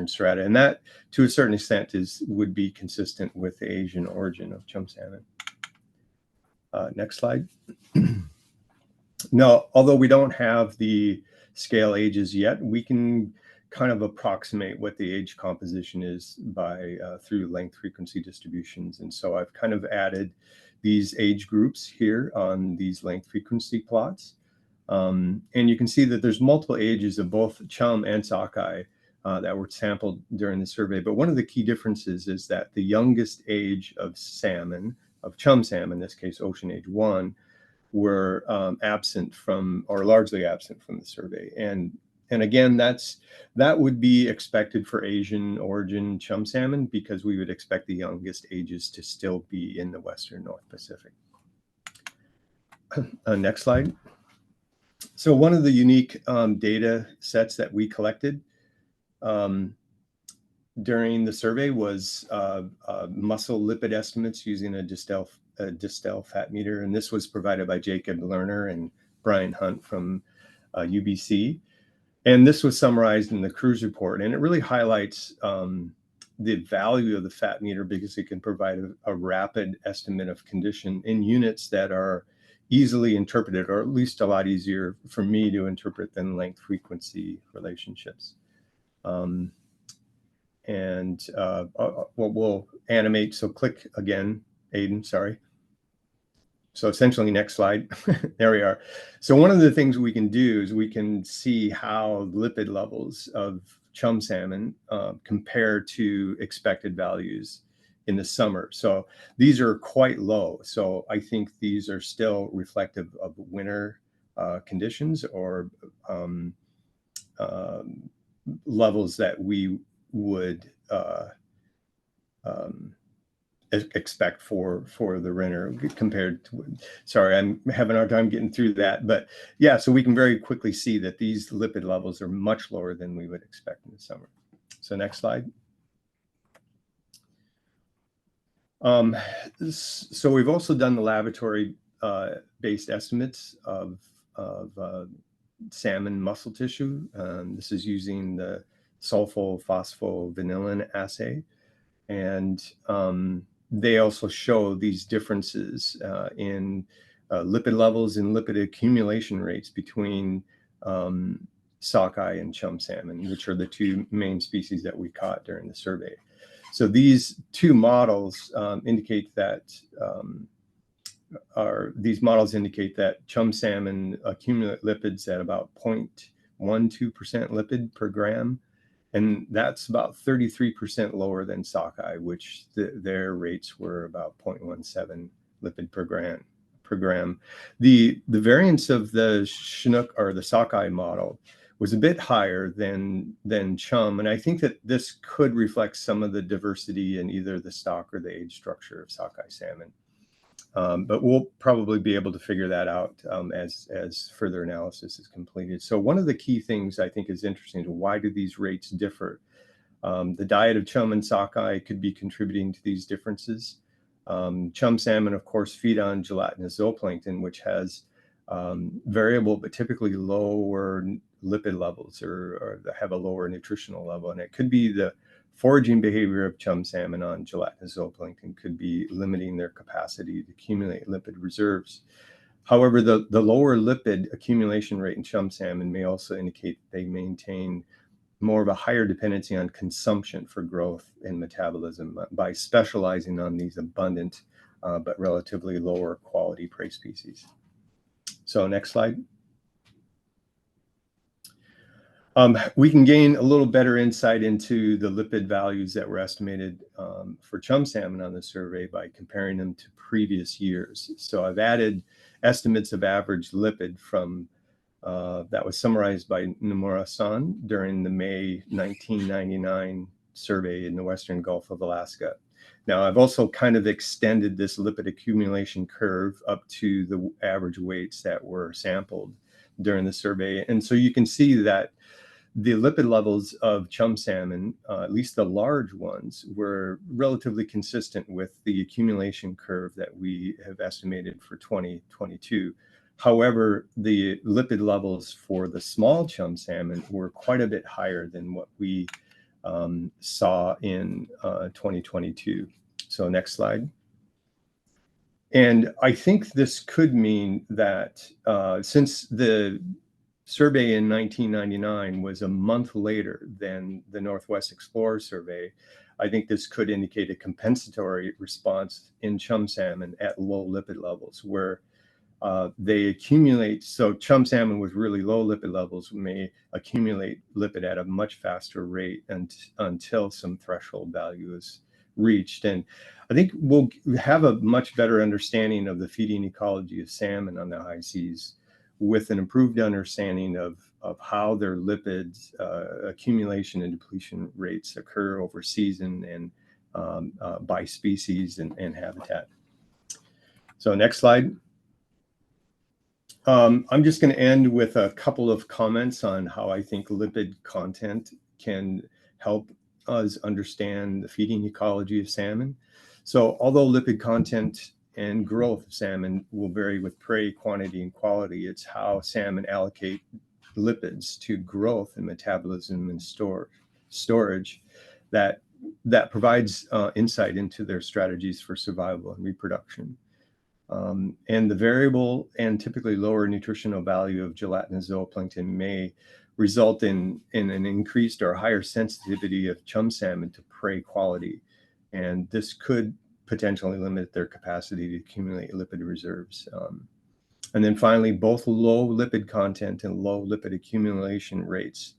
strata. And that, to a certain extent, would be consistent with the Asian origin of chum salmon. Next slide. Now, although we don't have the scale ages yet, we can kind of approximate what the age composition is by through length frequency distributions. And so I've kind of added these age groups here on these length frequency plots. And you can see that there's multiple ages of both chum and sockeye that were sampled during the survey. But one of the key differences is that the youngest age of salmon, of chum salmon, in this case ocean age 1, were absent from, or largely absent from the survey. And again, that would be expected for Asian origin chum salmon, because we would expect the youngest ages to still be in the Western North Pacific. Next slide. So one of the unique data sets that we collected during the survey was muscle lipid estimates using a Distel fat meter. And this was provided by Jacob Lerner and Brian Hunt from UBC. And this was summarized in the cruise report. And it really highlights the value of the fat meter, because it can provide a rapid estimate of condition in units that are easily interpreted, or at least a lot easier for me to interpret than length frequency relationships. We'll animate. So click again, Aiden, sorry. So essentially, next slide. There we are. So one of the things we can do is we can see how lipid levels of chum salmon compare to expected values in the summer. So these are quite low. So I think these are still reflective of winter conditions, or levels that we would expect for the winter compared to, sorry, I'm having a hard time getting through that. But yeah, so we can very quickly see that these lipid levels are much lower than we would expect in the summer. So next slide. So we've also done the laboratory based estimates of salmon muscle tissue. This is using the sulfophosphovanillin assay. And they also show these differences in lipid levels and lipid accumulation rates between sockeye and chum salmon, which are the 2 main species that we caught during the survey. So these 2 models indicate that chum salmon accumulate lipids at about 0.12% lipid per gram, And that's about 33% lower than sockeye, which their rates were about 0.17 lipid per gram. The variance of the Chinook or the sockeye model was a bit higher than chum, and I think that this could reflect some of the diversity in either the stock or the age structure of sockeye salmon. But we'll probably be able to figure that out as further analysis is completed. So one of the key things I think is interesting is why do these rates differ? The diet of chum and sockeye could be contributing to these differences. Chum salmon, of course, feed on gelatinous zooplankton, which has variable but typically lower lipid levels or have a lower nutritional level. And it could be the foraging behavior of chum salmon on gelatinous zooplankton could be limiting their capacity to accumulate lipid reserves. However, the lower lipid accumulation rate in chum salmon may also indicate that they maintain more of a higher dependency on consumption for growth and metabolism by specializing on these abundant but relatively lower quality prey species. So next slide. We can gain a little better insight into the lipid values that were estimated for chum salmon on the survey by comparing them to previous years. So I've added estimates of average lipid from that was summarized by Nomura-san during the May 1999 survey in the Western Gulf of Alaska. Now, I've also kind of extended this lipid accumulation curve up to the average weights that were sampled during the survey. And so you can see that the lipid levels of chum salmon, at least the large ones, were relatively consistent with the accumulation curve that we have estimated for 2022. However, the lipid levels for the small chum salmon were quite a bit higher than what we saw in 2022. So next slide. And I think this could mean that since the survey in 1999 was a month later than the Northwest Explorer survey, I think this could indicate a compensatory response in chum salmon at low lipid levels where they accumulate. So chum salmon with really low lipid levels may accumulate lipid at a much faster rate until some threshold value is reached. And I think we'll have a much better understanding of the feeding ecology of salmon on the high seas with an improved understanding of how their lipids accumulation and depletion rates occur over season and by species and habitat. So next slide. I'm just going to end with a couple of comments on how I think lipid content can help us understand the feeding ecology of salmon. So although lipid content and growth of salmon will vary with prey quantity and quality, it's how salmon allocate lipids to growth and metabolism and storage that provides insight into their strategies for survival and reproduction. And the variable and typically lower nutritional value of gelatinous zooplankton may result in an increased or higher sensitivity of chum salmon to prey quality. And this could potentially limit their capacity to accumulate lipid reserves. And then finally, both low lipid content and low lipid accumulation rates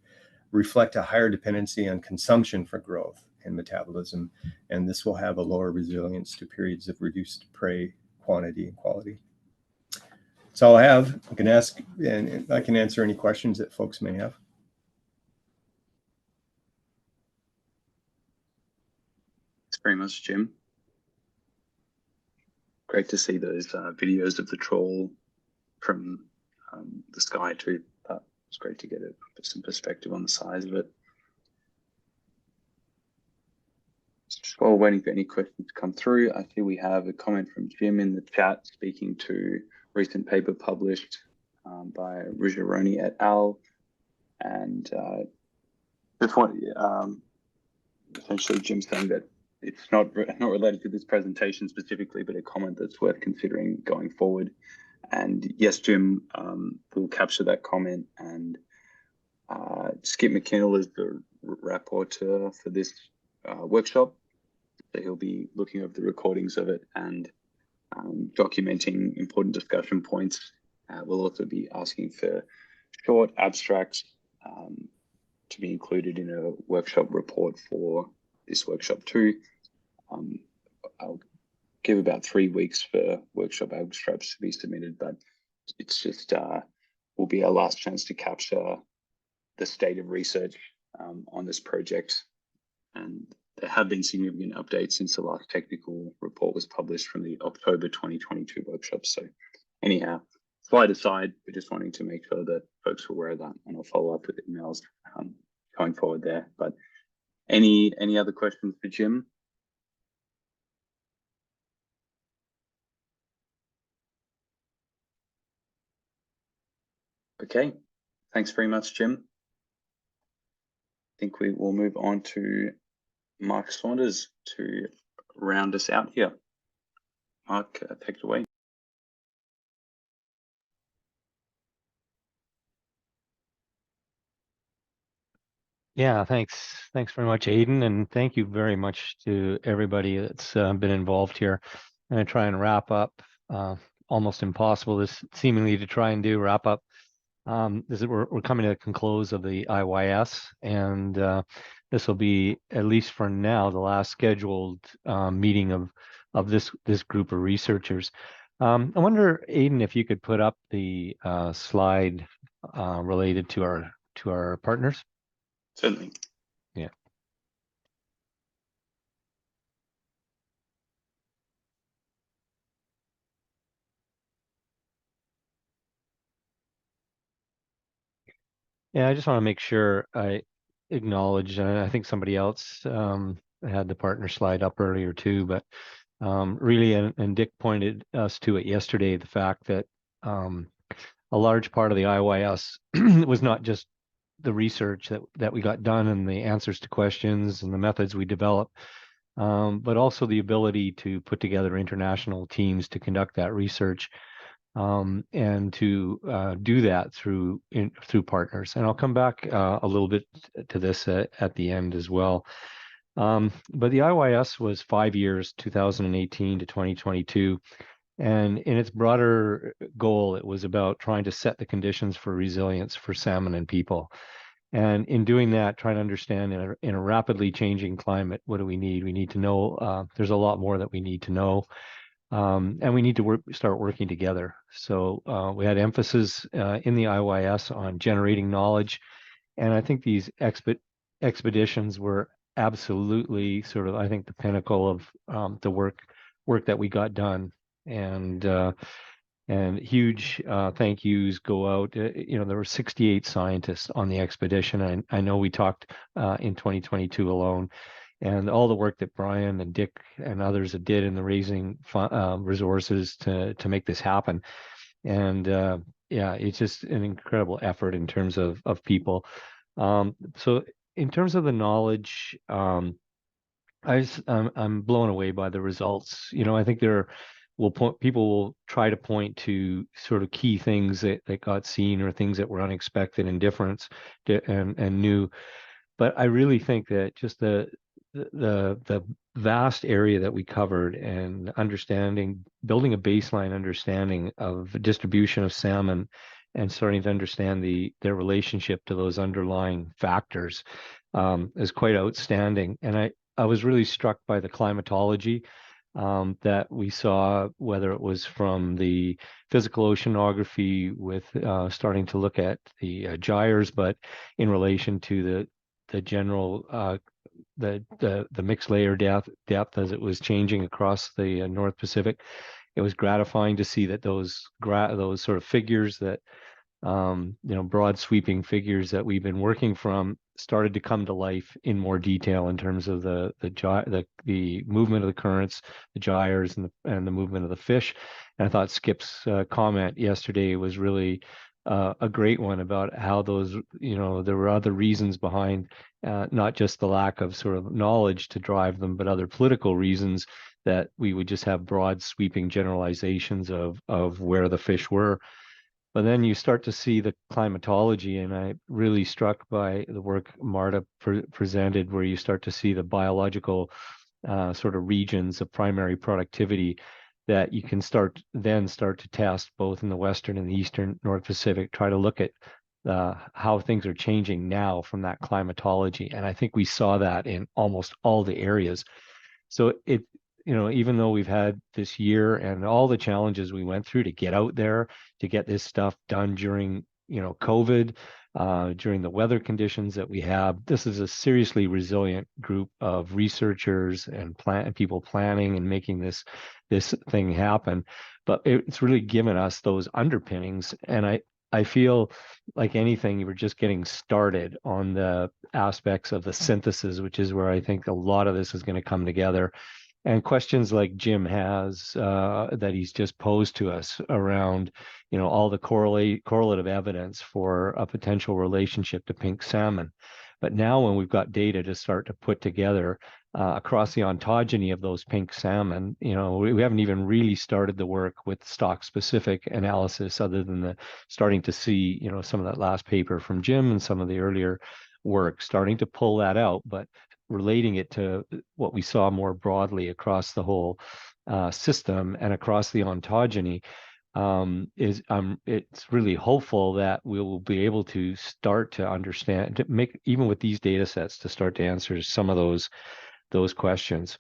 reflect a higher dependency on consumption for growth and metabolism. And this will have a lower resilience to periods of reduced prey quantity and quality. That's all I have. I can ask and I can answer any questions that folks may have. Thanks very much, Jim. Great to see those videos of the trawl from the sky too. That was great to get some perspective on the size of it. Just while waiting for any questions to come through, I see we have a comment from Jim in the chat speaking to a recent paper published by Ruggiero et al. And essentially Jim saying that it's not related to this presentation specifically, but a comment that's worth considering going forward. And yes, Jim, we'll capture that comment. And Skip McKinnell is the rapporteur for this workshop. So he'll be looking over the recordings of it and documenting important discussion points. We'll also be asking for short abstracts to be included in a workshop report for this workshop too. I'll give about 3 weeks for workshop abstracts to be submitted, but it's just will be our last chance to capture the state of research on this project. And there have been significant updates since the last technical report was published from the October 2022 workshop. So anyhow, slide aside, we're just wanting to make sure that folks are aware of that, and I'll follow up with emails going forward there. But any other questions for Jim? Okay, thanks very much, Jim. I think we will move on to Mark Saunders to round us out here. Mark, take it away. Yeah, thanks. Thanks very much, Aidan, and thank you very much to everybody that's been involved here. I'm going to try and wrap up. Almost impossible this seemingly to try and do wrap up. We're coming to the close of the IYS, and this will be, at least for now, the last scheduled meeting of this group of researchers. I wonder, Aidan, if you could put up the slide related to our partners. Certainly. Yeah. Yeah, I just want to make sure I acknowledge, and I think somebody else had the partner slide up earlier too, but really, and Dick pointed us to it yesterday, the fact that a large part of the IYS was not just the research that we got done and the answers to questions and the methods we developed, but also the ability to put together international teams to conduct that research, and to do that through partners. And I'll come back a little bit to this at the end as well. But the IYS was 5 years, 2018 to 2022. And in its broader goal, it was about trying to set the conditions for resilience for salmon and people. And in doing that, trying to understand in a rapidly changing climate, what do we need? We need to know, there's a lot more that we need to know. And we need to start working together. So we had emphasis in the IYS on generating knowledge. And I think these expeditions were absolutely sort of, I think, the pinnacle of the work that we got done. And huge thank yous go out. There were 68 scientists on the expedition. And I know we talked in 2022 alone, and all the work that Brian and Dick and others did in the raising resources to make this happen. And yeah, it's just an incredible effort in terms of people. So in terms of the knowledge, I'm blown away by the results. I think people will try to point to sort of key things that got seen, or things that were unexpected and different and new. But I really think that just the vast area that we covered, and building a baseline understanding of the distribution of salmon, and starting to understand their relationship to those underlying factors, is quite outstanding. And I was really struck by the climatology that we saw, whether it was from the physical oceanography with starting to look at the gyres, but in relation to the general the mixed layer depth as it was changing across the North Pacific. It was gratifying to see that those sort of figures, that broad sweeping figures that we've been working from, started to come to life in more detail in terms of the movement of the currents, the gyres, and the movement of the fish. And I thought Skip's comment yesterday was really a great one about how those, there were other reasons behind, not just the lack of sort of knowledge to drive them, but other political reasons, that we would just have broad sweeping generalizations of where the fish were. But then you start to see the climatology, and I'm really struck by the work Marta presented, where you start to see the biological sort of regions of primary productivity that you can start to test both in the Western and the Eastern North Pacific, try to look at how things are changing now from that climatology. And I think we saw that in almost all the areas. So even though we've had this year and all the challenges we went through to get out there, to get this stuff done during, COVID, during the weather conditions that we have, this is a seriously resilient group of researchers and people planning and making this thing happen. But it's really given us those underpinnings. And I feel like anything, you were just getting started on the aspects of the synthesis, which is where I think a lot of this is going to come together. And questions like Jim has that he's just posed to us around, all the correlative evidence for a potential relationship to pink salmon. But now when we've got data to start to put together across the ontogeny of those pink salmon, we haven't even really started the work with stock-specific analysis other than starting to see, some of that last paper from Jim and some of the earlier work, starting to pull that out, but relating it to what we saw more broadly across the whole system and across the ontogeny. It's really hopeful that we will be able to start to understand, to make, even with these data sets, to start to answer some of those questions.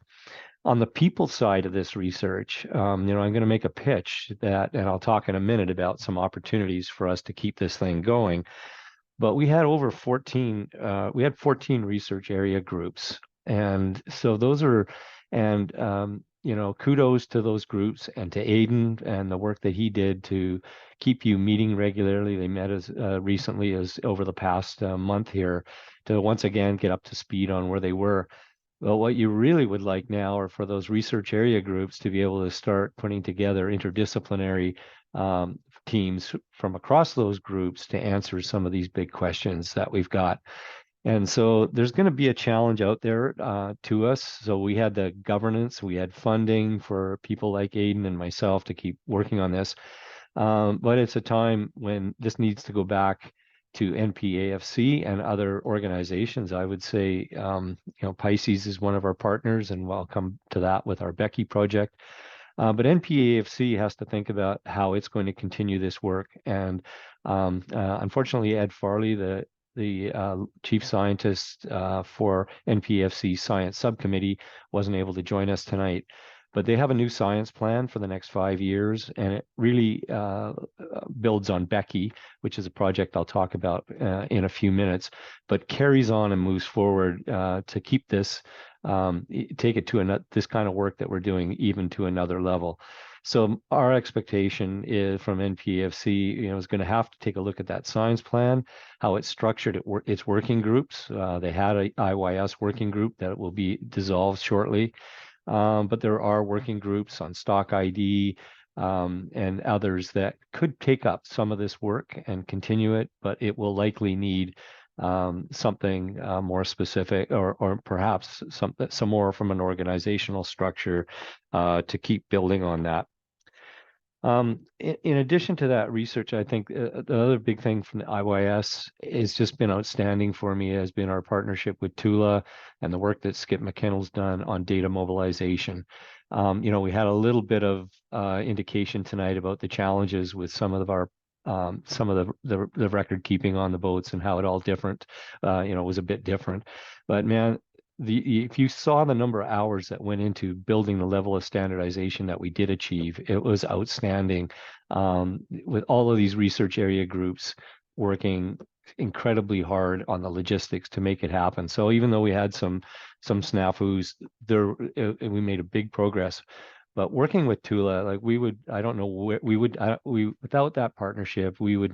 On the people side of this research, I'm going to make a pitch and I'll talk in a minute about some opportunities for us to keep this thing going. But we had 14 research area groups. And so kudos to those groups and to Aidan and the work that he did to keep you meeting regularly. They met as recently as over the past month here to once again get up to speed on where they were. Well, what you really would like now are for those research area groups to be able to start putting together interdisciplinary teams from across those groups to answer some of these big questions that we've got. And so there's going to be a challenge out there to us. So we had the governance, we had funding for people like Aidan and myself to keep working on this. But it's a time when this needs to go back to NPAFC and other organizations. I would say, Pisces is one of our partners, and we'll come to that with our Becky project. But NPAFC has to think about how it's going to continue this work. And unfortunately, Ed Farley, the chief scientist for NPAFC Science Subcommittee, wasn't able to join us tonight. But they have a new science plan for the next 5 years, and it really builds on Becky, which is a project I'll talk about in a few minutes, but carries on and moves forward to keep this, take it to this kind of work that we're doing even to another level. So our expectation is from NPAFC, is going to have to take a look at that science plan, how it's structured its working groups. They had a IYS working group that will be dissolved shortly. But there are working groups on stock ID and others that could take up some of this work and continue it, but it will likely need something more specific, or perhaps some more from an organizational structure to keep building on that. In addition to that research, I think the other big thing from the IYS has just been outstanding for me has been our partnership with Tula and the work that Skip McKinnell's done on data mobilization. We had a little bit of indication tonight about the challenges with some of the record keeping on the boats and how it all was a bit different. But man, if you saw the number of hours that went into building the level of standardization that we did achieve, it was outstanding, with all of these research area groups working incredibly hard on the logistics to make it happen. So even though we had some snafus, we made a big progress. But working with Tula, like without that partnership, we would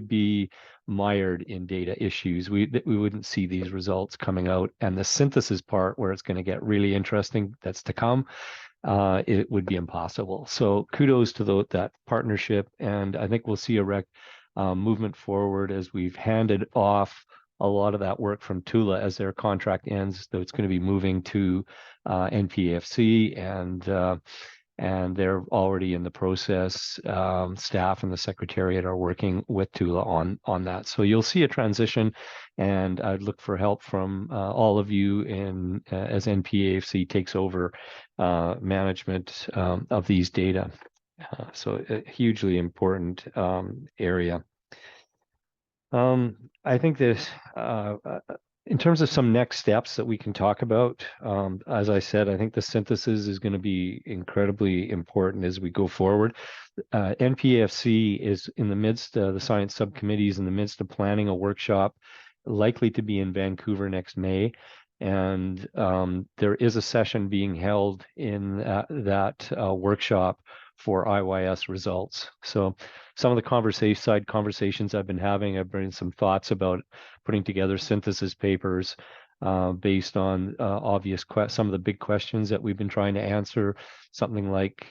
be mired in data issues. We wouldn't see these results coming out. And the synthesis part, where it's going to get really interesting, that's to come, it would be impossible. So kudos to that partnership. And I think we'll see a movement forward as we've handed off a lot of that work from Tula as their contract ends, though it's going to be moving to NPAFC, and they're already in the process. Staff and the Secretariat are working with Tula on that. So you'll see a transition, and I'd look for help from all of you as NPAFC takes over management of these data. So a hugely important area. I think that in terms of some next steps that we can talk about, as I said, I think the synthesis is going to be incredibly important as we go forward. NPAFC is in the midst, the science subcommittee is in the midst of planning a workshop likely to be in Vancouver next May. And there is a session being held in that workshop for IYS results. So some of the side conversations I've been having, I've been some thoughts about putting together synthesis papers based on some of the big questions that we've been trying to answer. Something like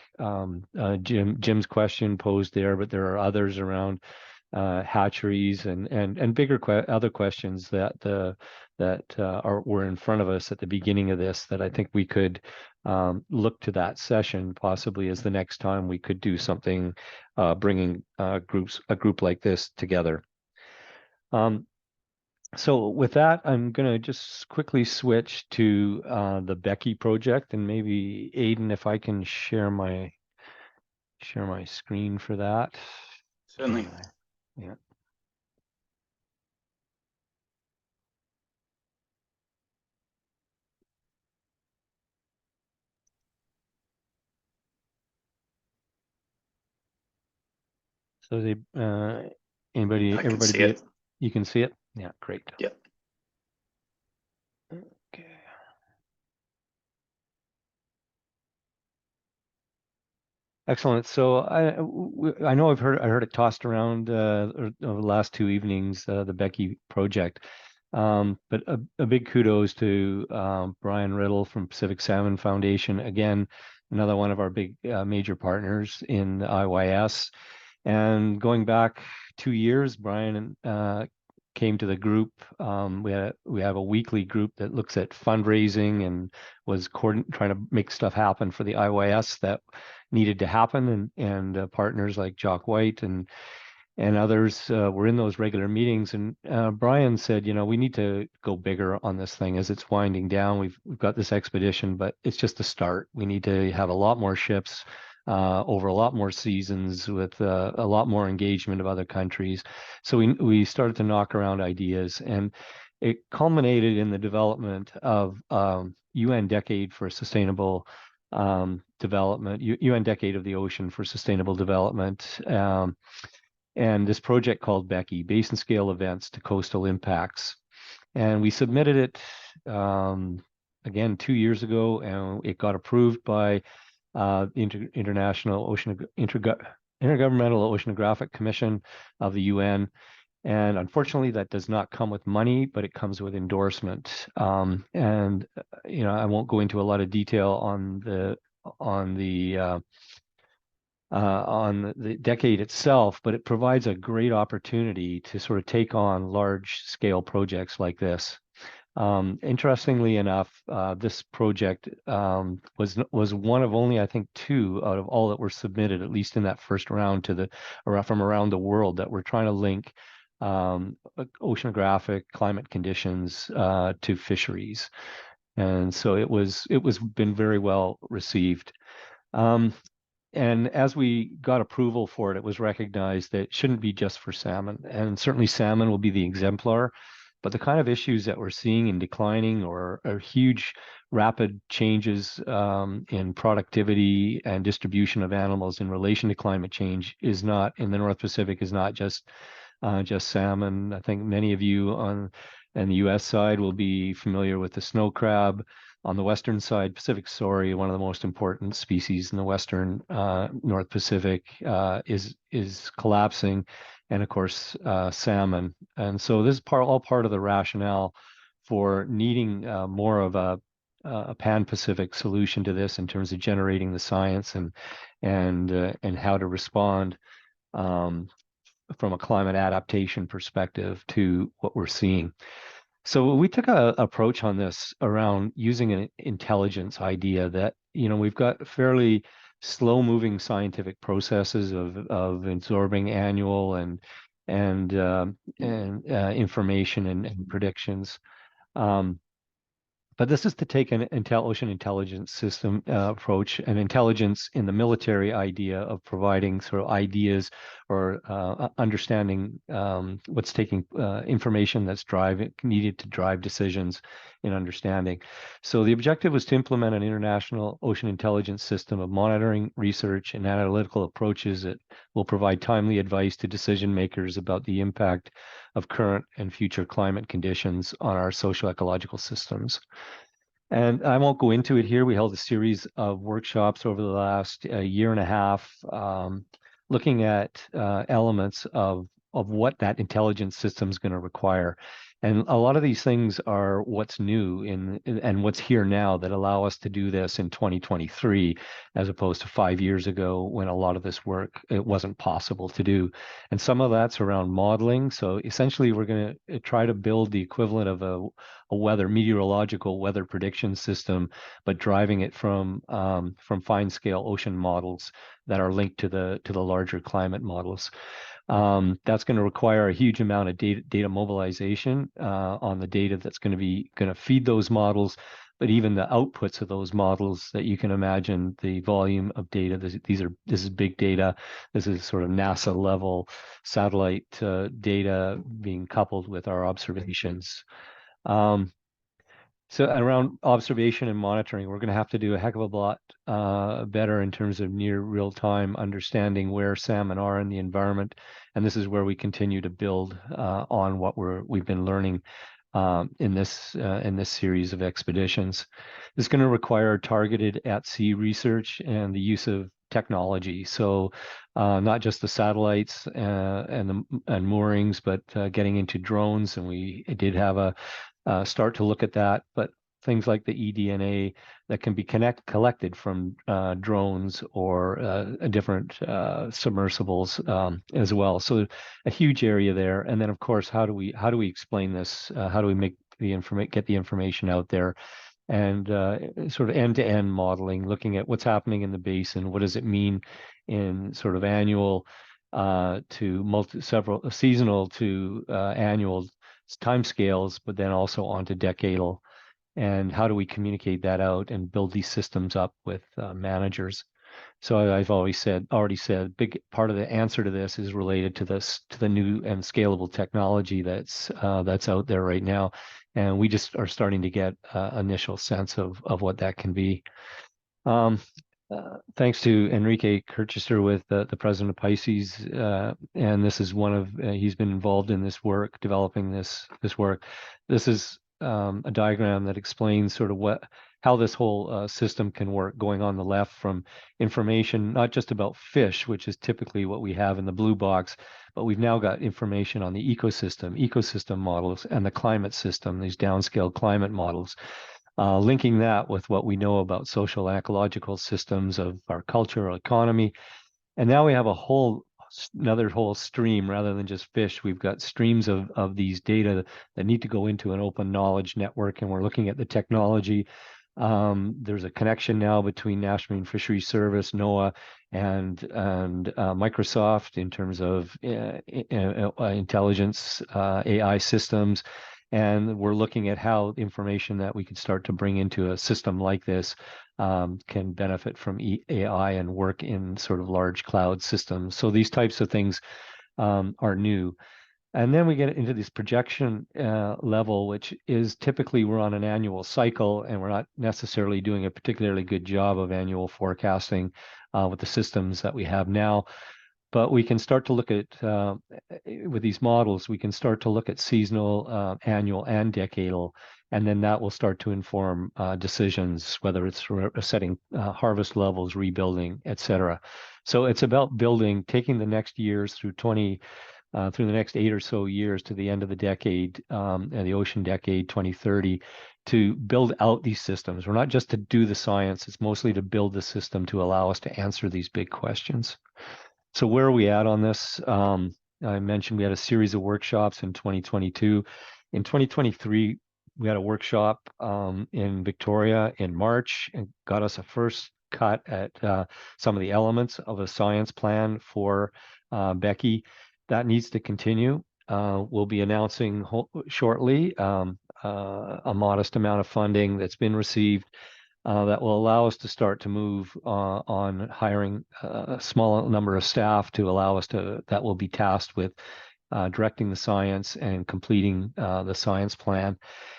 Jim's question posed there, but there are others around hatcheries and bigger other questions that were in front of us at the beginning of this, that I think we could look to that session possibly as the next time we could do something, bringing a group like this together. So with that, I'm going to just quickly switch to the Becky project, and maybe Aidan, if I can share my screen for that. Certainly. Yeah. So everybody, see it. You can see it? Yeah, great. Yep. Okay. Excellent. So I know I heard it tossed around over the last 2 evenings, the Becky project. But a big kudos to Brian Riddle from Pacific Salmon Foundation. Again, another one of our big major partners in IYS. And going back 2 years, Brian came to the group. We have a weekly group that looks at fundraising and was trying to make stuff happen for the IYS that needed to happen. And partners like Jock White and others were in those regular meetings. And Brian said, we need to go bigger on this thing as it's winding down. We've got this expedition, but it's just a start. We need to have a lot more ships over a lot more seasons with a lot more engagement of other countries. So we started to knock around ideas, and it culminated in the development of UN Decade for Sustainable Development, UN Decade of the Ocean for Sustainable Development. And this project called Becky, Basin Scale Events to Coastal Impacts. And we submitted it, again, 2 years ago, and it got approved by the Intergovernmental Oceanographic Commission of the UN. And unfortunately, that does not come with money, but it comes with endorsement. And I won't go into a lot of detail on the decade itself, but it provides a great opportunity to sort of take on large scale projects like this. Interestingly enough, this project was one of only, I think, 2 out of all that were submitted, at least in that first round, from around the world, that were trying to link oceanographic climate conditions to fisheries. And so it was been very well received. And as we got approval for it, it was recognized that it shouldn't be just for salmon. And certainly salmon will be the exemplar. But the kind of issues that we're seeing in declining or huge rapid changes in productivity and distribution of animals in relation to climate change is not, in the North Pacific, is not just salmon. I think many of you on the US side will be familiar with the snow crab. On the western side, Pacific sorry, one of the most important species in the western North Pacific, is collapsing, and of course salmon. And so this is all part of the rationale for needing more of a pan-Pacific solution to this in terms of generating the science and how to respond from a climate adaptation perspective to what we're seeing. So we took an approach on this around using an intelligence idea that, we've got fairly slow moving scientific processes of absorbing annual and information and predictions. But this is to take an ocean intelligence system approach, an intelligence in the military idea of providing sort of ideas or understanding what's taking information that's needed to drive decisions in understanding. So the objective was to implement an international ocean intelligence system of monitoring, research, and analytical approaches that will provide timely advice to decision makers about the impact of current and future climate conditions on our socio-ecological systems. And I won't go into it here. We held a series of workshops over the last year and a half, looking at elements of what that intelligence system is going to require. And a lot of these things are what's new and what's here now that allow us to do this in 2023, as opposed to 5 years ago when a lot of this work, it wasn't possible to do. And some of that's around modeling. So essentially, we're going to try to build the equivalent of a meteorological weather prediction system, but driving it from fine scale ocean models that are linked to the larger climate models. That's going to require a huge amount of data mobilization on the data that's going to feed those models, but even the outputs of those models that you can imagine the volume of data. This is big data. This is sort of NASA level satellite data being coupled with our observations. So around observation and monitoring, we're going to have to do a heck of a lot better in terms of near real-time understanding where salmon are in the environment, and this is where we continue to build on what we've been learning in this series of expeditions. It's going to require targeted at-sea research and the use of technology. So not just the satellites and moorings, but getting into drones, and we did have a start to look at that, but things like the eDNA that can be collected from drones or different submersibles as well. So a huge area there. And then of course, how do we explain this? How do we make get the information out there? And sort of end-to-end modeling, looking at what's happening in the basin. What does it mean in sort of annual to seasonal to annual timescales, but then also onto decadal, and how do we communicate that out and build these systems up with managers? So I've already said, big part of the answer to this is related to the new and scalable technology that's out there right now, and we just are starting to get initial sense of what that can be. Thanks to Enrique Kirchester with the president of Pisces, and this is one of he's been involved in this work, developing this work. This is a diagram that explains sort of how this whole system can work. Going on the left from information not just about fish, which is typically what we have in the blue box, but we've now got information on the ecosystem models, and the climate system, these downscale climate models. Linking that with what we know about social and ecological systems of our culture or economy. And now we have another whole stream rather than just fish. We've got streams of these data that need to go into an open knowledge network, and we're looking at the technology. There's a connection now between National Marine Fisheries Service, NOAA, and Microsoft in terms of intelligence, AI systems. And we're looking at how information that we could start to bring into a system like this can benefit from AI and work in sort of large cloud systems. So these types of things are new. And then we get into this projection level, which is typically we're on an annual cycle, and we're not necessarily doing a particularly good job of annual forecasting with the systems that we have now. But we can start to look at, with these models, we can start to look at seasonal, annual, and decadal, and then that will start to inform decisions, whether it's setting harvest levels, rebuilding, et cetera. So it's about building, taking the next years through the next 8 or so years to the end of the decade, and the ocean decade, 2030, to build out these systems. We're not just to do the science, it's mostly to build the system to allow us to answer these big questions. So where are we at on this? I mentioned we had a series of workshops in 2022. In 2023, we had a workshop in Victoria in March and got us a first cut at some of the elements of a science plan for Becky. That needs to continue. We'll be announcing shortly a modest amount of funding that's been received that will allow us to start to move on hiring a small number of staff to allow us to, that will be tasked with directing the science and completing the science plan.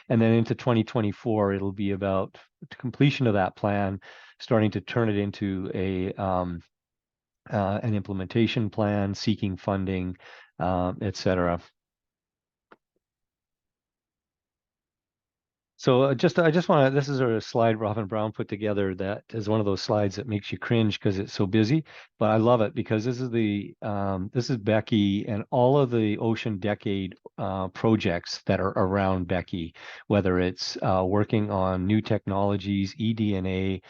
And then into 2024, it'll be about the completion of that plan, starting to turn it into an implementation plan, seeking funding, et cetera. So I just want to, this is a slide Robin Brown put together that is one of those slides that makes you cringe because it's so busy, but I love it because this is Becky and all of the Ocean Decade projects that are around Becky, whether it's working on new technologies, eDNA,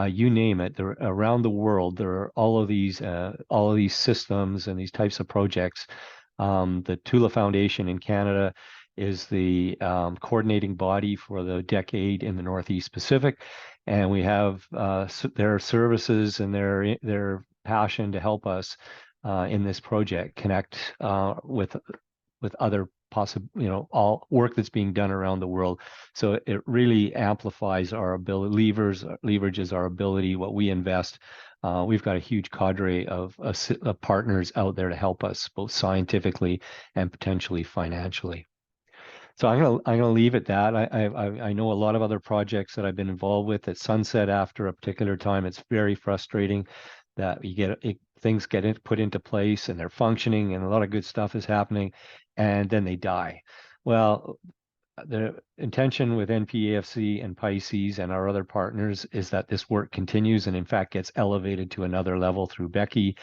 you name it. They're around the world. There are all of these systems and these types of projects. The Tula Foundation in Canada is the coordinating body for the decade in the Northeast Pacific, and we have their services and their passion to help us in this project connect with other all work that's being done around the world. So it really amplifies our ability, leverages our ability, what we invest. We've got a huge cadre of partners out there to help us both scientifically and potentially financially. So I'm gonna leave it that. I know a lot of other projects that I've been involved with that sunset after a particular time. It's very frustrating that you get things get put into place and they're functioning and a lot of good stuff is happening, and then they die. Well, the intention with NPAFC and Pisces and our other partners is that this work continues and in fact gets elevated to another level through Becky.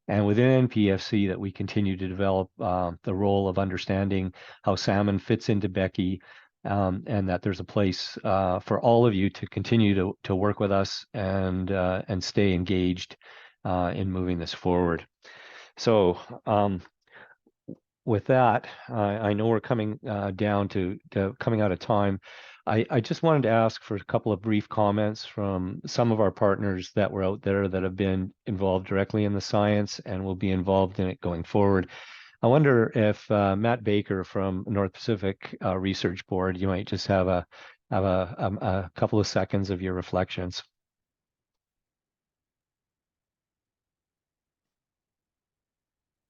And within NPFC that we continue to develop the role of understanding how salmon fits into Becky, and that there's a place for all of you to continue to work with us and stay engaged in moving this forward. So with that, I know we're coming down to coming out of time. I just wanted to ask for a couple of brief comments from some of our partners that were out there that have been involved directly in the science and will be involved in it going forward. I wonder if Matt Baker from North Pacific Research Board, you might just have a couple of seconds of your reflections.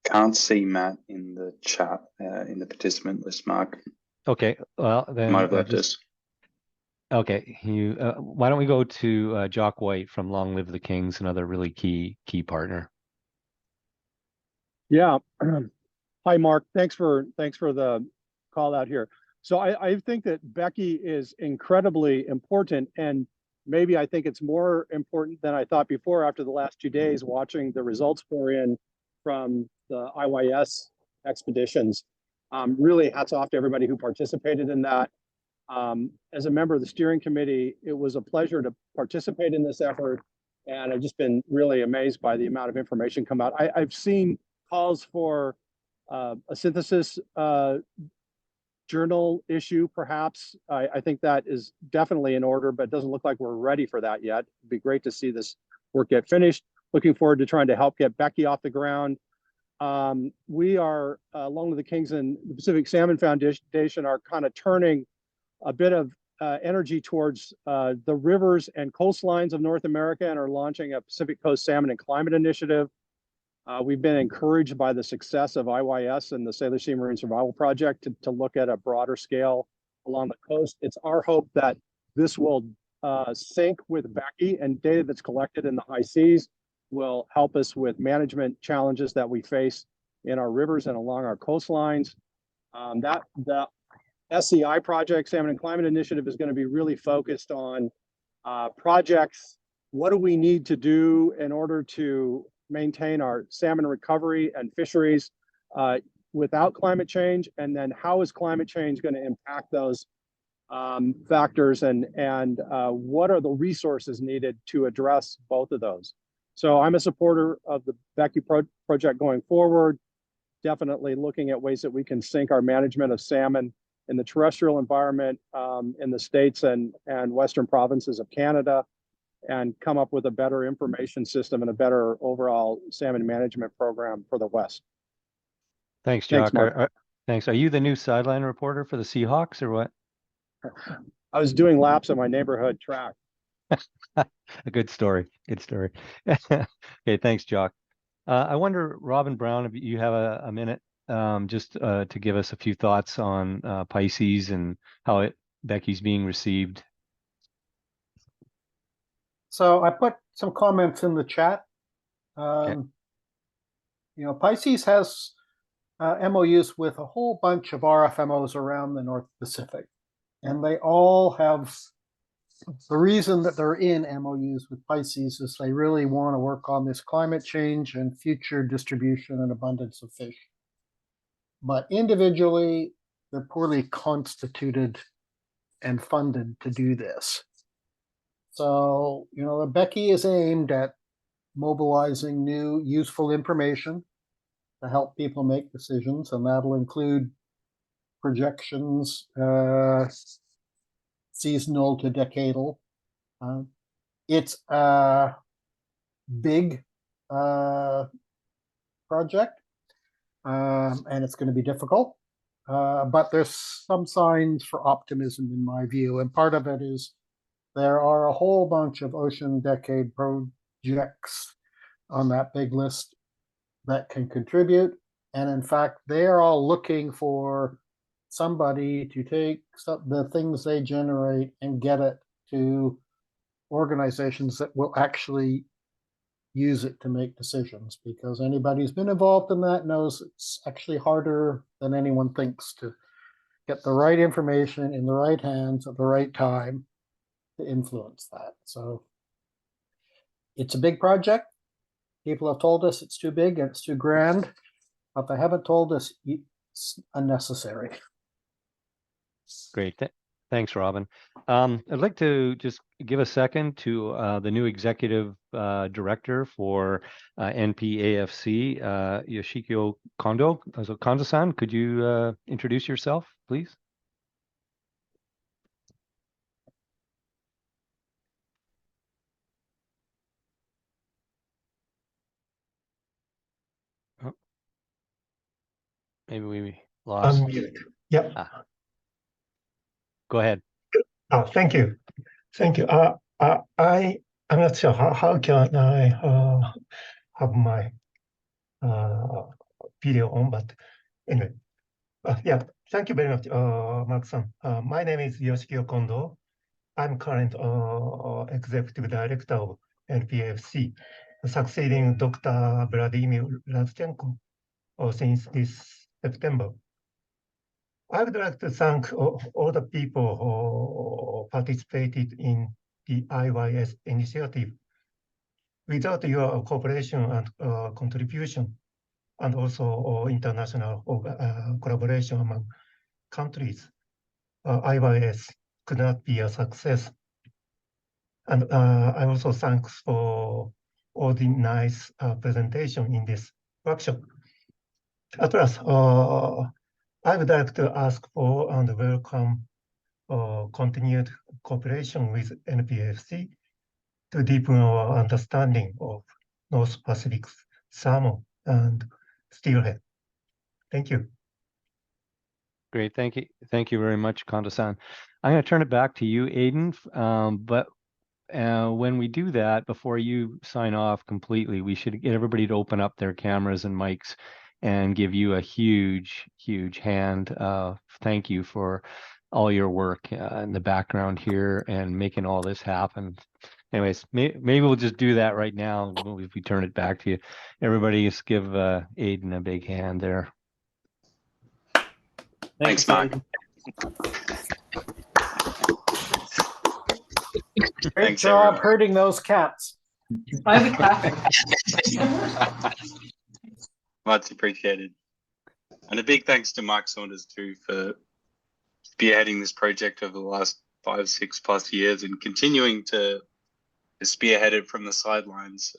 Can't see Matt in the chat, in the participant list, Mark. Okay, well then Might have left us. Okay, why don't we go to Jock White from Long Live the Kings, another really key partner. Yeah. Hi, Mark. Thanks for the call out here. So I think that Becky is incredibly important, and maybe I think it's more important than I thought before after the last 2 days watching the results pour in from the IYS expeditions. Really hats off to everybody who participated in that. As a member of the steering committee, it was a pleasure to participate in this effort, and I've just been really amazed by the amount of information come out. I've seen calls for a synthesis journal issue, perhaps. I think that is definitely in order, but it doesn't look like we're ready for that yet. It'd be great to see this work get finished. Looking forward to trying to help get Becky off the ground. We are, along with the Kings and the Pacific Salmon Foundation, are kind of turning a bit of energy towards the rivers and coastlines of North America and are launching a Pacific Coast Salmon and Climate Initiative. We've been encouraged by the success of IYS and the Sailor Sea Marine Survival Project to look at a broader scale along the coast. It's our hope that this will sync with Becky, and data that's collected in the high seas will help us with management challenges that we face in our rivers and along our coastlines. The SCI project, Salmon and Climate Initiative, is going to be really focused on projects. What do we need to do in order to maintain our salmon recovery and fisheries without climate change? And then how is climate change going to impact those factors, and what are the resources needed to address both of those? So I'm a supporter of the Becky project going forward, definitely looking at ways that we can sync our management of salmon in the terrestrial environment in the states and western provinces of Canada, and come up with a better information system and a better overall salmon management program for the West. Thanks, Jock. Thanks, Mark. Thanks. Are you the new sideline reporter for the Seahawks or what? I was doing laps on my neighborhood track. A good story. Good story. Okay, thanks, Jock. I wonder, Robin Brown, if you have a minute, just to give us a few thoughts on Pisces and how Becky's being received. So I put some comments in the chat. Okay. Pisces has MOUs with a whole bunch of RFMOs around the North Pacific, and they all have the reason that they're in MOUs with Pisces is they really want to work on this climate change and future distribution and abundance of fish. But individually, they're poorly constituted and funded to do this. So, Becky is aimed at mobilizing new useful information to help people make decisions, and that'll include projections, seasonal to decadal. It's a big project, and it's going to be difficult, but there's some signs for optimism in my view, and part of it is there are a whole bunch of ocean decade projects on that big list that can contribute, and in fact, they're all looking for somebody to take the things they generate and get it to organizations that will actually use it to make decisions, because anybody who's been involved in that knows it's actually harder than anyone thinks to get the right information in the right hands at the right time to influence that. So it's a big project. People have told us it's too big and it's too grand, but they haven't told us it's unnecessary. Great. Thanks, Robin. I'd like to just give a second to the new executive director for NPAFC, Yoshiko Kondo. So Kondo-san, could you introduce yourself, please? Oh. Maybe we lost. Unmute. Yep. Go ahead. Oh, thank you. Thank you. I'm not sure how can I have my video on, but anyway. Yeah, thank you very much, Mark-san. My name is Yoshiko Kondo. I'm current executive director of NPFC, succeeding Dr. Vladimir Razchenko since this September. I would like to thank all the people who participated in the IYS initiative. Without your cooperation and contribution, and also international collaboration among countries, IYS could not be a success. And I also thanks for all the nice presentation in this workshop. At last, I would like to ask for and welcome continued cooperation with NPFC to deepen our understanding of North Pacific salmon and steelhead. Thank you. Great, thank you. Thank you very much, Kondo-san. I'm going to turn it back to you, Aidan. But when we do that, before you sign off completely, we should get everybody to open up their cameras and mics and give you a huge, huge hand. Thank you for all your work in the background here and making all this happen. Anyways, maybe we'll just do that right now if we turn it back to you. Everybody just give Aidan a big hand there. Thanks, Mark. Great job herding those cats. Why are we clapping? Much appreciated. And a big thanks to Mark Saunders too for spearheading this project over the last 5-6+ years and continuing to spearhead it from the sidelines,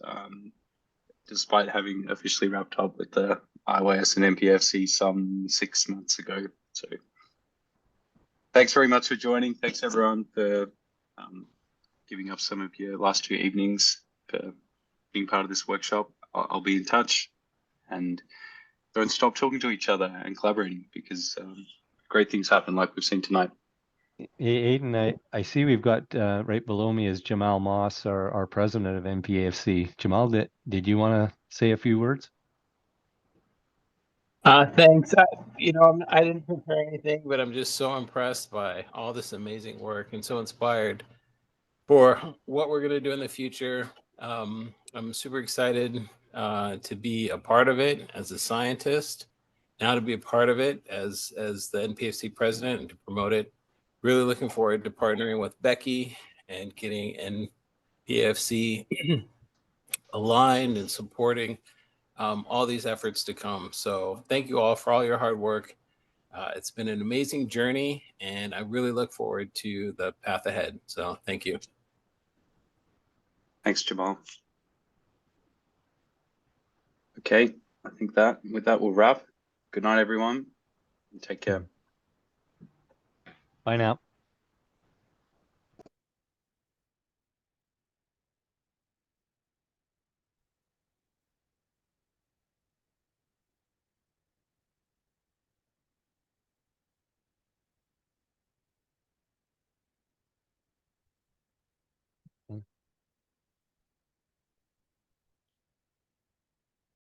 despite having officially wrapped up with the IYS and NPFC some 6 months ago. So thanks very much for joining. Thanks everyone for giving up some of your last 2 evenings for being part of this workshop. I'll be in touch, and don't stop talking to each other and collaborating, because great things happen like we've seen tonight. Aiden, I see we've got right below me is Jamal Moss, our president of NPAFC. Jamal, did you want to say a few words? Thanks. I didn't prepare anything, but I'm just so impressed by all this amazing work and so inspired for what we're going to do in the future. I'm super excited to be a part of it as a scientist, now to be a part of it as the NPFC president and to promote it. Really looking forward to partnering with Becky and getting NPFC aligned and supporting all these efforts to come. So thank you all for all your hard work. It's been an amazing journey, and I really look forward to the path ahead. So thank you. Thanks, Jamal. Okay, I think with that we'll wrap. Good night, everyone. Take care. Bye now.